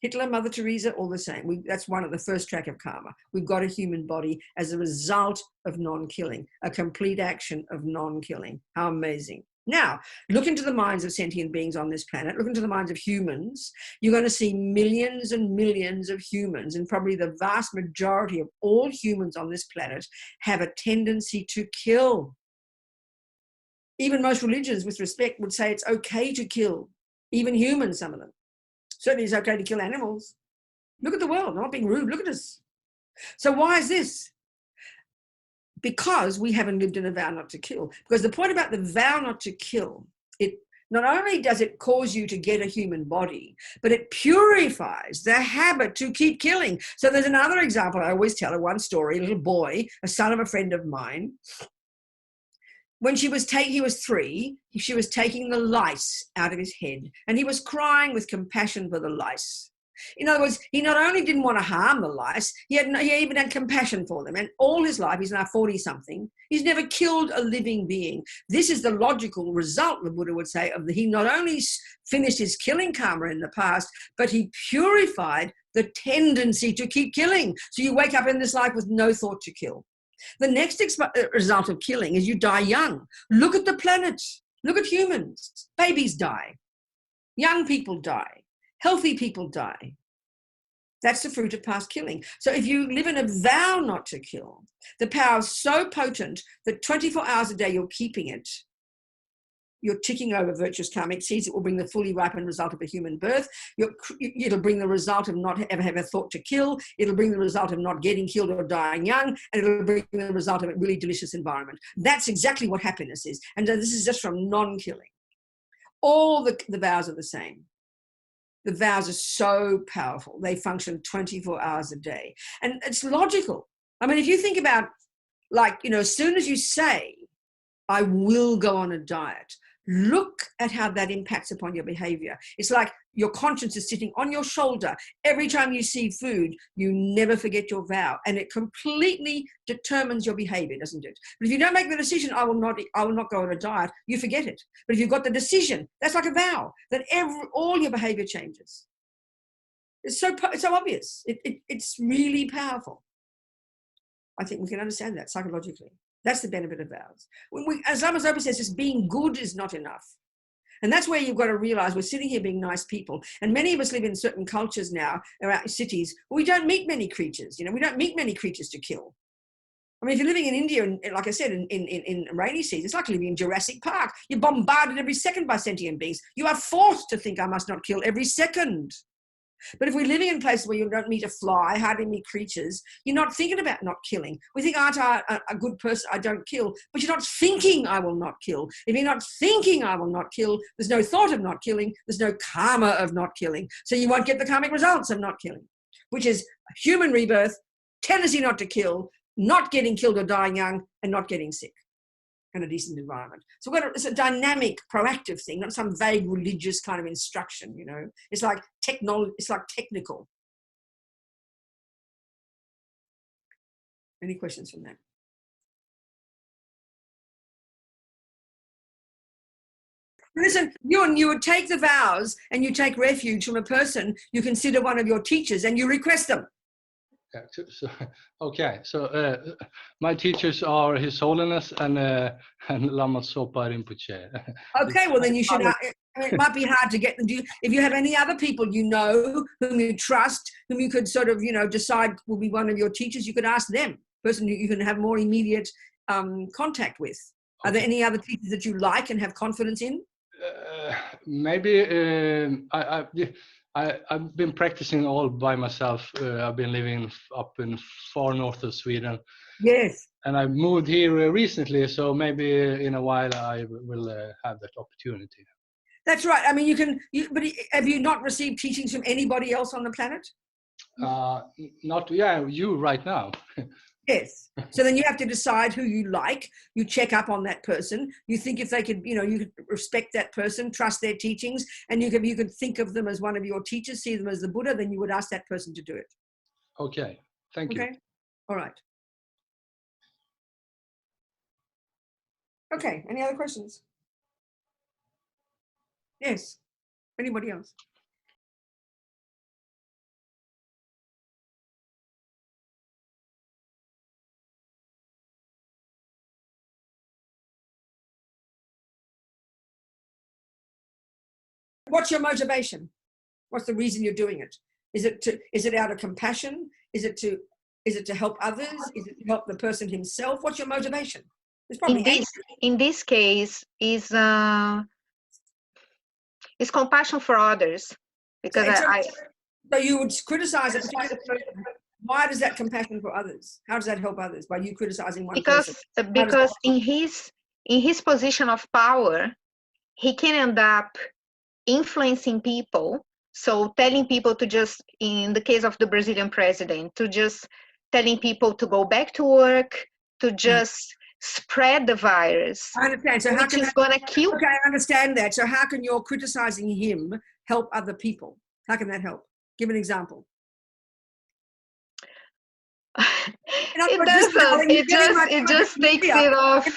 Hitler, Mother Teresa, all the same. That's one of the first track of karma. We've got a human body as a result of non-killing, a complete action of non-killing. How amazing. Now, look into the minds of sentient beings on this planet. Look into the minds of humans. You're going to see millions and millions of humans, and probably the vast majority of all humans on this planet have a tendency to kill. Even most religions, with respect, would say it's okay to kill. Even humans, some of them. Certainly it's okay to kill animals. Look at the world. I'm not being rude. Look at us. So why is this? Because we haven't lived in a vow not to kill. Because the point about the vow not to kill, it not only does it cause you to get a human body, but it purifies the habit to keep killing. So there's another example I always tell, one story, a little boy, a son of a friend of mine. When he was 3, she was taking the lice out of his head, and he was crying with compassion for the lice. In other words, he not only didn't want to harm the lice, he even had compassion for them. And all his life, he's now 40-something, he's never killed a living being. This is the logical result, the Buddha would say, of he not only finished his killing karma in the past, but he purified the tendency to keep killing. So you wake up in this life with no thought to kill. The next result of killing is you die young. Look at the planet. Look at humans. Babies die. Young people die. Healthy people die. That's the fruit of past killing. So if you live in a vow not to kill, the power is so potent that 24 hours a day you're keeping it. You're ticking over virtuous karmic seeds. It will bring the fully ripened result of a human birth. It'll bring the result of not ever have a thought to kill. It'll bring the result of not getting killed or dying young. And it'll bring the result of a really delicious environment. That's exactly what happiness is. And this is just from non-killing. All the vows are the same. The vows are so powerful. They function 24 hours a day. And it's logical. I mean, if you think about, like, as soon as you say, I will go on a diet, look at how that impacts upon your behavior. It's like your conscience is sitting on your shoulder. Every time you see food, you never forget your vow. And it completely determines your behavior, doesn't it? But if you don't make the decision, I will not go on a diet, you forget it. But if you've got the decision, that's like a vow, that all your behavior changes. It's so obvious. It's really powerful. I think we can understand that psychologically. That's the benefit of vows. As Lama Zopa says, just being good is not enough. And that's where you've got to realize we're sitting here being nice people. And many of us live in certain cultures now, around cities, where we don't meet many creatures. We don't meet many creatures to kill. I mean, if you're living in India, and like I said, in rainy season, it's like living in Jurassic Park. You're bombarded every second by sentient beings. You are forced to think, I must not kill every second. But if we're living in places where you don't meet a fly, hardly meet creatures, you're not thinking about not killing. We think, aren't I a good person? I don't kill. But you're not thinking, I will not kill. If you're not thinking, I will not kill, there's no thought of not killing. There's no karma of not killing. So you won't get the karmic results of not killing, which is human rebirth, tendency not to kill, not getting killed or dying young, and not getting sick, and a decent environment. So it's a dynamic, proactive thing, not some vague religious kind of instruction, It's like technical. Any questions from that? Listen, you would take the vows and you take refuge from a person you consider one of your teachers and you request them. My teachers are His Holiness and Lama Zopa Rinpoche. Okay, well then you should. It might be hard to get them. If you have any other people whom you trust, whom you could sort of decide will be one of your teachers, you could ask them. Person you can have more immediate contact with. Are there any other teachers that you like and have confidence in? Maybe I've been practicing all by myself. I've been living up in far north of Sweden. Yes. And I moved here recently, so maybe in a while I will have that opportunity. That's right. I mean, but have you not received teachings from anybody else on the planet? You right now. Yes. So then you have to decide who you like. You check up on that person. You think if they could, you could respect that person, trust their teachings, and you could think of them as one of your teachers, see them as the Buddha, then you would ask that person to do it. Okay. Thank you. Okay. All right. Okay. Any other questions? Yes. Anybody else? What's your motivation? What's the reason you're doing it? Is it out of compassion? Is it to help others? Is it to help the person himself? What's your motivation? It's probably in this case is compassion for others, because so you would criticize a particular person. Why does that compassion for others? How does that help others by you criticizing one person? Because in his position of power, he can end up influencing people. So telling people to just, in the case of the Brazilian president, to just telling people to go back to work, to just spread the virus. I understand. So which is going to kill. Okay, I understand that. So how can your criticizing him help other people? How can that help? Give an example. It doesn't. It just takes it off.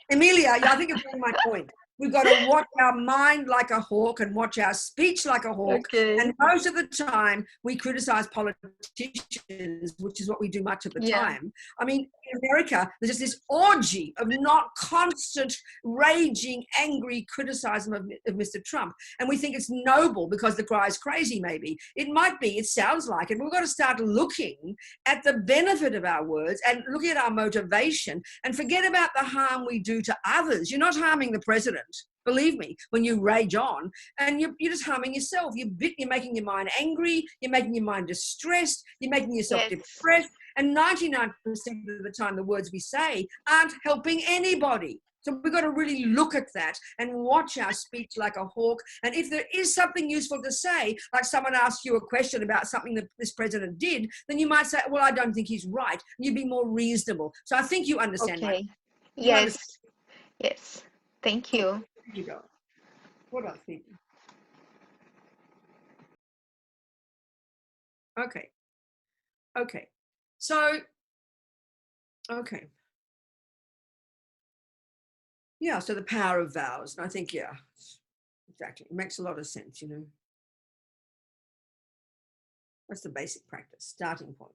Emilia, I think you're getting my point. We've got to watch our mind like a hawk and watch our speech like a hawk. Okay. And most of the time, we criticize politicians, which is what we do much of the time. I mean, in America, there's just this orgy of not constant, raging, angry criticism of Mr. Trump. And we think it's noble because the guy's crazy, maybe. It might be. It sounds like it. We've got to start looking at the benefit of our words and looking at our motivation and forget about the harm we do to others. You're not harming the president. Believe me, when you rage on, and you're just harming yourself. You're making your mind angry, you're making your mind distressed, you're making yourself depressed, and 99% of the time the words we say aren't helping anybody. So we've got to really look at that and watch our speech like a hawk. And if there is something useful to say, like someone asks you a question about something that this president did, then you might say, well, I don't think he's right. And you'd be more reasonable. So I think you understand that. Yes. Yes. Thank you. You go. What else, people? Okay. Okay. So, okay. Yeah, so the power of vows. And I think, yeah, exactly. It makes a lot of sense, you know. That's the basic practice, starting point.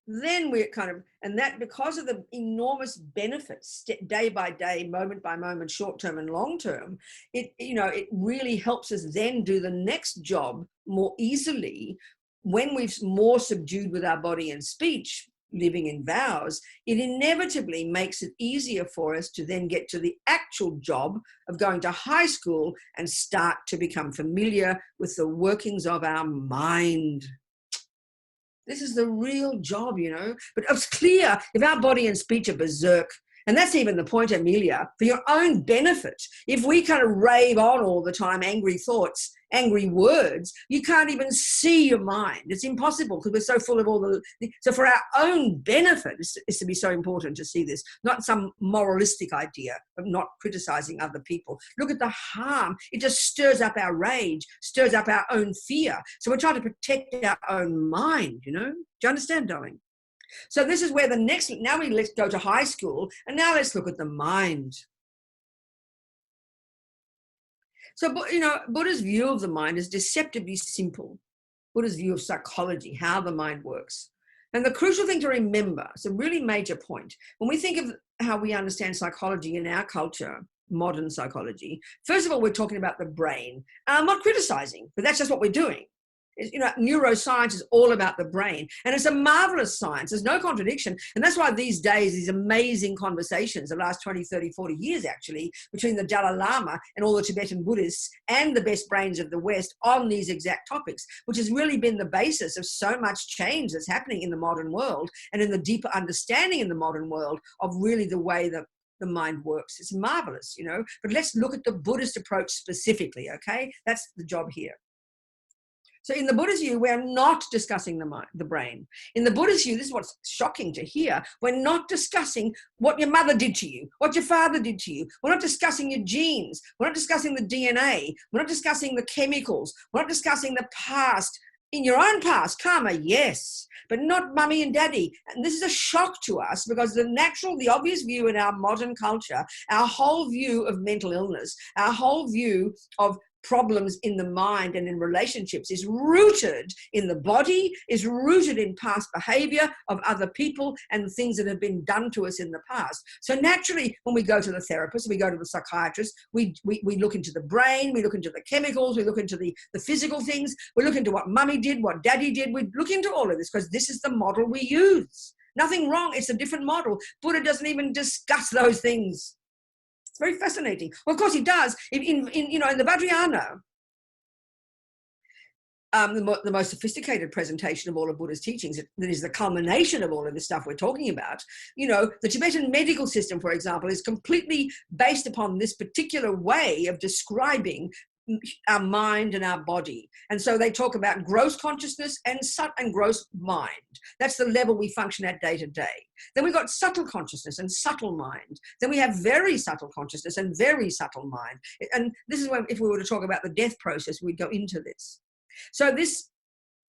Then we're kind of, and that because of the enormous benefits, day by day, moment by moment, short term and long term, it really helps us then do the next job more easily when we've more subdued with our body and speech, living in vows. It inevitably makes it easier for us to then get to the actual job of going to high school and start to become familiar with the workings of our mind. This is the real job, you know. But it's clear if our body and speech are berserk, and that's even the point, Emilia, for your own benefit. If we kind of rave on all the time, angry thoughts, angry words, you can't even see your mind. It's impossible because we're so full of all the... So for our own benefit, it's to be so important to see this, not some moralistic idea of not criticizing other people. Look at the harm. It just stirs up our rage, stirs up our own fear. So we're trying to protect our own mind, you know. Do you understand, darling? So this is where the next, now let's go to high school, and now let's look at the mind. So, you know, Buddha's view of the mind is deceptively simple. Buddha's view of psychology, how the mind works. And the crucial thing to remember, it's a really major point, when we think of how we understand psychology in our culture, modern psychology, first of all, we're talking about the brain. I'm not criticizing, but that's just what we're doing. You know, neuroscience is all about the brain, and it's a marvelous science. There's no contradiction. And that's why these days, these amazing conversations, the last 20, 30, 40 years actually, between the Dalai Lama and all the Tibetan Buddhists and the best brains of the West on these exact topics, which has really been the basis of so much change that's happening in the modern world and in the deeper understanding in the modern world of really the way that the mind works. It's marvelous, you know, but let's look at the Buddhist approach specifically, okay? That's the job here. So in the Buddhist view, we're not discussing the mind, the brain. In the Buddhist view, this is what's shocking to hear. We're not discussing what your mother did to you, what your father did to you. We're not discussing your genes. We're not discussing the DNA. We're not discussing the chemicals. We're not discussing the past. In your own past, karma, yes, but not mummy and daddy. And this is a shock to us because the obvious view in our modern culture, our whole view of mental illness, our whole view of problems in the mind and in relationships is rooted in the body, is rooted in past behavior of other people and things that have been done to us in the past. So naturally, when we go to the therapist, we go to the psychiatrist, we look into the brain, we look into the chemicals, we look into the physical things, we look into what mummy did, what daddy did, we look into all of this because this is the model we use. Nothing wrong, it's a different model. Buddha doesn't even discuss those things. It's very fascinating. Well, of course he does. In the Vajrayana, the most sophisticated presentation of all of Buddha's teachings, that is the culmination of all of this stuff we're talking about. You know, the Tibetan medical system, for example, is completely based upon this particular way of describing our mind and our body. And so they talk about gross consciousness and gross mind. That's the level we function at day to day. Then we've got subtle consciousness and subtle mind. Then we have very subtle consciousness and very subtle mind. And this is when, if we were to talk about the death process, we'd go into this. So this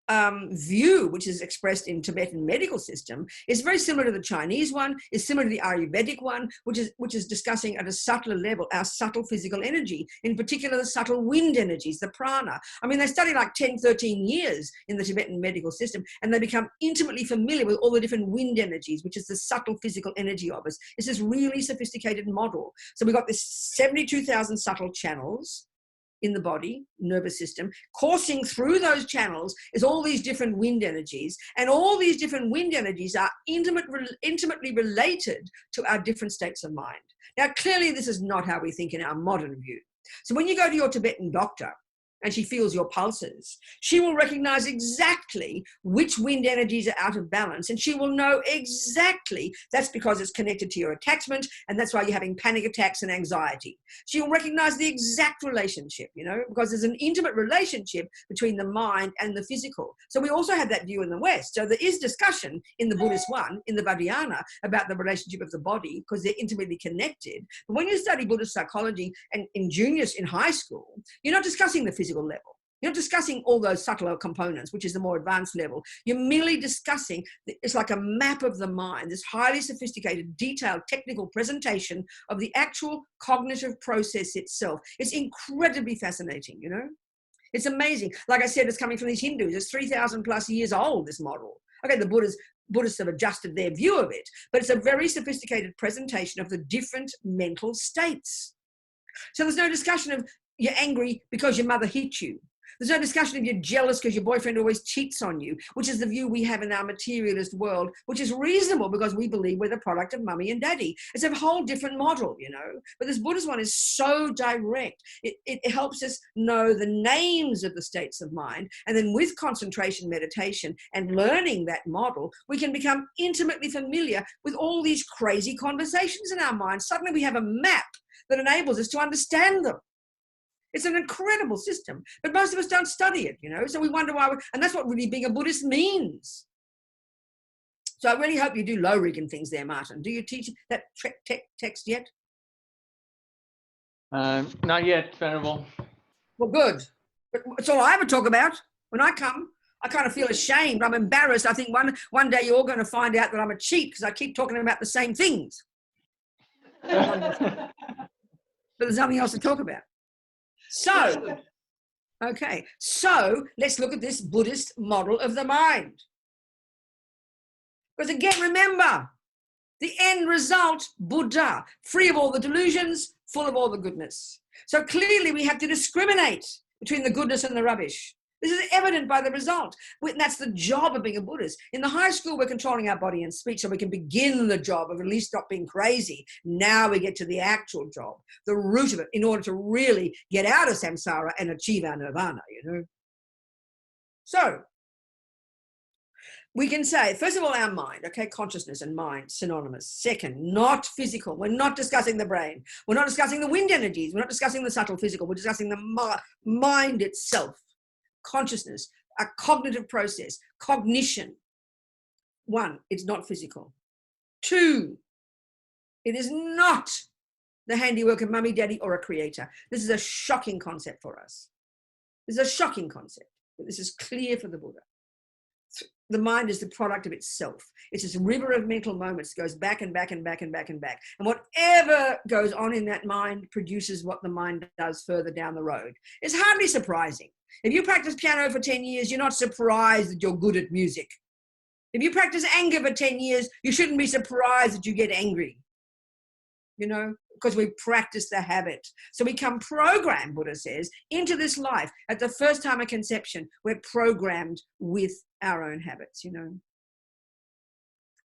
view, which is expressed in Tibetan medical system, is very similar to the Chinese one, is similar to the Ayurvedic one, which is discussing at a subtler level our subtle physical energy, in particular the subtle wind energies, the prana. I mean, they study like 10, 13 years in the Tibetan medical system, and they become intimately familiar with all the different wind energies, which is the subtle physical energy of us. It's this really sophisticated model. So we've got this 72,000 subtle channels in the body, nervous system. Coursing through those channels is all these different wind energies, and all these different wind energies are intimately related to our different states of mind. Now, clearly, this is not how we think in our modern view. So when you go to your Tibetan doctor and she feels your pulses, she will recognize exactly which wind energies are out of balance, and she will know exactly that's because it's connected to your attachment, and that's why you're having panic attacks and anxiety. She will recognize the exact relationship, you know, because there's an intimate relationship between the mind and the physical. So we also have that view in the West. So there is discussion in the Buddhist one, in the Vajrayana, about the relationship of the body, because they're intimately connected. But when you study Buddhist psychology and in high school, you're not discussing the physical level. You're not discussing all those subtler components, which is the more advanced level. You're merely discussing, it's like a map of the mind, this highly sophisticated, detailed, technical presentation of the actual cognitive process itself. It's incredibly fascinating, you know? It's amazing. Like I said, it's coming from these Hindus. It's 3,000 plus years old, this model. Okay, the Buddhists have adjusted their view of it, but it's a very sophisticated presentation of the different mental states. So there's no discussion of you're angry because your mother hit you. There's no discussion of you're jealous because your boyfriend always cheats on you, which is the view we have in our materialist world, which is reasonable because we believe we're the product of mummy and daddy. It's a whole different model, you know. But this Buddhist one is so direct. It helps us know the names of the states of mind. And then with concentration meditation and learning that model, we can become intimately familiar with all these crazy conversations in our mind. Suddenly we have a map that enables us to understand them. It's an incredible system, but most of us don't study it, you know, so we wonder why, and that's what really being a Buddhist means. So I really hope you do low rig and things there, Martin. Do you teach that text yet? Not yet, Venerable. Well, good. But it's all I ever talk about. When I come, I kind of feel ashamed. I'm embarrassed. I think one day you're all going to find out that I'm a cheat because I keep talking about the same things. But there's nothing else to talk about. So, okay, so let's look at this Buddhist model of the mind. Because again, remember, the end result, Buddha, free of all the delusions, full of all the goodness. So clearly we have to discriminate between the goodness and the rubbish. This is evident by the result. That's the job of being a Buddhist. In the high school, we're controlling our body and speech so we can begin the job of at least stop being crazy. Now we get to the actual job, the root of it, in order to really get out of samsara and achieve our nirvana, you know. So we can say, first of all, our mind, okay, consciousness and mind, synonymous. Second, not physical. We're not discussing the brain. We're not discussing the wind energies. We're not discussing the subtle physical. We're discussing the mind itself. Consciousness, a cognitive process, cognition. One, it's not physical. Two, it is not the handiwork of mummy, daddy, or a creator. This is a shocking concept for us. This is a shocking concept, but this is clear for the Buddha. The mind is the product of itself. It's this river of mental moments, goes back and back and back and back and back. And whatever goes on in that mind produces what the mind does further down the road. It's hardly surprising. If you practice piano for 10 years, you're not surprised that you're good at music. If you practice anger for 10 years, you shouldn't be surprised that you get angry. You know, because we practice the habit. So we come programmed, Buddha says, into this life. At the first time of conception, we're programmed with our own habits, you know.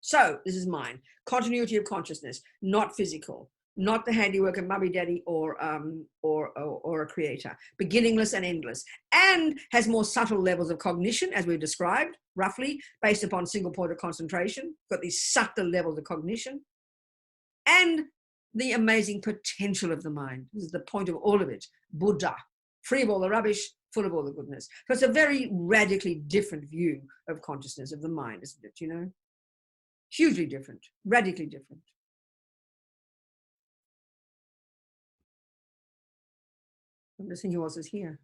So this is mind. Continuity of consciousness, not physical, not the handiwork of mummy, daddy, or a creator. Beginningless and endless. And has more subtle levels of cognition, as we've described, roughly, based upon single point of concentration. Got these subtle levels of cognition. And the amazing potential of the mind. This is the point of all of it. Buddha, free of all the rubbish, full of all the goodness. So it's a very radically different view of consciousness, of the mind, isn't it, you know? Hugely different, radically different. I'm just thinking who else is here.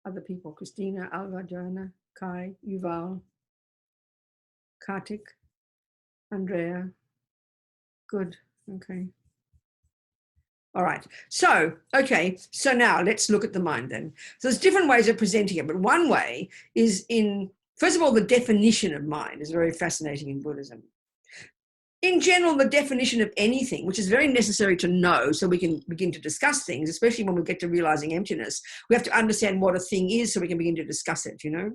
Other people, Christina, Alva, Joanna, Kai, Yuval, Kartik, Andrea. Good. Okay. All right. So, okay. So now let's look at the mind then. So there's different ways of presenting it, but one way is first of all, the definition of mind is very fascinating in Buddhism. In general, the definition of anything, which is very necessary to know so we can begin to discuss things, especially when we get to realizing emptiness, we have to understand what a thing is so we can begin to discuss it, you know?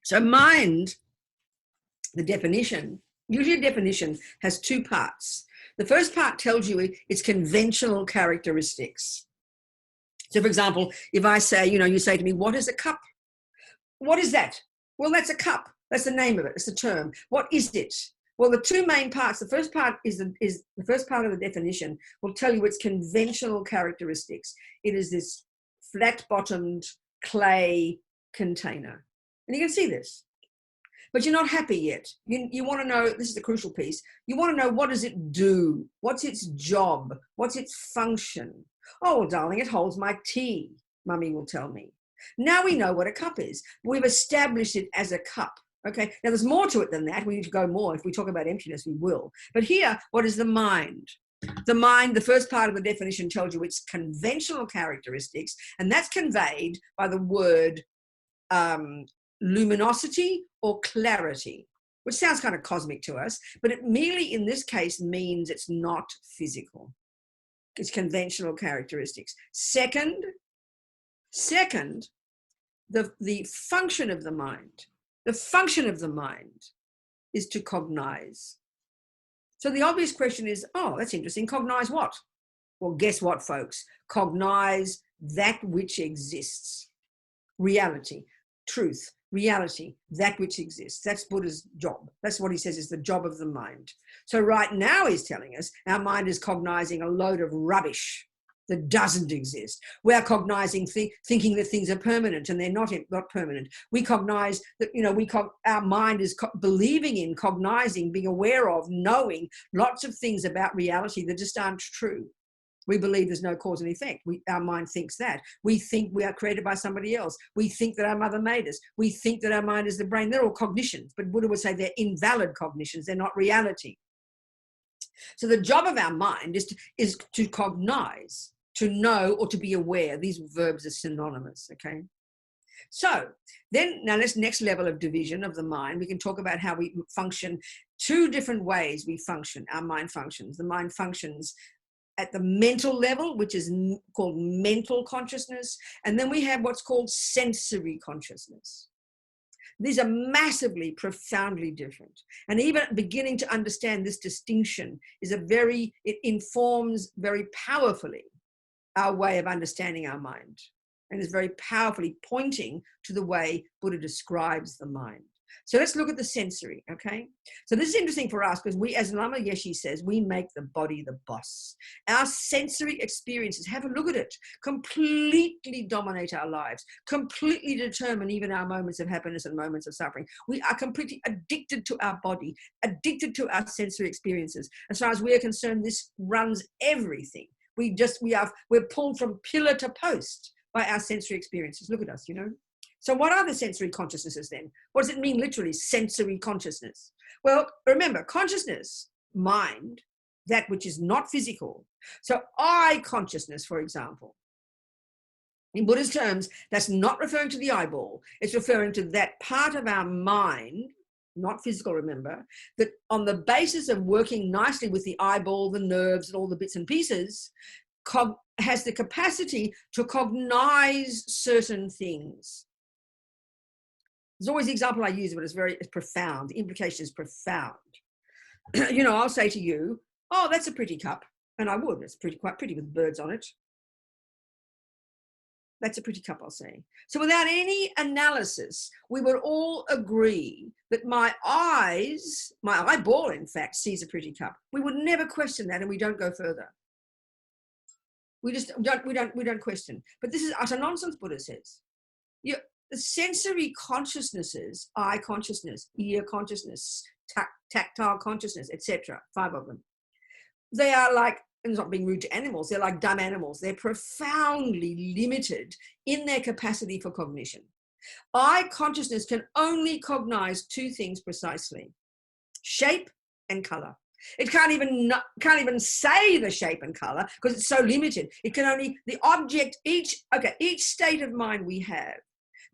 So mind, the definition, usually a definition has two parts. The first part tells you its conventional characteristics. So for example, if I say, you say to me, what is a cup? What is that? Well, that's a cup. That's the name of it. It's the term. What is it? Well, the two main parts, the first part is the first part of the definition will tell you its conventional characteristics. It is this flat-bottomed clay container. And you can see this. But you're not happy yet. You want to know, this is the crucial piece, you want to know, what does it do? What's its job? What's its function? Oh, well, darling, it holds my tea, Mummy will tell me. Now we know what a cup is. We've established it as a cup. Okay, now there's more to it than that. We need to go more. If we talk about emptiness, we will. But here, what is the mind? The mind, the first part of the definition tells you its conventional characteristics, and that's conveyed by the word luminosity or clarity, which sounds kind of cosmic to us, but it merely in this case means it's not physical. It's conventional characteristics. Second, the function of the mind. The function of the mind is to cognize. So the obvious question is, oh, that's interesting. Cognize what? Well, guess what, folks? Cognize that which exists. Reality, truth, reality, that which exists. That's Buddha's job. That's what he says is the job of the mind. So right now he's telling us our mind is cognizing a load of rubbish that doesn't exist. We are cognizing, thinking that things are permanent, and they're not permanent. We cognize that, our mind is believing in, cognizing, being aware of, knowing lots of things about reality that just aren't true. We believe there's no cause and effect. Our mind thinks that. We think we are created by somebody else. We think that our mother made us. We think that our mind is the brain. They're all cognitions, but Buddha would say they're invalid cognitions. They're not reality. So the job of our mind is to cognize, to know, or to be aware. These verbs are synonymous, okay? So then, now let's next level of division of the mind. We can talk about how we function. Two different ways we function, our mind functions. The mind functions at the mental level, which is called mental consciousness. And then we have what's called sensory consciousness. These are massively, profoundly different. And even beginning to understand this distinction it informs very powerfully our way of understanding our mind, and is very powerfully pointing to the way Buddha describes the mind. So let's look at the sensory, okay? So this is interesting for us because we, as Lama Yeshe says, we make the body the boss. Our sensory experiences, have a look at it, completely dominate our lives, completely determine even our moments of happiness and moments of suffering. We are completely addicted to our body, addicted to our sensory experiences. As far as we're concerned, this runs everything. We're pulled from pillar to post by our sensory experiences. Look at us, So what are the sensory consciousnesses then? What does it mean literally, sensory consciousness? Well, remember, consciousness, mind, that which is not physical. So eye consciousness, for example. In Buddha's terms, that's not referring to the eyeball. It's referring to that part of our mind, not physical, remember, that on the basis of working nicely with the eyeball, the nerves, and all the bits and pieces, has the capacity to cognize certain things. There's always the example I use, but it's profound. The implication is profound. I'll say to you, oh, that's a pretty cup. And I would. It's quite pretty with birds on it. That's a pretty cup, I'll say. So without any analysis, we would all agree that my eyeball, in fact, sees a pretty cup. We would never question that, and we don't go further. We just don't question. But this is utter nonsense, Buddha says. The sensory consciousnesses, eye consciousness, ear consciousness, tactile consciousness, etc., 5 of them. They are like and it's not being rude to animals, they're like dumb animals. They're profoundly limited in their capacity for cognition. Eye consciousness can only cognize two things precisely: shape and color. It can't even say the shape and color because it's so limited. It can only, the object, each state of mind we have.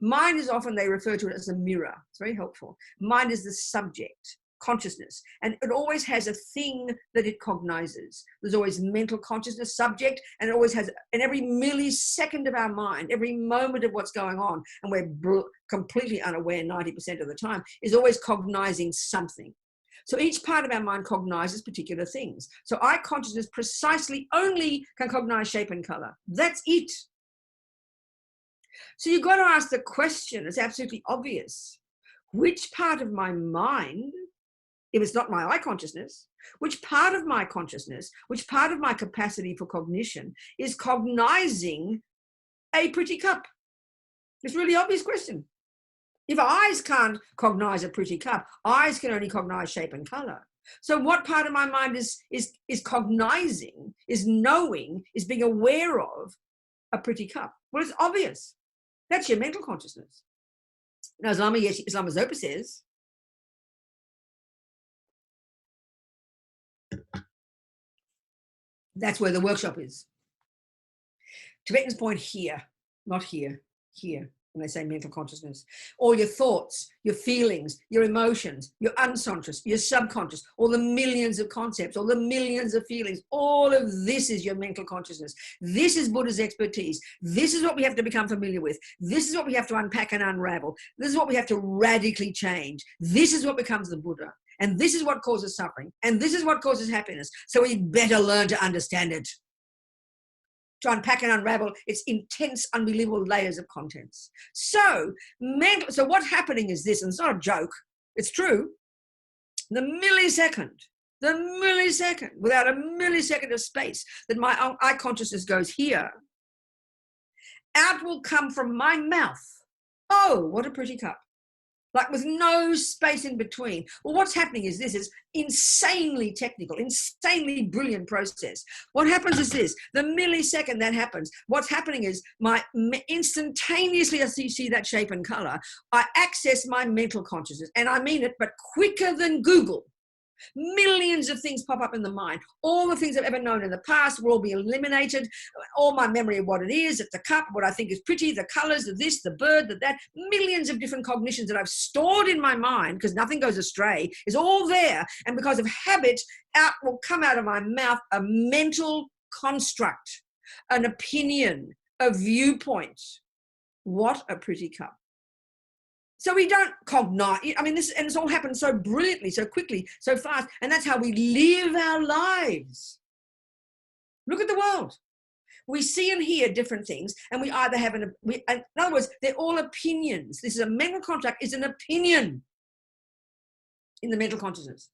Mind is often, they refer to it as a mirror. It's very helpful. Mind is the subject, consciousness, and it always has a thing that it cognizes. There's always mental consciousness, subject, and it always has, in every millisecond of our mind, every moment of what's going on, and we're completely unaware 90% of the time, is always cognizing something. So each part of our mind cognizes particular things. So eye consciousness precisely only can cognize shape and color. That's it. So you've got to ask the question, it's absolutely obvious. Which part of my mind, if it's not my eye consciousness, which part of my consciousness, which part of my capacity for cognition is cognizing a pretty cup? It's a really obvious question. If eyes can't cognize a pretty cup, eyes can only cognize shape and color. So what part of my mind is cognizing, is knowing, is being aware of a pretty cup? Well, it's obvious. That's your mental consciousness. Now, as Lama Zopa says, that's where the workshop is. Tibetans point here, not here, here, when they say mental consciousness. All your thoughts, your feelings, your emotions, your unconscious, your subconscious, all the millions of concepts, all the millions of feelings, all of this is your mental consciousness. This is Buddha's expertise. This is what we have to become familiar with. This is what we have to unpack and unravel. This is what we have to radically change. This is what becomes the Buddha. And this is what causes suffering. And this is what causes happiness. So we better learn to understand it. To unpack and unravel its intense, unbelievable layers of contents. So what's happening is this, and it's not a joke, it's true. The millisecond, without a millisecond of space that my eye consciousness goes here, out will come from my mouth, oh, what a pretty cup. Like with no space in between. Well, what's happening is this is insanely technical, insanely brilliant process. What happens is this, the millisecond that happens, what's happening is instantaneously as you see that shape and color, I access my mental consciousness, and I mean it, but quicker than Google. Millions of things pop up in the mind. All the things I've ever known in the past will all be eliminated. All my memory of what it is, it's the cup, what I think is pretty, the colors, the this, the bird, the that, millions of different cognitions that I've stored in my mind, because nothing goes astray, is all there. And because of habit, out will come out of my mouth a mental construct, an opinion, a viewpoint. What a pretty cup. So we don't cognize, I mean, this, and it's all happened so brilliantly, so quickly, so fast, and that's how we live our lives. Look at the world. We see and hear different things, and we either have in other words, they're all opinions. This is a mental contract, is an opinion in the mental consciousness.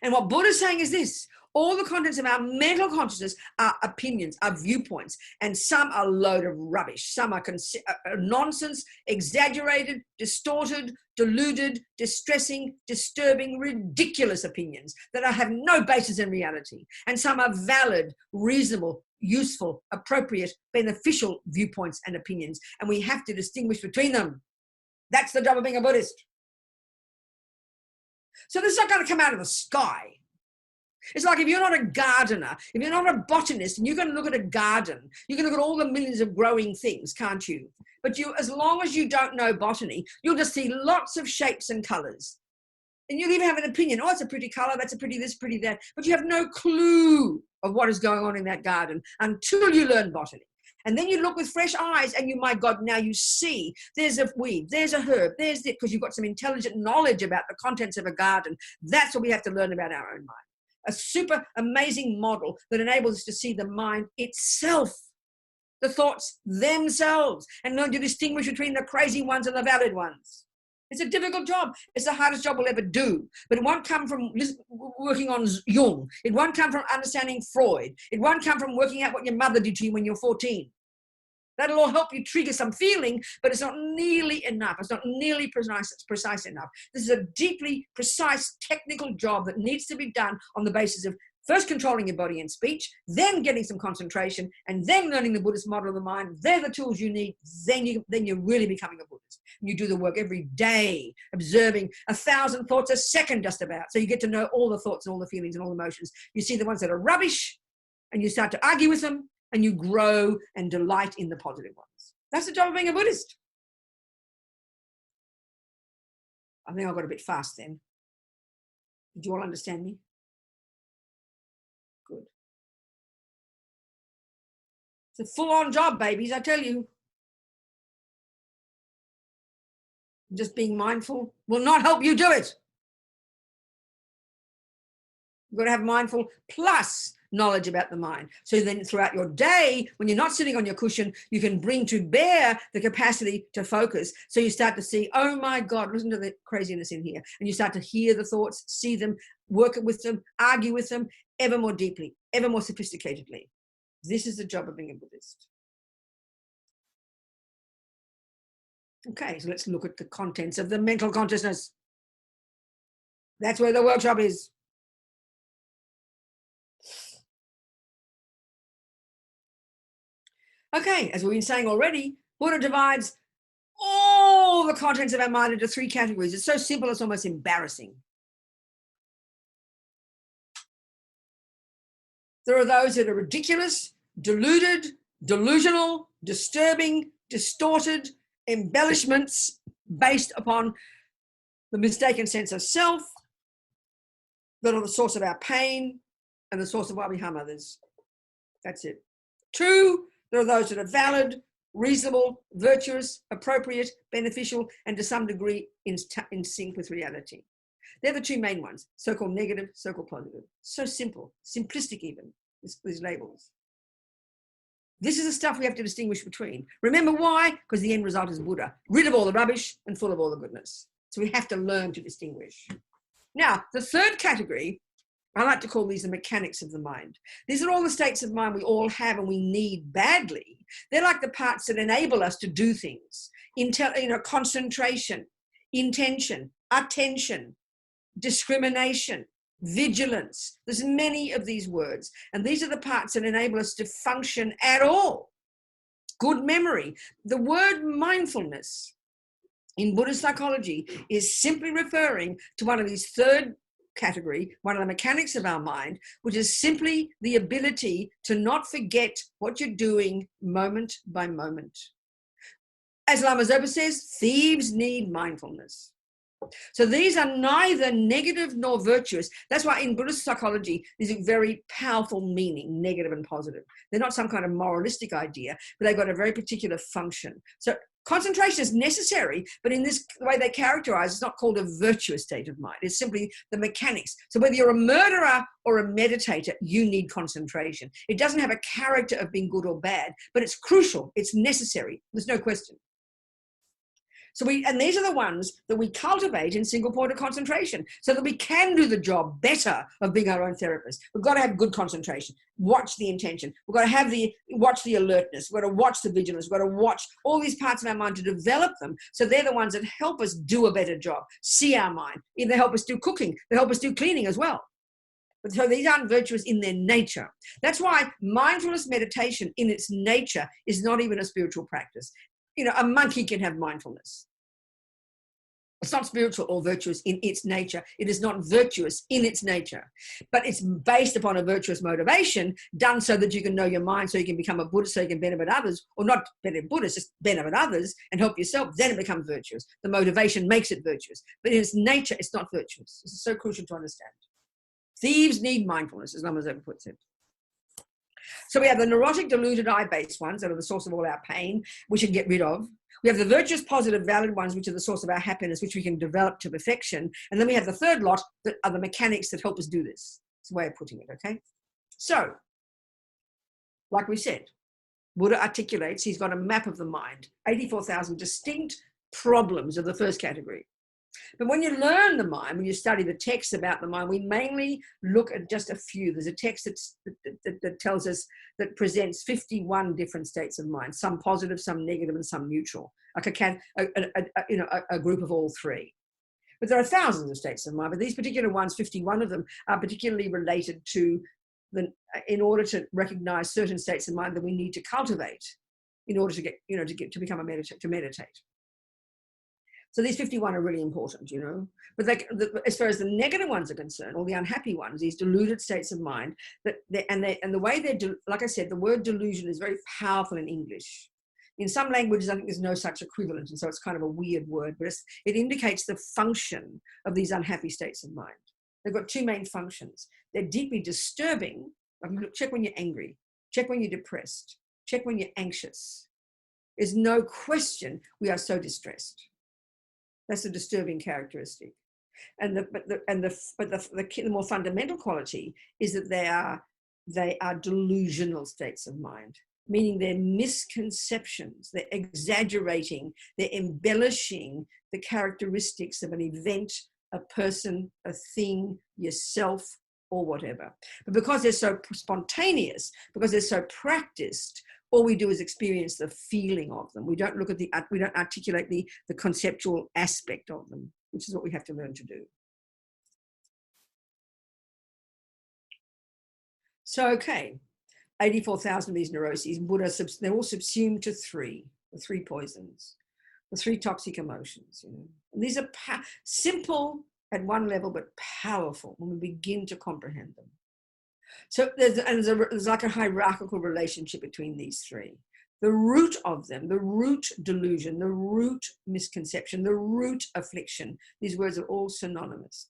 And what Buddha's saying is this, all the contents of our mental consciousness are opinions, are viewpoints, and some are a load of rubbish. Some are nonsense, exaggerated, distorted, deluded, distressing, disturbing, ridiculous opinions that have no basis in reality. And some are valid, reasonable, useful, appropriate, beneficial viewpoints and opinions. And we have to distinguish between them. That's the job of being a Buddhist. So this is not going to come out of the sky. It's like if you're not a gardener, if you're not a botanist, and you're going to look at a garden, you can look at all the millions of growing things, can't you? But as long as you don't know botany, you'll just see lots of shapes and colors. And you'll even have an opinion, oh, it's a pretty color, that's a pretty this, pretty that. But you have no clue of what is going on in that garden until you learn botany. And then you look with fresh eyes and you, my God, now you see there's a weed, there's a herb, there's this, because you've got some intelligent knowledge about the contents of a garden. That's what we have to learn about our own mind. A super amazing model that enables us to see the mind itself, the thoughts themselves, and learn to distinguish between the crazy ones and the valid ones. It's a difficult job. It's the hardest job we'll ever do. But it won't come from working on Jung. It won't come from understanding Freud. It won't come from working out what your mother did to you when you're 14. That'll all help you trigger some feeling, but it's not nearly enough. It's not nearly precise enough. This is a deeply precise technical job that needs to be done on the basis of First controlling your body and speech, then getting some concentration, and then learning the Buddhist model of the mind. They're the tools you need. Then you're really becoming a Buddhist. You do the work every day, observing 1,000 thoughts a second just about. So you get to know all the thoughts and all the feelings and all the emotions. You see the ones that are rubbish, and you start to argue with them, and you grow and delight in the positive ones. That's the job of being a Buddhist. I think I got a bit fast then. Did you all understand me? Good. It's a full-on job, babies, I tell you. Just being mindful will not help you do it. You've got to have mindful plus knowledge about the mind. So then throughout your day, when you're not sitting on your cushion, you can bring to bear the capacity to focus. So you start to see, oh my God, listen to the craziness in here. And you start to hear the thoughts, see them, work with them, argue with them, ever more deeply, ever more sophisticatedly. This is the job of being a Buddhist. Okay, so let's look at the contents of the mental consciousness. That's where the workshop is. Okay, as we've been saying already, Buddha divides all the contents of our mind into 3 categories. It's so simple, it's almost embarrassing. There are those that are ridiculous, deluded, delusional, disturbing, distorted, embellishments based upon the mistaken sense of self that are the source of our pain and the source of why we harm others. That's it. 2, there are those that are valid, reasonable, virtuous, appropriate, beneficial, and to some degree in sync with reality. They're the 2 main ones, so-called negative, so-called positive. So simple, simplistic even, these labels. This is the stuff we have to distinguish between. Remember why? Because the end result is Buddha, rid of all the rubbish and full of all the goodness. So we have to learn to distinguish. Now, the 3rd category, I like to call these the mechanics of the mind. These are all the states of mind we all have and we need badly. They're like the parts that enable us to do things. Concentration, intention, attention, discrimination, vigilance. There's many of these words. And these are the parts that enable us to function at all. Good memory. The word mindfulness in Buddhist psychology is simply referring to one of these 3rd category, one of the mechanics of our mind, which is simply the ability to not forget what you're doing moment by moment. As Lama Zopa says, thieves need mindfulness. So these are neither negative nor virtuous. That's why in Buddhist psychology, there's a very powerful meaning, negative and positive. They're not some kind of moralistic idea, but they've got a very particular function. So concentration is necessary, but in this the way they characterize, it's not called a virtuous state of mind. It's simply the mechanics. So whether you're a murderer or a meditator, you need concentration. It doesn't have a character of being good or bad, but it's crucial. It's necessary. There's no question. So and these are the ones that we cultivate in single point of concentration so that we can do the job better of being our own therapist. We've got to have good concentration, watch the intention. We've got to watch the alertness. We've got to watch the vigilance. We've got to watch all these parts of our mind to develop them. So they're the ones that help us do a better job, see our mind. They help us do cooking. They help us do cleaning as well. So these aren't virtuous in their nature. That's why mindfulness meditation in its nature is not even a spiritual practice. A monkey can have mindfulness. It's not spiritual or virtuous in its nature. It is not virtuous in its nature, but it's based upon a virtuous motivation done so that you can know your mind, so you can become a Buddhist, so you can benefit others, or not benefit Buddhists, just benefit others and help yourself. Then it becomes virtuous. The motivation makes it virtuous, but in its nature, it's not virtuous. This is so crucial to understand. Thieves need mindfulness, as Lama Zopa puts it. So we have the neurotic, deluded, I-based ones that are the source of all our pain, we should get rid of. We have the virtuous, positive, valid ones, which are the source of our happiness, which we can develop to perfection. And then we have the 3rd lot that are the mechanics that help us do this. It's a way of putting it, okay? So, like we said, Buddha articulates, he's got a map of the mind, 84,000 distinct problems of the 1st category. But when you learn the mind, when you study the texts about the mind, we mainly look at just a few. There's a text that tells us, that presents 51 different states of mind, some positive, some negative, and some neutral, like a group of all 3. But there are thousands of states of mind, but these particular ones, 51 of them, are particularly related to in order to recognize certain states of mind that we need to cultivate in order to get, to become to meditate. So these 51 are really important, But as far as the negative ones are concerned, or the unhappy ones, these deluded states of mind, and the way like I said, the word delusion is very powerful in English. In some languages, I think there's no such equivalent, and so it's kind of a weird word, but it indicates the function of these unhappy states of mind. They've got two main functions. They're deeply disturbing. Check when you're angry. Check when you're depressed. Check when you're anxious. There's no question we are so distressed. That's a disturbing characteristic. And the more fundamental quality is that they are delusional states of mind, meaning they're misconceptions, they're exaggerating, they're embellishing the characteristics of an event, a person, a thing, yourself, or whatever. But because they're so spontaneous, because they're so practiced, all we do is experience the feeling of them. We don't we don't articulate the conceptual aspect of them, which is what we have to learn to do. So, okay, 84,000 of these neuroses, Buddha, they're all subsumed to the three poisons, the three toxic emotions. And these are simple at one level, but powerful when we begin to comprehend them. So there's like a hierarchical relationship between these three. The root of them, the root delusion, the root misconception, the root affliction, these words are all synonymous,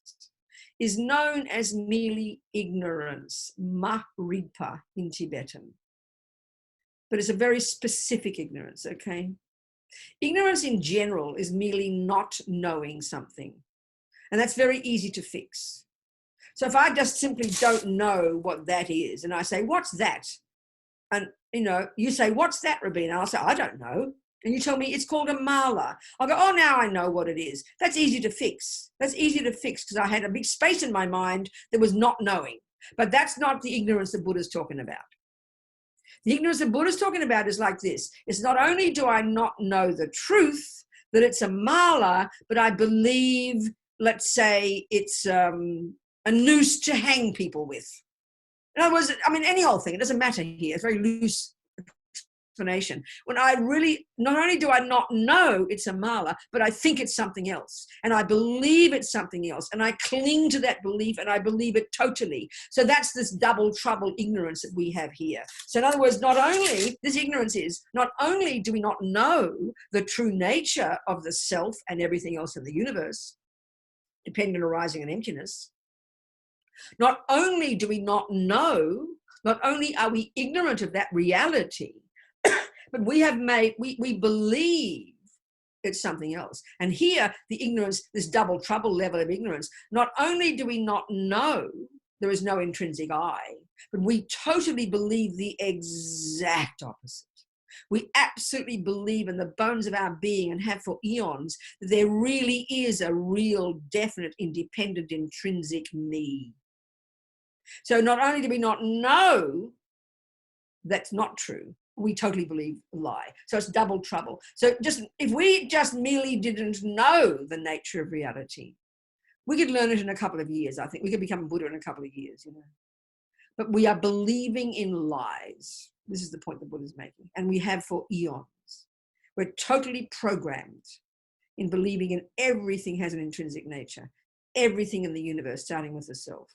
is known as merely ignorance, ma-ripa in Tibetan. But it's a very specific ignorance, okay? Ignorance in general is merely not knowing something. And that's very easy to fix. So if I just simply don't know what that is, and I say, what's that? And, you say, what's that, Robina? I'll say, I don't know. And you tell me it's called a mala. I'll go, oh, now I know what it is. That's easy to fix. That's easy to fix because I had a big space in my mind that was not knowing. But that's not the ignorance that Buddha's talking about. The ignorance that Buddha's talking about is like this. It's not only do I not know the truth, that it's a mala, but I believe, let's say, it's a noose to hang people with. In other words, any old thing, it doesn't matter here. It's a very loose explanation. When I really, not only do I not know it's a mala, but I think it's something else. And I believe it's something else. And I cling to that belief and I believe it totally. So that's this double trouble ignorance that we have here. So in other words, this ignorance is, not only do we not know the true nature of the self and everything else in the universe, dependent arising and emptiness, not only do we not know, not only are we ignorant of that reality, but we believe it's something else. And here, the ignorance, this double trouble level of ignorance, not only do we not know there is no intrinsic I, but we totally believe the exact opposite. We absolutely believe in the bones of our being and have for eons that there really is a real, definite, independent, intrinsic me. So not only do we not know that's not true, we totally believe a lie. So it's double trouble. So if we just merely didn't know the nature of reality, we could learn it in a couple of years. I think we could become a Buddha in a couple of years, But we are believing in lies. This is the point the Buddha is making. And we have for eons. We're totally programmed in believing in everything has an intrinsic nature. Everything in the universe, starting with the self.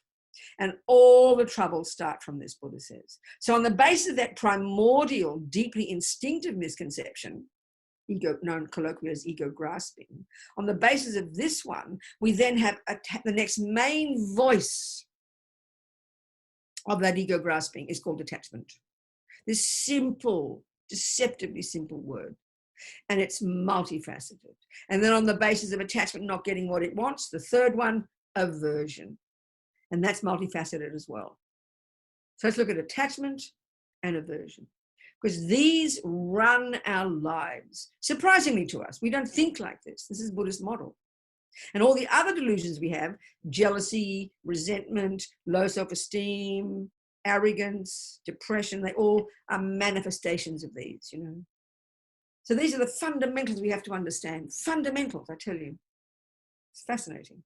And all the troubles start from this, Buddha says. So on the basis of that primordial, deeply instinctive misconception, ego, known colloquially as ego grasping, on the basis of this one, we then have the next main voice of that ego grasping is called attachment. This simple, deceptively simple word. And it's multifaceted. And then on the basis of attachment not getting what it wants, the third one, aversion. And that's multifaceted as well. So let's look at attachment and aversion. Because these run our lives, surprisingly to us. We don't think like this. This is Buddhist model. And all the other delusions we have, jealousy, resentment, low self-esteem, arrogance, depression, they all are manifestations of these, So these are the fundamentals we have to understand. Fundamentals, I tell you. It's fascinating.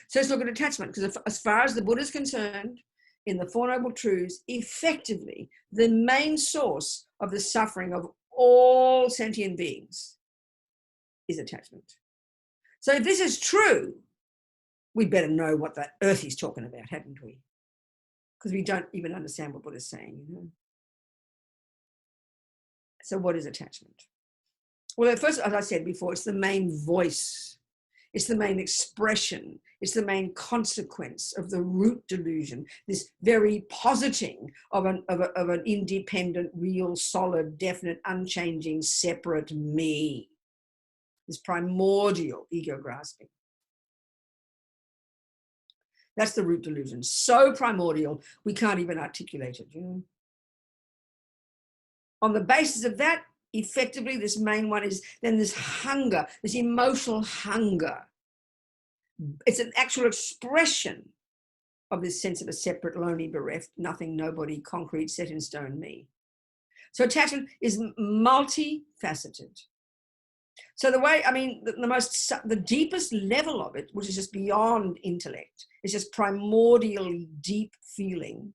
So let's look at attachment, because as far as the Buddha is concerned, in the Four Noble Truths, effectively the main source of the suffering of all sentient beings is attachment. So if this is true, we better know what that earth is talking about, haven't we? Because we don't even understand what Buddha's saying, you know. So what is attachment? Well, at first, as I said before, it's the main voice. It's the main expression. It's the main consequence of the root delusion, this very positing of an independent, real, solid, definite, unchanging, separate me. This primordial ego grasping. That's the root delusion. So primordial, we can't even articulate it, you know. On the basis of that, effectively, this main one is then this hunger, this emotional hunger. It's an actual expression of this sense of a separate, lonely, bereft, nothing, nobody, concrete, set in stone me. So attachment is multifaceted. So the way, I mean, the deepest level of it, which is just beyond intellect, is just primordially deep feeling.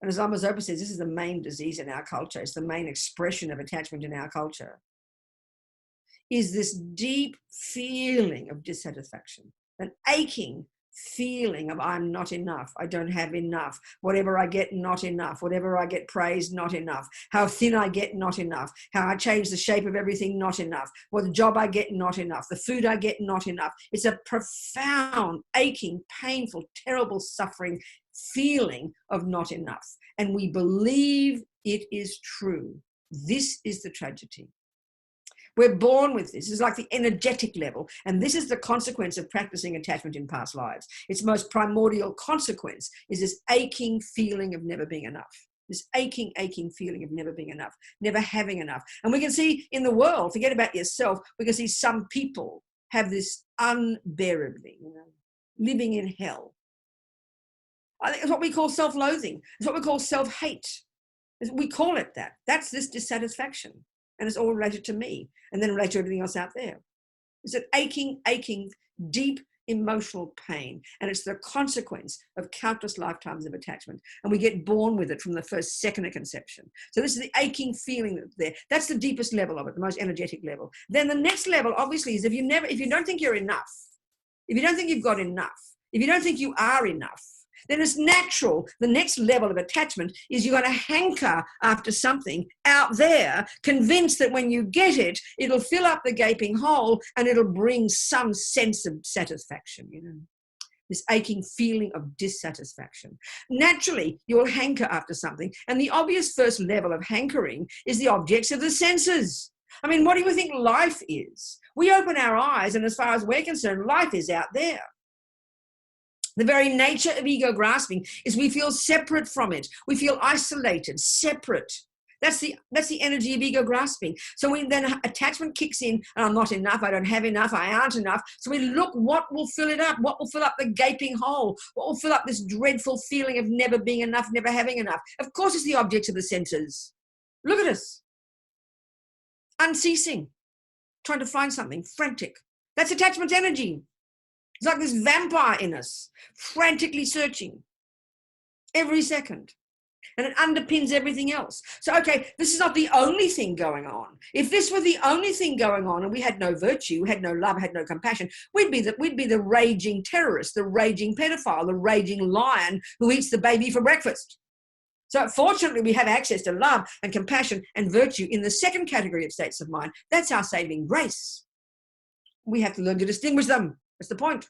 And as Lama Zopa says, this is the main disease in our culture. It's the main expression of attachment in our culture. Is this deep feeling of dissatisfaction, an aching feeling of I'm not enough, I don't have enough, whatever I get, not enough, whatever I get praised, not enough, how thin I get, not enough, how I change the shape of everything, not enough, what the job I get, not enough, the food I get, not enough. It's a profound, aching, painful, terrible suffering feeling of not enough. And we believe it is true. This is the tragedy. We're born with this. It's like the energetic level. And this is the consequence of practicing attachment in past lives. Its most primordial consequence is this aching feeling of never being enough. This aching feeling of never being enough, never having enough. And we can see in the world, forget about yourself, we can see some people have this unbearably, you know, living in hell. I think it's what we call self-loathing. It's what we call self-hate. We call it that. That's this dissatisfaction. And it's all related to me and then related to everything else out there. It's an aching, deep emotional pain. And it's the consequence of countless lifetimes of attachment. And we get born with it from the first second of conception. So this is the aching feeling that's there. That's the deepest level of it, the most energetic level. Then the next level, obviously, is if you don't think you're enough, if you don't think you've got enough, if you don't think you are enough, then it's natural. The next level of attachment is you're going to hanker after something out there, convinced that when you get it, it'll fill up the gaping hole and it'll bring some sense of satisfaction, you know, this aching feeling of dissatisfaction. Naturally, you'll hanker after something. And the obvious first level of hankering is the objects of the senses. I mean, what do you think life is? We open our eyes, and as far as we're concerned, life is out there. The very nature of ego grasping is we feel separate from it. We feel isolated, separate. That's the energy of ego grasping. So then attachment kicks in, and I'm not enough, I don't have enough, I aren't enough. So we look, what will fill it up? What will fill up the gaping hole? What will fill up this dreadful feeling of never being enough, never having enough? Of course it's the objects of the senses. Look at us. Unceasing, trying to find something, frantic. That's attachment's energy. It's like this vampire in us, frantically searching every second. And it underpins everything else. So, okay, this is not the only thing going on. If this were the only thing going on and we had no virtue, we had no love, had no compassion, we'd be the raging terrorist, the raging pedophile, the raging lion who eats the baby for breakfast. So fortunately, we have access to love and compassion and virtue in the second category of states of mind. That's our saving grace. We have to learn to distinguish them. That's the point.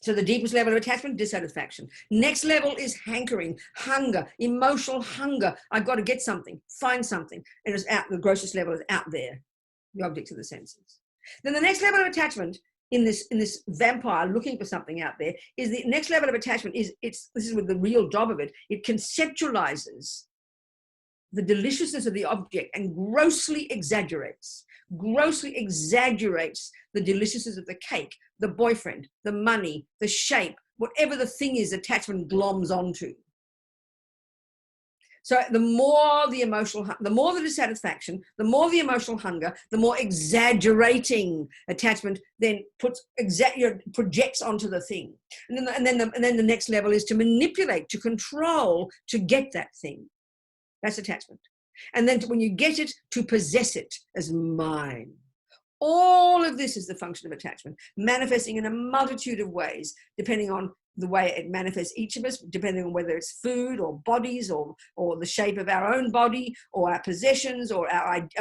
So the deepest level of attachment, dissatisfaction. Next level is hankering, hunger, emotional hunger. I've got to get something, find something. And it's out, the grossest level is out there, the objects of the senses. Then the next level of attachment in this vampire looking for something out there is the next level of attachment this is with the real job of it. It conceptualizes the deliciousness of the object and grossly exaggerates the deliciousness of the cake, the boyfriend, the money, the shape, whatever the thing is attachment gloms onto. So the more the emotional, the more the dissatisfaction, the more the emotional hunger, the more exaggerating attachment then projects onto the thing. And then the next level is to manipulate, to control, to get that thing. That's attachment. And then when you get it, to possess it as mine. All of this is the function of attachment, manifesting in a multitude of ways, depending on the way it manifests each of us, depending on whether it's food or bodies or the shape of our own body or our possessions or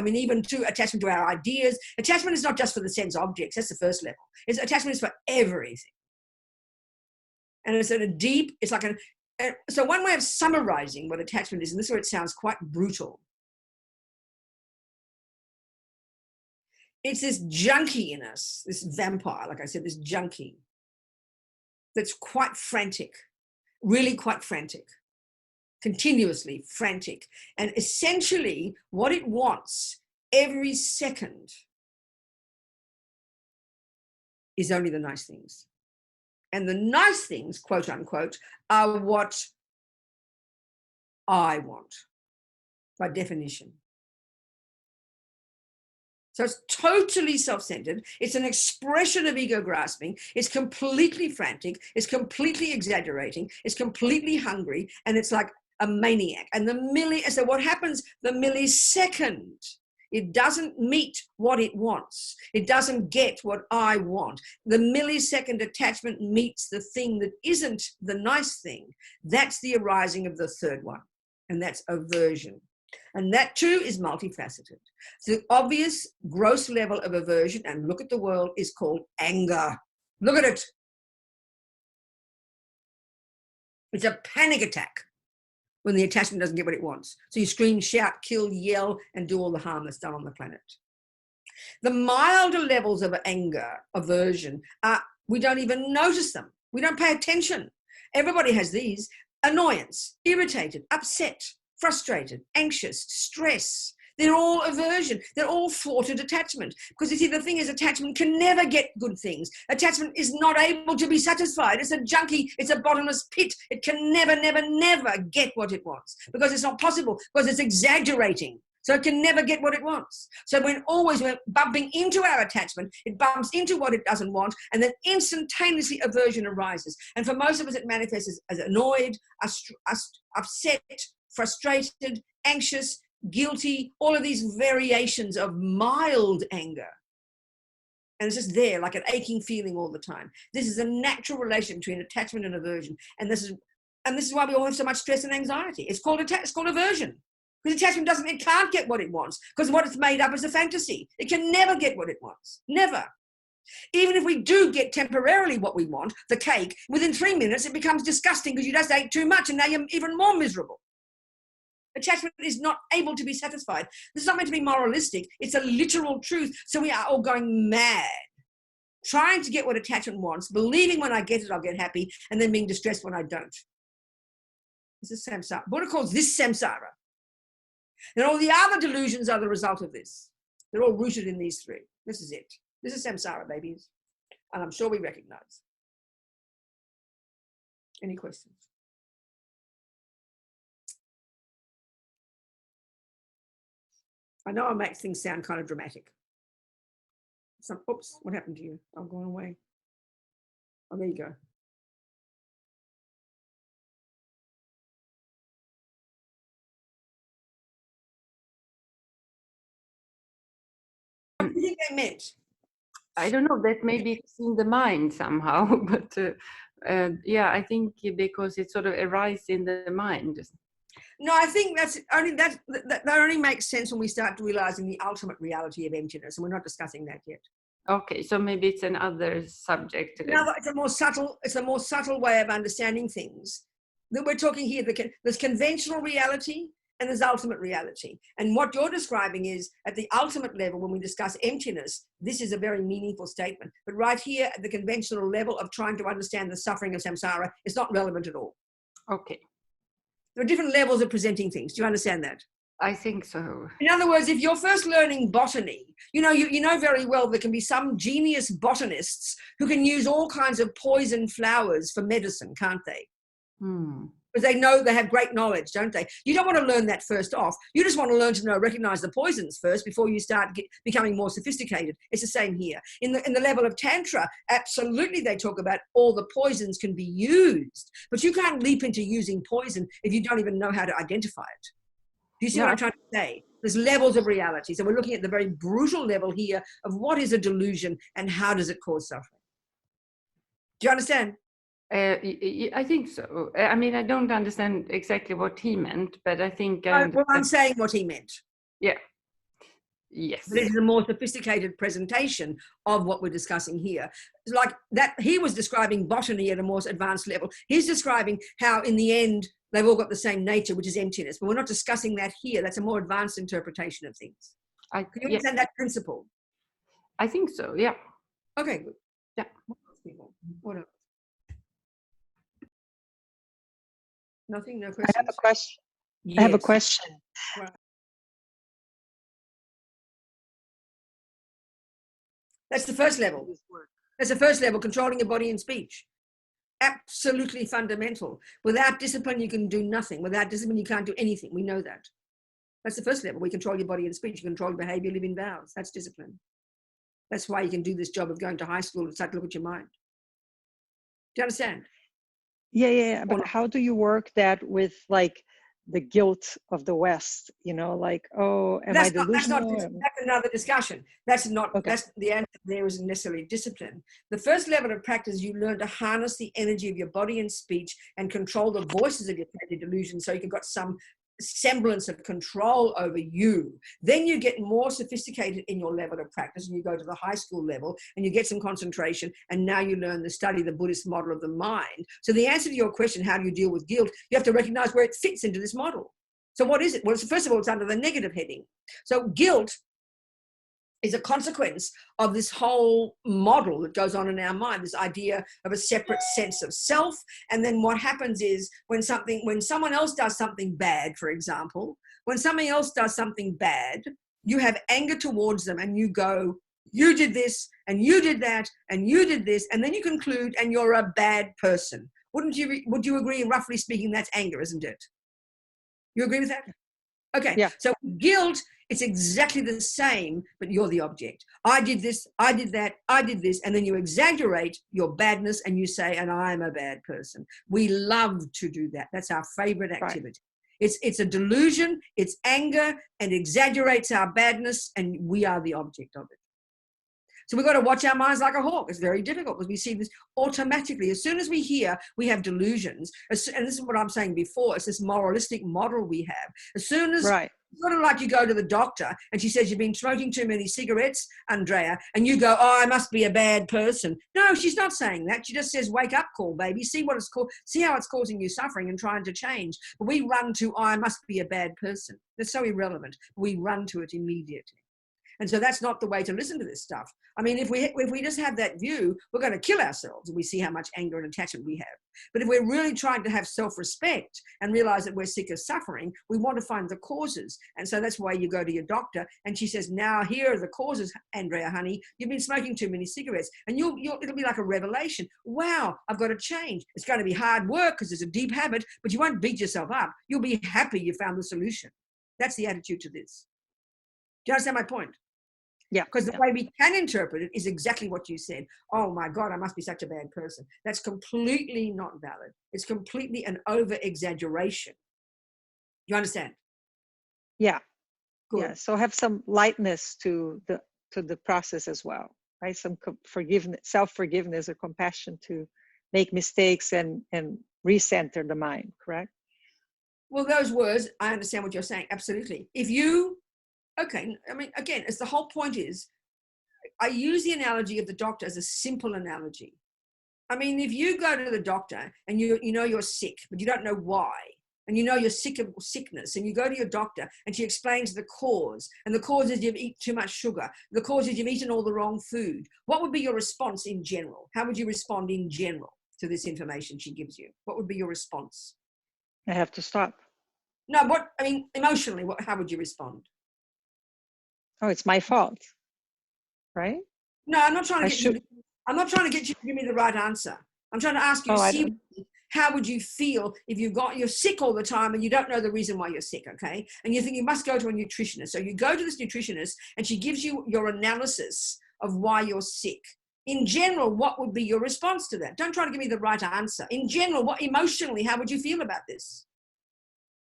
even to attachment to our ideas. Attachment is not just for the sense objects. That's the first level. Attachment is for everything. And it's at a deep, it's like so one way of summarizing what attachment is, and this is where it sounds quite brutal. It's this junkie in us, this vampire, like I said, this junkie that's quite frantic, really quite frantic, continuously frantic. And essentially what it wants every second is only the nice things. And the nice things, quote unquote, are what I want by definition. So it's totally self-centered. It's an expression of ego grasping. It's completely frantic. It's completely exaggerating. It's completely hungry. And it's like a maniac. And so what happens the millisecond it doesn't meet what it wants, it doesn't get what I want, the millisecond attachment meets the thing that isn't the nice thing, that's the arising of the third one. And that's aversion. And that too is multifaceted. The obvious gross level of aversion, and look at the world, is called anger. Look at it. It's a panic attack when the attachment doesn't get what it wants. So you scream, shout, kill, yell, and do all the harm that's done on the planet. The milder levels of anger, aversion, we don't even notice them. We don't pay attention. Everybody has these. Annoyance, irritated, upset, frustrated, anxious, stress. They're all aversion. They're all thwarted attachment. Because you see, the thing is, attachment can never get good things. Attachment is not able to be satisfied. It's a junkie. It's a bottomless pit. It can never, never, never get what it wants because it's not possible, because it's exaggerating. So it can never get what it wants. So we're bumping into our attachment, it bumps into what it doesn't want, and then instantaneously aversion arises. And for most of us, it manifests as annoyed, upset, frustrated, anxious, guilty, all of these variations of mild anger. And it's just there, like an aching feeling all the time. This is a natural relation between attachment and aversion. And this is why we all have so much stress and anxiety. It's called aversion. Because attachment it can't get what it wants, because what it's made up is a fantasy. It can never get what it wants, never. Even if we do get temporarily what we want, the cake, within 3 minutes it becomes disgusting because you just ate too much and now you're even more miserable. Attachment is not able to be satisfied. This is not meant to be moralistic. It's a literal truth. So we are all going mad, trying to get what attachment wants, believing when I get it, I'll get happy, and then being distressed when I don't. This is samsara. Buddha calls this samsara. And all the other delusions are the result of this. They're all rooted in these three. This is it. This is samsara, babies. And I'm sure we recognize. Any questions? I know I make things sound kind of dramatic. Oops, what happened to you? I'm going away. Oh, there you go. What do you think they meant? I don't know, that maybe it's in the mind somehow, but yeah, I think because it sort of arises in the mind. No, I think that only makes sense when we start realizing the ultimate reality of emptiness, and we're not discussing that yet. Okay, so maybe it's another subject. It's a more subtle way of understanding things. That we're talking here, there's conventional reality and there's ultimate reality. And what you're describing is at the ultimate level, when we discuss emptiness, this is a very meaningful statement. But right here at the conventional level of trying to understand the suffering of samsara, it's not relevant at all. Okay. There are different levels of presenting things. Do you understand that? I think so. In other words, if you're first learning botany, you know very well there can be some genius botanists who can use all kinds of poison flowers for medicine, can't they? Hmm. Because they know they have great knowledge, don't they? You don't want to learn that first off. You just want to learn to recognize the poisons first before you start becoming more sophisticated. It's the same here. In the level of Tantra, absolutely they talk about all the poisons can be used, but you can't leap into using poison if you don't even know how to identify it. Do you see what I'm trying to say? There's levels of reality. So we're looking at the very brutal level here of what is a delusion and how does it cause suffering. Do you understand? I think so. I mean, I don't understand exactly what he meant, but I think... well, I'm saying what he meant. Yeah. Yes. But it is a more sophisticated presentation of what we're discussing here. Like that, he was describing botany at a more advanced level. He's describing how in the end, they've all got the same nature, which is emptiness. But we're not discussing that here. That's a more advanced interpretation of things. Can you understand that principle? I think so, yeah. Okay, good. Yeah. What else? Nothing? No questions? I have a question. Yes. I have a question. Right. That's the first level. That's the first level, controlling your body and speech. Absolutely fundamental. Without discipline, you can do nothing. Without discipline, you can't do anything. We know that. That's the first level. We control your body and speech. You control your behavior, live in vows. That's discipline. That's why you can do this job of going to high school and start to look at your mind. Do you understand? Yeah. But how do you work that with like the guilt of the West? You know, like, oh, am I delusional? That's another discussion. That's not, okay. That's the answer there isn't necessarily discipline. The first level of practice, you learn to harness the energy of your body and speech and control the voices of your delusion so you've got some semblance of control over you. Then you get more sophisticated in your level of practice and you go to the high school level and you get some concentration and now you learn to study the Buddhist model of the mind. So the answer to your question, how do you deal with guilt? You have to recognize where it fits into this model. So what is it? Well, first of all, it's under the negative heading. So guilt is a consequence of this whole model that goes on in our mind, this idea of a separate sense of self. And then what happens is when someone else does something bad, for example, when somebody else does something bad, you have anger towards them and you go, you did this and you did that and you did this. And then you conclude and you're a bad person. Would you agree, roughly speaking, that's anger, isn't it? You agree with that? Okay. Yeah. So guilt, it's exactly the same, but you're the object. I did this, I did that, I did this, and then you exaggerate your badness and you say, and I'm a bad person. We love to do that. That's our favorite activity. Right. It's a delusion, it's anger, and exaggerates our badness, and we are the object of it. So we've got to watch our minds like a hawk. It's very difficult because we see this automatically. As soon as we hear we have delusions, and this is what I'm saying before, it's this moralistic model we have. As soon as, right. Sort of like you go to the doctor and she says, you've been smoking too many cigarettes, Andrea, and you go, oh, I must be a bad person. No, she's not saying that. She just says, wake up call, baby. See what it's called. See how it's causing you suffering and trying to change. But we run to, oh, I must be a bad person. That's so irrelevant. We run to it immediately. And so that's not the way to listen to this stuff. I mean, if we just have that view, we're going to kill ourselves and we see how much anger and attachment we have. But if we're really trying to have self-respect and realize that we're sick of suffering, we want to find the causes. And so that's why you go to your doctor and she says, now here are the causes, Andrea, honey, you've been smoking too many cigarettes. And it'll be like a revelation. Wow, I've got to change. It's going to be hard work because it's a deep habit, but you won't beat yourself up. You'll be happy you found the solution. That's the attitude to this. Do you understand my point? Yeah. Because the way we can interpret it is exactly what you said. Oh my God, I must be such a bad person. That's completely not valid. It's completely an over-exaggeration. You understand? Yeah. Good. Yeah. So have some lightness to the process as well, right? Some forgiveness, self-forgiveness or compassion to make mistakes and recenter the mind, correct? Well, those words, I understand what you're saying. Absolutely. Okay, I mean, again, as the whole point is, I use the analogy of the doctor as a simple analogy. I mean, if you go to the doctor and you know you're sick, but you don't know why, and you know you're sick of sickness, and you go to your doctor and she explains the cause, and the cause is you've eaten too much sugar, the cause is you've eaten all the wrong food, what would be your response in general? How would you respond in general to this information she gives you? What would be your response? I have to stop. No, emotionally, how would you respond? Oh, it's my fault, right? No, I'm not trying to get you to give me the right answer. I'm trying to ask you to How would you feel if you're sick all the time and you don't know the reason why you're sick, okay? And you think you must go to a nutritionist. So you go to this nutritionist and she gives you your analysis of why you're sick. In general, what would be your response to that? Don't try to give me the right answer. In general, what emotionally, how would you feel about this?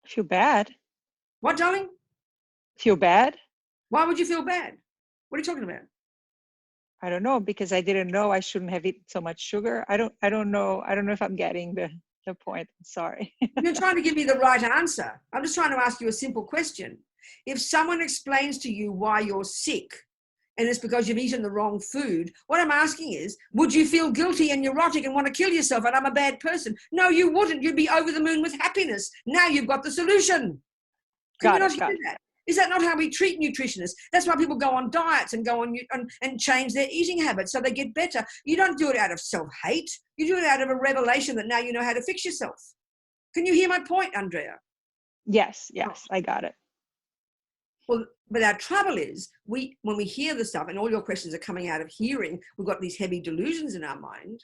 Feel bad. What, darling? Feel bad. Why would you feel bad? What are you talking about? I don't know, because I didn't know I shouldn't have eaten so much sugar. I don't know if I'm getting the point. I'm sorry. You're trying to give me the right answer. I'm just trying to ask you a simple question. If someone explains to you why you're sick and it's because you've eaten the wrong food, what I'm asking is, would you feel guilty and neurotic and want to kill yourself and I'm a bad person? No, you wouldn't. You'd be over the moon with happiness. Now you've got the solution. Got it. Is that not how we treat nutritionists? That's why people go on diets and go on and change their eating habits so they get better. You don't do it out of self-hate. You do it out of a revelation that now you know how to fix yourself. Can you hear my point, Andrea? Yes, I got it. Well, but our trouble is, when we hear the stuff and all your questions are coming out of hearing, we've got these heavy delusions in our mind.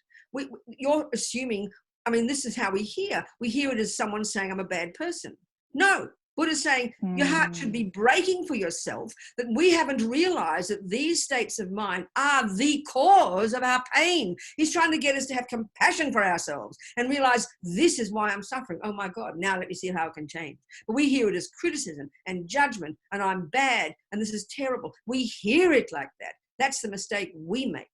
You're assuming, I mean, this is how we hear. We hear it as someone saying, I'm a bad person. No. Buddha's saying your heart should be breaking for yourself, that we haven't realized that these states of mind are the cause of our pain. He's trying to get us to have compassion for ourselves and realize this is why I'm suffering. Oh my God, now let me see how it can change. But we hear it as criticism and judgment and I'm bad and this is terrible. We hear it like that. That's the mistake we make.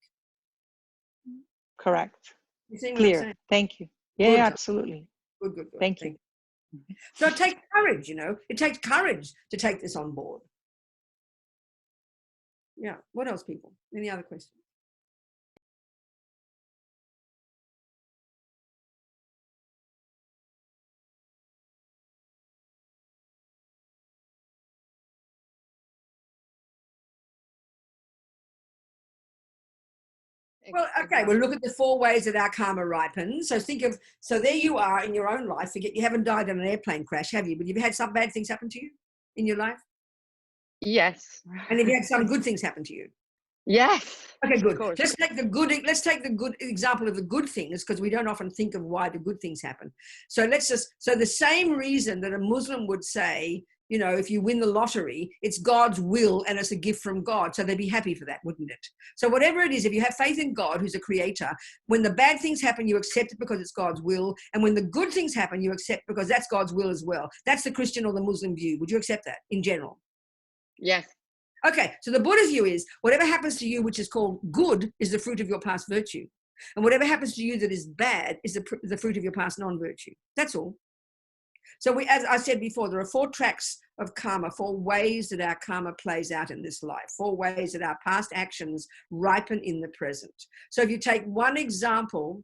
Correct. You see what Clear. I'm saying? Thank you. Yeah, absolutely. Good. Thank you. So it takes courage, it takes courage to take this on board. Yeah. What else, people? Any other questions? Well, okay, we'll look at the 4 ways that our karma ripens. So so there you are in your own life. Forget you haven't died in an airplane crash, have you? But you've had some bad things happen to you in your life? Yes. And have you had some good things happen to you? Yes. Okay, good. Let's take the good example of the good things, because we don't often think of why the good things happen. So so the same reason that a Muslim would say, if you win the lottery, it's God's will and it's a gift from God. So they'd be happy for that, wouldn't it? So whatever it is, if you have faith in God, who's a creator, when the bad things happen, you accept it because it's God's will. And when the good things happen, you accept because that's God's will as well. That's the Christian or the Muslim view. Would you accept that in general? Yes. Okay, so the Buddha view is whatever happens to you, which is called good, is the fruit of your past virtue. And whatever happens to you that is bad is the fruit of your past non-virtue. That's all. So as I said before, there are 4 tracks of karma, 4 ways that our karma plays out in this life, 4 ways that our past actions ripen in the present. So if you take one example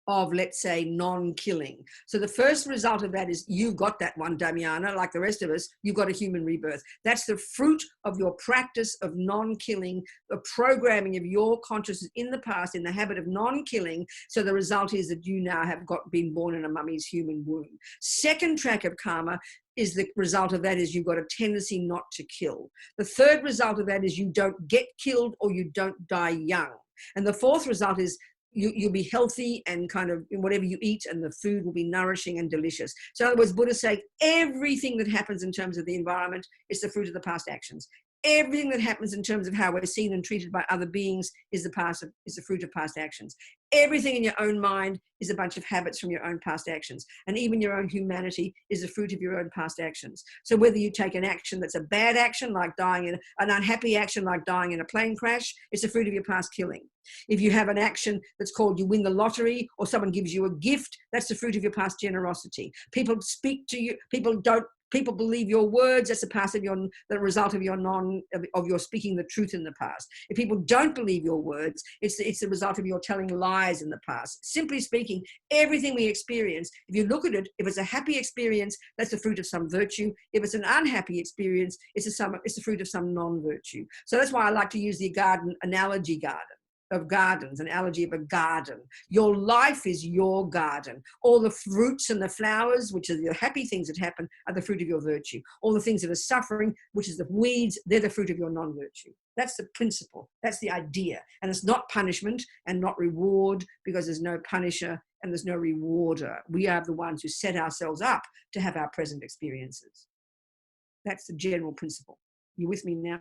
of, let's say, non-killing. So the first result of that is you got that one, Damiana, like the rest of us, you got a human rebirth. That's the fruit of your practice of non-killing, the programming of your consciousness in the past in the habit of non-killing. So the result is that you now have been born in a mummy's human womb. Second track of karma is the result of that is you've got a tendency not to kill. The third result of that is you don't get killed or you don't die young. And the fourth result is you'll be healthy and kind of whatever you eat and the food will be nourishing and delicious. So in other words, Buddha say everything that happens in terms of the environment is the fruit of the past actions. Everything that happens in terms of how we're seen and treated by other beings is the fruit of past actions. Everything in your own mind is a bunch of habits from your own past actions. And even your own humanity is the fruit of your own past actions. So whether you take an action that's a bad action, like dying in an unhappy action, like dying in a plane crash, it's the fruit of your past killing. If you have an action that's called you win the lottery or someone gives you a gift, that's the fruit of your past generosity. People speak to you, people believe your words, that's the result of your speaking the truth in the past. If people don't believe your words, it's the result of your telling lies in the past. Simply speaking, everything we experience, if you look at it, if it's a happy experience, that's the fruit of some virtue. If it's an unhappy experience, it's the fruit of some non-virtue. So that's why I like to use the garden analogy garden. of gardens, an analogy of a garden. Your life is your garden. All the fruits and the flowers, which are the happy things that happen, are the fruit of your virtue. All the things that are suffering, which is the weeds, they're the fruit of your non-virtue. That's the principle. That's the idea. And it's not punishment and not reward, because there's no punisher and there's no rewarder. We are the ones who set ourselves up to have our present experiences. That's the general principle. You with me now?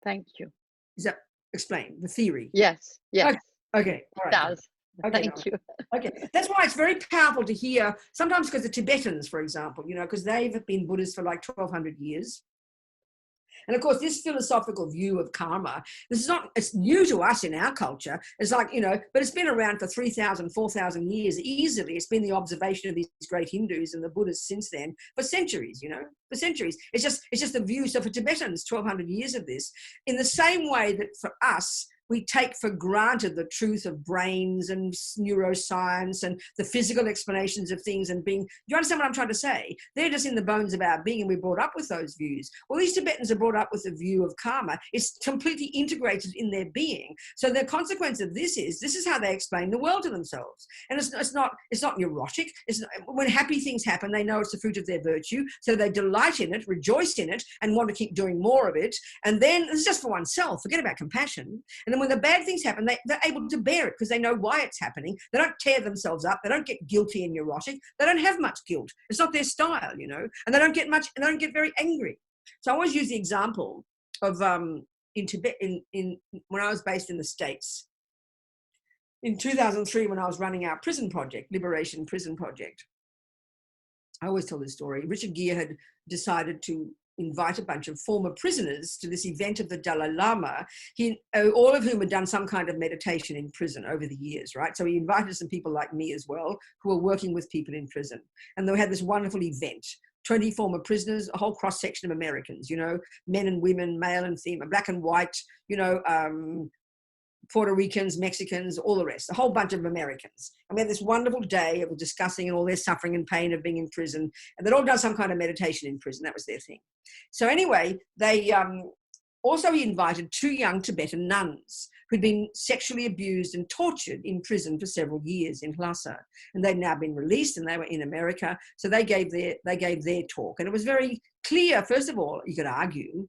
Thank you. Is that explain the theory? Yes, yes. Okay. All right. It does. Okay, Thank you. Okay, that's why it's very powerful to hear, sometimes because the Tibetans, for example, you know, because they've been Buddhists for like 1,200 years. And of course, this philosophical view of karma, this is not, it's new to us in our culture. It's like, you know, but it's been around for 3,000, 4,000 years easily. It's been the observation of these great Hindus and the Buddhists since then for centuries, you know, for centuries. It's just the view. So for Tibetans, 1,200 years of this, in the same way that for us, we take for granted the truth of brains and neuroscience and the physical explanations of things and being, do you understand what I'm trying to say? They're just in the bones of our being, and we're brought up with those views. Well, these Tibetans are brought up with the view of karma. It's completely integrated in their being. So the consequence of this is how they explain the world to themselves. And it's not neurotic. It's not, when happy things happen, they know it's the fruit of their virtue. So they delight in it, rejoice in it, and want to keep doing more of it. And then it's just for oneself. Forget about compassion. And then when the bad things happen, they're able to bear it because they know why it's happening. They don't tear themselves up. They don't get guilty and neurotic. They don't have much guilt. It's not their style, you know, and they don't get very angry. So I always use the example of in Tibet, when I was based in the States, in 2003, when I was running our prison project, Liberation Prison Project. I always tell this story. Richard Gere had decided to invite a bunch of former prisoners to this event of the Dalai Lama, all of whom had done some kind of meditation in prison over the years, right? So he invited some people like me as well, who were working with people in prison. And they had this wonderful event, 20 former prisoners, a whole cross-section of Americans, you know, men and women, male and female, black and white, you know, Puerto Ricans, Mexicans, all the rest, a whole bunch of Americans. And we had this wonderful day of discussing all their suffering and pain of being in prison. And they'd all done some kind of meditation in prison. That was their thing. So anyway, they also he invited 2 young Tibetan nuns who'd been sexually abused and tortured in prison for several years in Lhasa. And they'd now been released and they were in America. So they gave their talk. And it was very clear, first of all, you could argue,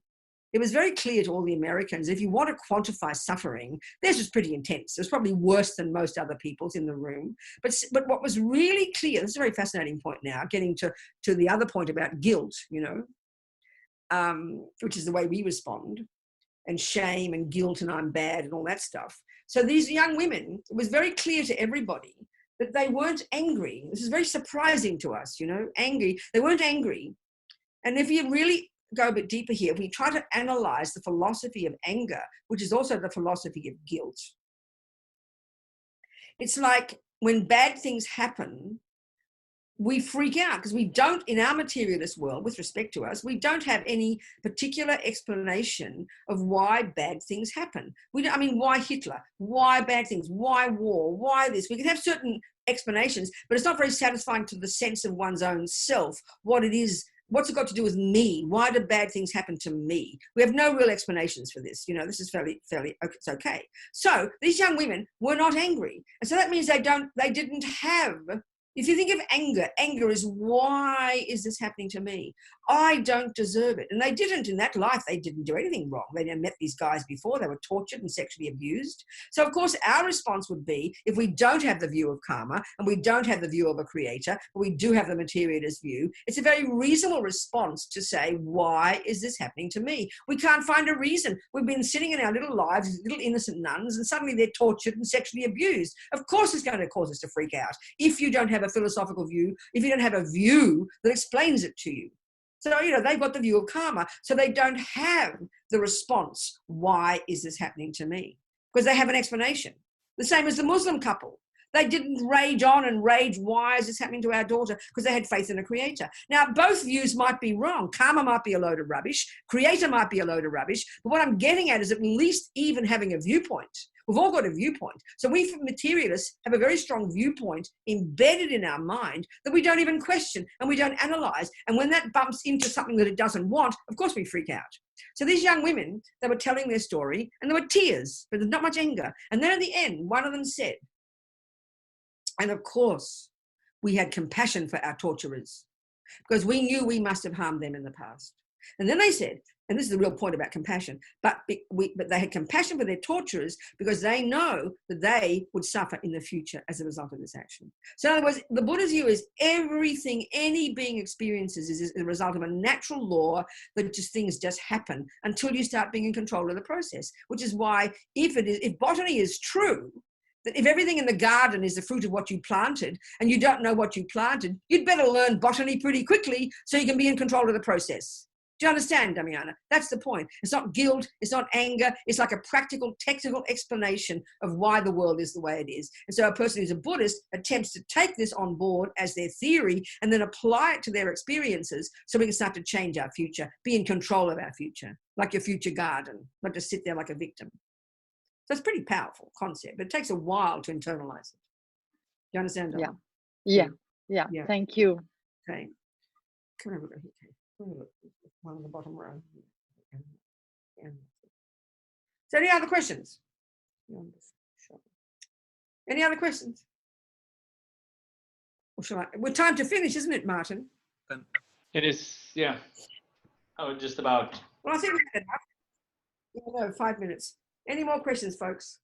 it was very clear to all the Americans, if you want to quantify suffering, theirs was pretty intense. It was probably worse than most other people's in the room. But what was really clear, this is a very fascinating point now, getting to the other point about guilt, you know, which is the way we respond, and shame and guilt and I'm bad and all that stuff. So these young women, it was very clear to everybody that they weren't angry. This is very surprising to us, you know, angry. They weren't angry. And if you really go a bit deeper here, we try to analyze the philosophy of anger, which is also the philosophy of guilt. It's like when bad things happen, we freak out because we don't, in our materialist world, with respect to us, we don't have any particular explanation of why bad things happen. I mean, why Hitler? Why bad things? Why war? Why this? We can have certain explanations, but it's not very satisfying to the sense of one's own self, what it is. What's it got to do with me? Why do bad things happen to me? We have no real explanations for this. You know, this is fairly, it's okay. So these young women were not angry. And so that means they didn't have, if you think of anger is, why is this happening to me? I don't deserve it. And they didn't in that life. They didn't do anything wrong. They never met these guys before. They were tortured and sexually abused. So of course our response would be, if we don't have the view of karma and we don't have the view of a creator, but we do have the materialist view, it's a very reasonable response to say, why is this happening to me? We can't find a reason. We've been sitting in our little lives as little innocent nuns and suddenly they're tortured and sexually abused. Of course it's going to cause us to freak out if you don't have a philosophical view, if you don't have a view that explains it to you. So, you know, they've got the view of karma, so they don't have the response, why is this happening to me? Because they have an explanation. The same as the Muslim couple. They didn't rage on and rage, why is this happening to our daughter? Because they had faith in a creator. Now, both views might be wrong. Karma might be a load of rubbish. Creator might be a load of rubbish. But what I'm getting at is at least even having a viewpoint. We've all got a viewpoint. So we materialists have a very strong viewpoint embedded in our mind that we don't even question and we don't analyze. And when that bumps into something that it doesn't want, of course we freak out. So these young women, they were telling their story, and there were tears, but there's not much anger. And then at the end, one of them said, and of course, we had compassion for our torturers because we knew we must have harmed them in the past. And then they said, and this is the real point about compassion, but they had compassion for their torturers because they know that they would suffer in the future as a result of this action. So in other words, the Buddha's view is everything any being experiences is a result of a natural law that things just happen until you start being in control of the process, which is why if botany is true, that if everything in the garden is the fruit of what you planted and you don't know what you planted, you'd better learn botany pretty quickly so you can be in control of the process. Do you understand, Damiana? That's the point. It's not guilt, it's not anger, it's like a practical, technical explanation of why the world is the way it is. And so a person who's a Buddhist attempts to take this on board as their theory and then apply it to their experiences so we can start to change our future, be in control of our future, like your future garden, not just sit there like a victim. So it's a pretty powerful concept, but it takes a while to internalize it. Do you understand? Yeah. Yeah. Thank you. Okay. Come over here. One on the bottom row. So any other questions? Any other questions? Or shall I? We're time to finish, isn't it, Martin? It is, yeah. Oh, just about. Well, I think we had enough. Yeah, no, 5 minutes. Any more questions, folks?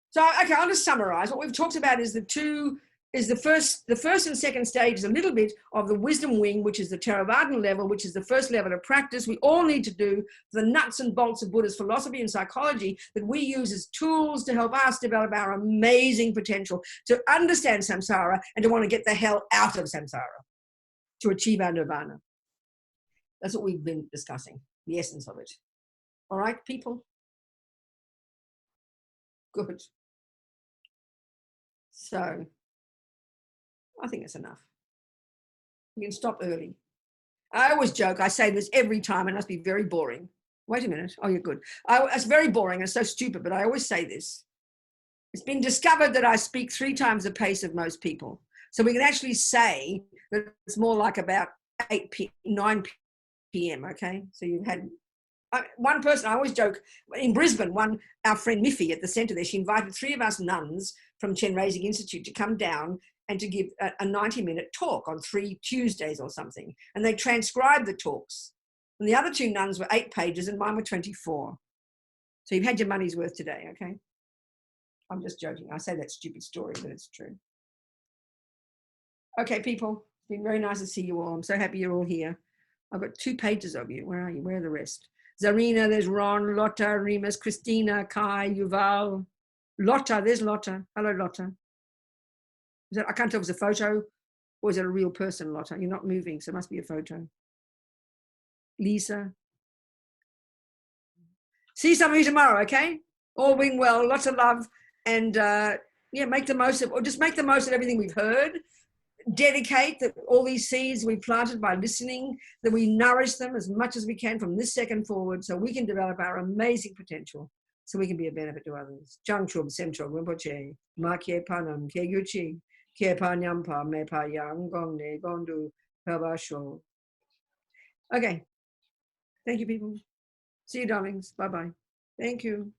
So, okay, I'll just summarize. What we've talked about is the first and second stage is a little bit of the wisdom wing, which is the Theravadan level, which is the first level of practice. We all need to do the nuts and bolts of Buddhist philosophy and psychology that we use as tools to help us develop our amazing potential to understand samsara and to want to get the hell out of samsara to achieve our nirvana. That's what we've been discussing, the essence of it. All right, people? Good. So, I think it's enough. You can stop early. I always joke, I say this every time, and it must be very boring. Wait a minute. Oh, you're good. It's very boring. It's so stupid, but I always say this. It's been discovered that I speak 3 times the pace of most people. So we can actually say that it's more like about 9 p.m., okay? So you've had one person, I always joke, in Brisbane, our friend Miffy at the centre there, she invited 3 of us nuns from Chenrezig Institute to come down and to give a 90-minute talk on 3 Tuesdays or something. And they transcribed the talks. And the other 2 nuns were 8 pages and mine were 24. So you've had your money's worth today, okay? I'm just joking. I say that stupid story, but it's true. Okay, people, it's been very nice to see you all. I'm so happy you're all here. I've got 2 pages of you. Where are you? Where are the rest? Zarina, there's Ron, Lotta, Remus, Christina, Kai, Yuval. Lotta, there's Lotta. Hello, Lotta. I can't tell if it's a photo or is it a real person, Lotta? You're not moving, so it must be a photo. Lisa. See some of you tomorrow, okay? All being well, lots of love, and yeah, make the most of, or just make the most of everything we've heard. Dedicate all these seeds we planted by listening, that we nourish them as much as we can from this second forward so we can develop our amazing potential, so we can be a benefit to others. Changchub, Semchog, Rinpoche, Ma Kye Panam, Kye Gyuchi, Kye Panyampa, Me Pa Yang, Gongne, Gondu, Pabasho. Okay. Thank you, people. See you, darlings. Bye-bye. Thank you.